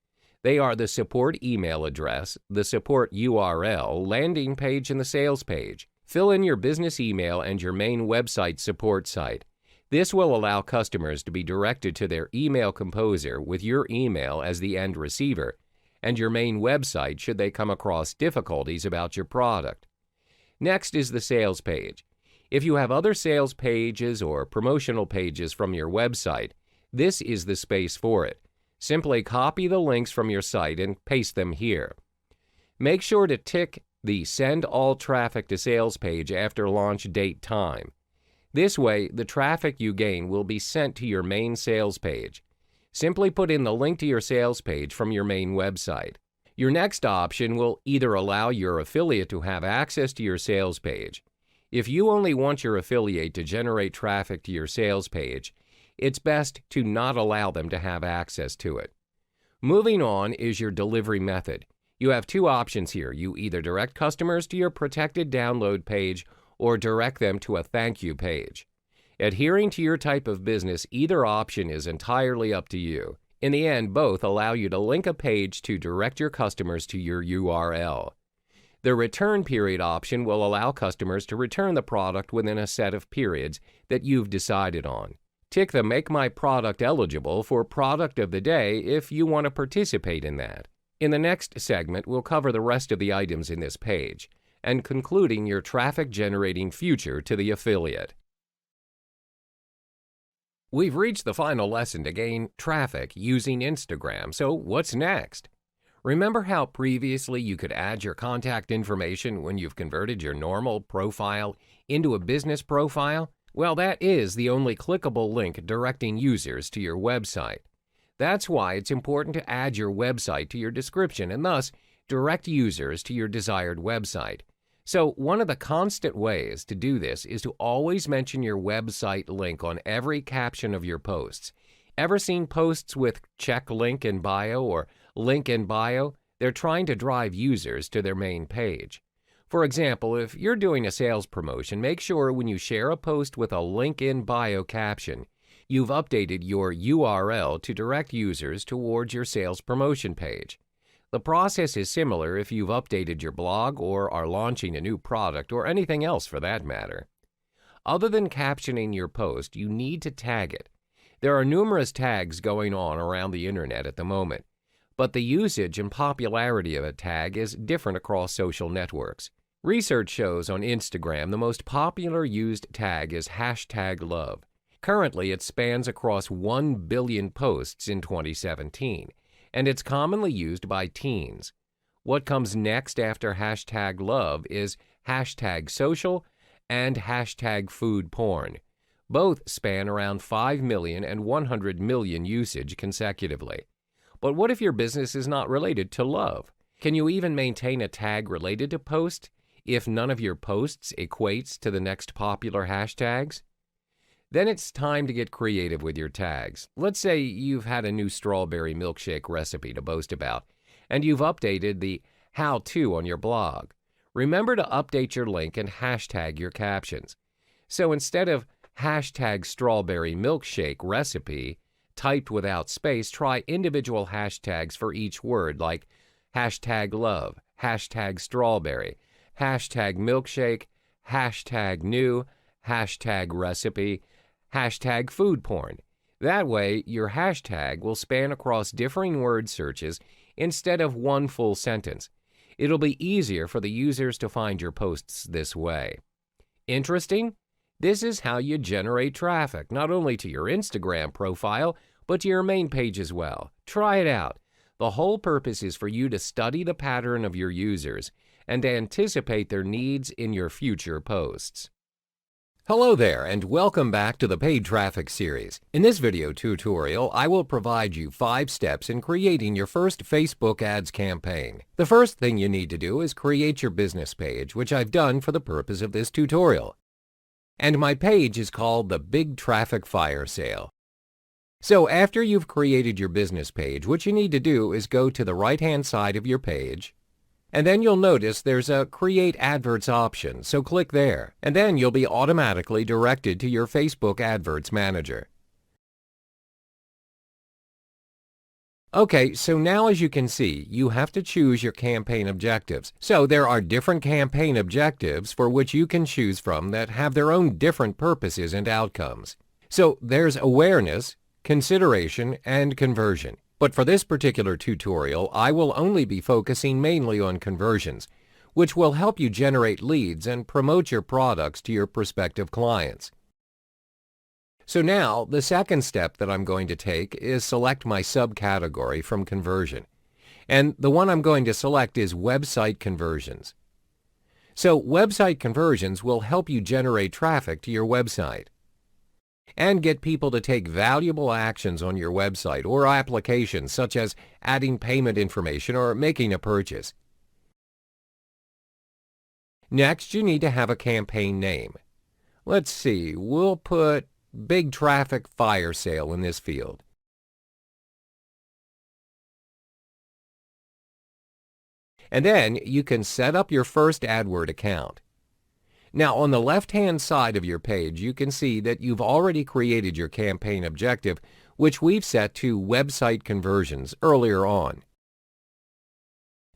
They are the support email address, the support URL, landing page, and the sales page. Fill in your business email and your main website support site. This will allow customers to be directed to their email composer with your email as the end receiver, and your main website should they come across difficulties about your product. Next is the sales page. If you have other sales pages or promotional pages from your website, this is the space for it. Simply copy the links from your site and paste them here. Make sure to tick the Send All Traffic to Sales page after launch date time. This way, the traffic you gain will be sent to your main sales page. Simply put in the link to your sales page from your main website. Your next option will either allow your affiliate to have access to your sales page. If you only want your affiliate to generate traffic to your sales page, it's best to not allow them to have access to it. Moving on is your delivery method. You have two options here. You either direct customers to your protected download page or direct them to a thank you page. Adhering to your type of business, either option is entirely up to you. In the end, both allow you to link a page to direct your customers to your URL. The return period option will allow customers to return the product within a set of periods that you've decided on. Tick the Make My Product Eligible for Product of the Day if you want to participate in that. In the next segment, we'll cover the rest of the items in this page, and concluding your traffic-generating future to the affiliate. We've reached the final lesson to gain traffic using Instagram, so what's next? Remember how previously you could add your contact information when you've converted your normal profile into a business profile? Well, that is the only clickable link directing users to your website. That's why it's important to add your website to your description and thus direct users to your desired website. So one of the constant ways to do this is to always mention your website link on every caption of your posts. Ever seen posts with check link in bio or link in bio? They're trying to drive users to their main page. For example, if you're doing a sales promotion, make sure when you share a post with a link in bio caption, you've updated your URL to direct users towards your sales promotion page. The process is similar if you've updated your blog or are launching a new product or anything else for that matter. Other than captioning your post, you need to tag it. There are numerous tags going on around the internet at the moment, but the usage and popularity of a tag is different across social networks. Research shows on Instagram the most popular used tag is #love. Currently, it spans across 1 billion posts in 2017, and it's commonly used by teens. What comes next after #love is #social and #foodporn. Both span around 5 million and 100 million usage consecutively. But what if your business is not related to love? Can you even maintain a tag related to post if none of your posts equates to the next popular hashtags? Then it's time to get creative with your tags. Let's say you've had a new strawberry milkshake recipe to boast about, and you've updated the how-to on your blog. Remember to update your link and hashtag your captions. So instead of #strawberry milkshake recipe typed without space, try individual hashtags for each word like #love, #strawberry, #milkshake, #new, #recipe, #foodporn. That way, your hashtag will span across differing word searches instead of one full sentence. It'll be easier for the users to find your posts this way. Interesting? This is how you generate traffic, not only to your Instagram profile, but to your main page as well. Try it out. The whole purpose is for you to study the pattern of your users and to anticipate their needs in your future posts. Hello there, and welcome back to the Paid Traffic series. In this video tutorial, I will provide you 5 steps in creating your first Facebook ads campaign. The first thing you need to do is create your business page, which I've done for the purpose of this tutorial. And my page is called the Big Traffic Firesale. So after you've created your business page, what you need to do is go to the right-hand side of your page, and then you'll notice there's a Create Adverts option, so click there, and then you'll be automatically directed to your Facebook Adverts Manager. Okay, so now as you can see, you have to choose your campaign objectives. So there are different campaign objectives for which you can choose from that have their own different purposes and outcomes. So there's awareness, consideration, and conversion. But for this particular tutorial, I will only be focusing mainly on conversions, which will help you generate leads and promote your products to your prospective clients. So now, the second step that I'm going to take is select my subcategory from conversion. And the one I'm going to select is website conversions. So website conversions will help you generate traffic to your website and get people to take valuable actions on your website or applications, such as adding payment information or making a purchase. Next, you need to have a campaign name. Let's see, we'll put Big Traffic Firesale in this field. And then you can set up your first AdWord account. Now, on the left-hand side of your page, you can see that you've already created your campaign objective, which we've set to website conversions earlier on.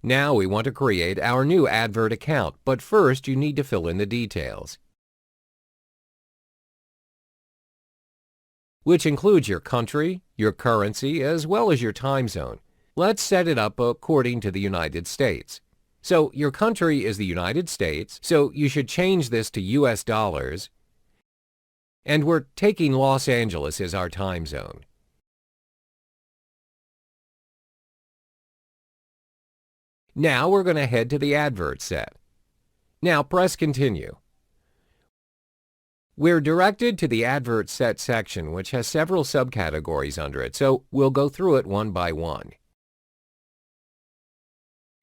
Now we want to create our new AdWord account, but first you need to fill in the details, which includes your country, your currency, as well as your time zone. Let's set it up according to the United States. So your country is the United States, so you should change this to US dollars, and we're taking Los Angeles as our time zone. Now we're going to head to the advert set. Now press Continue. We're directed to the Advert Set section, which has several subcategories under it, so we'll go through it one by one.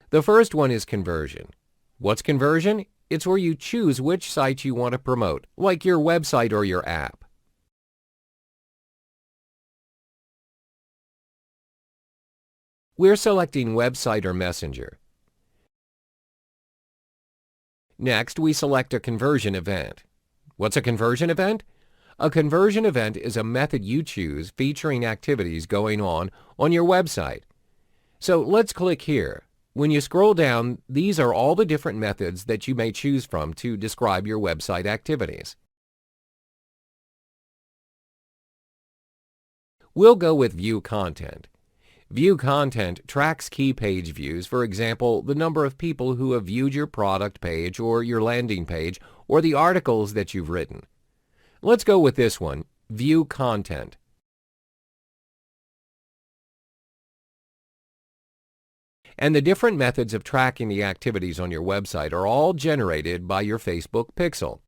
The first one is conversion. What's conversion? It's where you choose which site you want to promote, like your website or your app. We're selecting Website or Messenger. Next, we select a conversion event. What's a conversion event? A conversion event is a method you choose featuring activities going on your website. So let's click here. When you scroll down, these are all the different methods that you may choose from to describe your website activities. We'll go with View Content. View Content tracks key page views, for example, the number of people who have viewed your product page or your landing page or the articles that you've written. Let's go with this one, View Content. And the different methods of tracking the activities on your website are all generated by your Facebook pixel.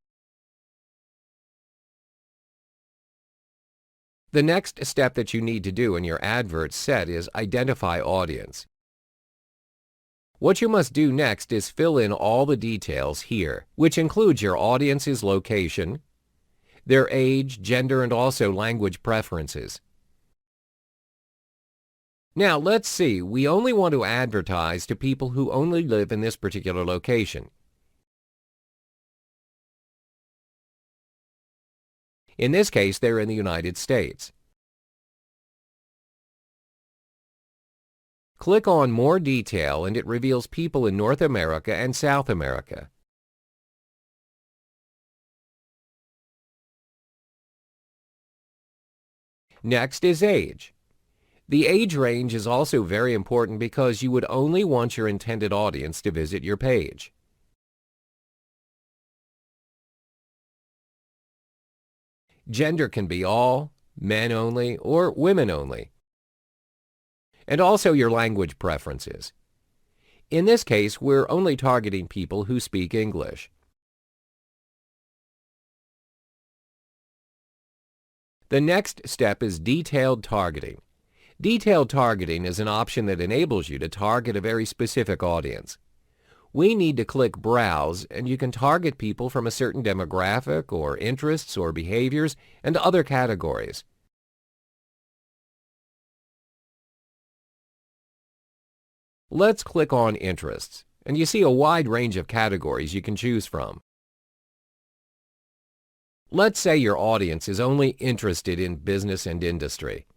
The next step that you need to do in your advert set is identify audience. What you must do next is fill in all the details here, which includes your audience's location, their age, gender, and also language preferences. Now, let's see, we only want to advertise to people who only live in this particular location. In this case, they're in the United States. Click on More Detail and it reveals people in North America and South America. Next is age. The age range is also very important because you would only want your intended audience to visit your page. Gender can be all, men only, or women only. And also your language preferences. In this case, we're only targeting people who speak English. The next step is detailed targeting. Detailed targeting is an option that enables you to target a very specific audience. We need to click Browse, and you can target people from a certain demographic or interests or behaviors and other categories. Let's click on Interests, and you see a wide range of categories you can choose from. Let's say your audience is only interested in business and industry.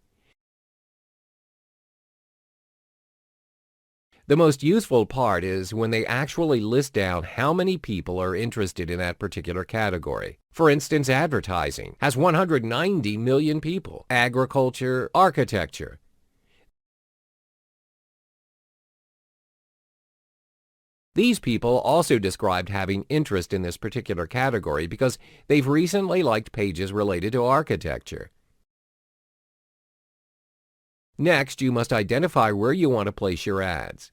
The most useful part is when they actually list down how many people are interested in that particular category. For instance, advertising has 190 million people. Agriculture, architecture. These people also described having interest in this particular category because they've recently liked pages related to architecture. Next, you must identify where you want to place your ads.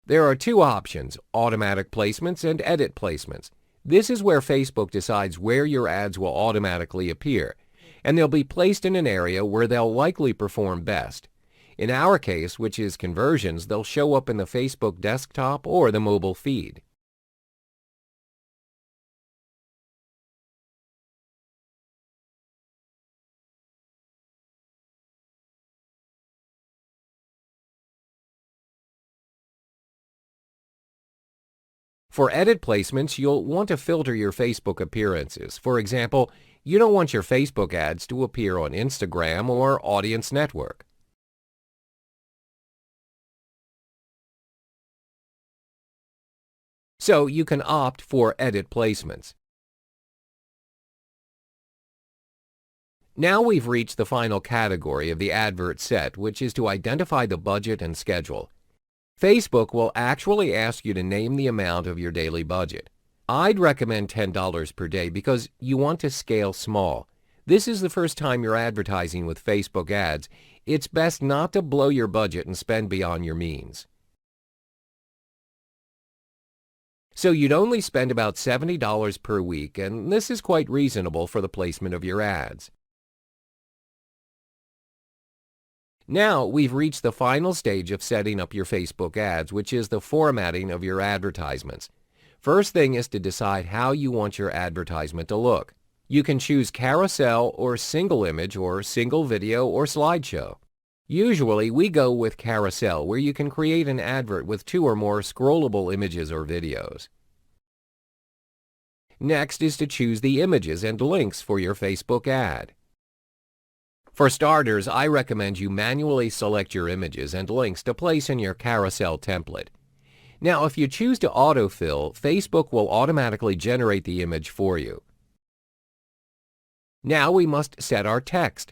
There are two options, automatic placements and edit placements. This is where Facebook decides where your ads will automatically appear, and they'll be placed in an area where they'll likely perform best. In our case, which is conversions, they'll show up in the Facebook desktop or the mobile feed. For edit placements, you'll want to filter your Facebook appearances. For example, you don't want your Facebook ads to appear on Instagram or Audience Network. So you can opt for edit placements. Now we've reached the final category of the advert set, which is to identify the budget and schedule. Facebook will actually ask you to name the amount of your daily budget. I'd recommend $10 per day because you want to scale small. This is the first time you're advertising with Facebook ads. It's best not to blow your budget and spend beyond your means. So you'd only spend about $70 per week, and this is quite reasonable for the placement of your ads. Now we've reached the final stage of setting up your Facebook ads, which is the formatting of your advertisements. First thing is to decide how you want your advertisement to look. You can choose carousel or single image or single video or slideshow. Usually we go with carousel, where you can create an advert with 2 or more scrollable images or videos. Next is to choose the images and links for your Facebook ad. For starters, I recommend you manually select your images and links to place in your carousel template. Now, if you choose to autofill, Facebook will automatically generate the image for you. Now we must set our text.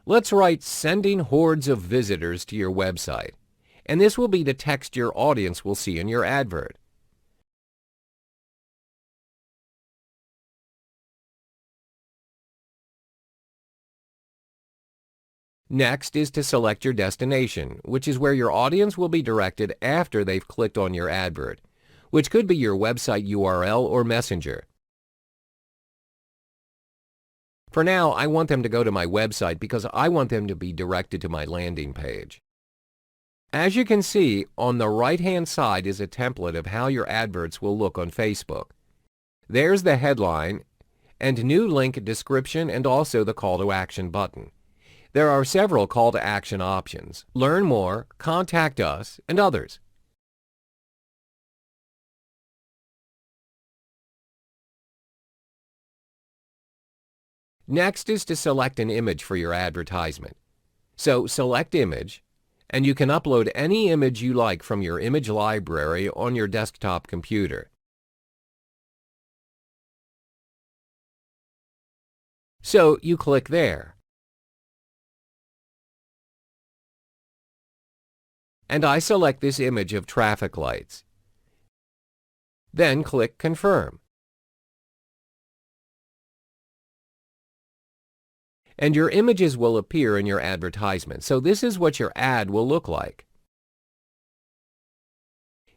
Let's write "sending hordes of visitors to your website," and this will be the text your audience will see in your advert. Next is to select your destination, which is where your audience will be directed after they've clicked on your advert, which could be your website URL or Messenger. For now, I want them to go to my website because I want them to be directed to my landing page. As you can see, on the right-hand side is a template of how your adverts will look on Facebook. There's the headline and new link description and also the call to action button. There are several call to action options: learn more, contact us, and others. Next is to select an image for your advertisement. So select image, and you can upload any image you like from your image library on your desktop computer. So you click there. And I select this image of traffic lights. Then click Confirm. And your images will appear in your advertisement. So this is what your ad will look like.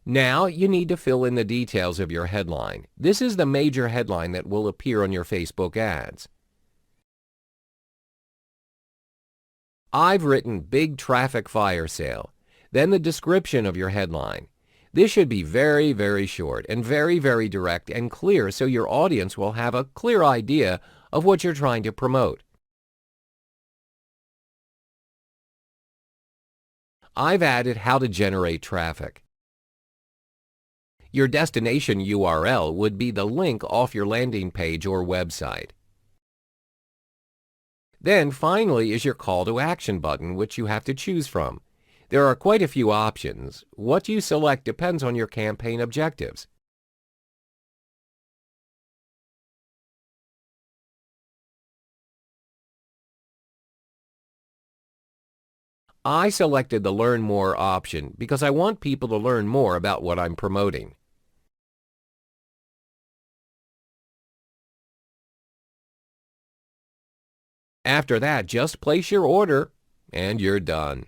Now you need to fill in the details of your headline. This is the major headline that will appear on your Facebook ads. I've written Big Traffic Firesale. Then the description of your headline. This should be very, very short and very, very direct and clear so your audience will have a clear idea of what you're trying to promote. I've added how to generate traffic. Your destination URL would be the link off your landing page or website. Then finally is your call to action button, which you have to choose from. There are quite a few options. What you select depends on your campaign objectives. I selected the Learn More option because I want people to learn more about what I'm promoting. After that, just place your order and you're done.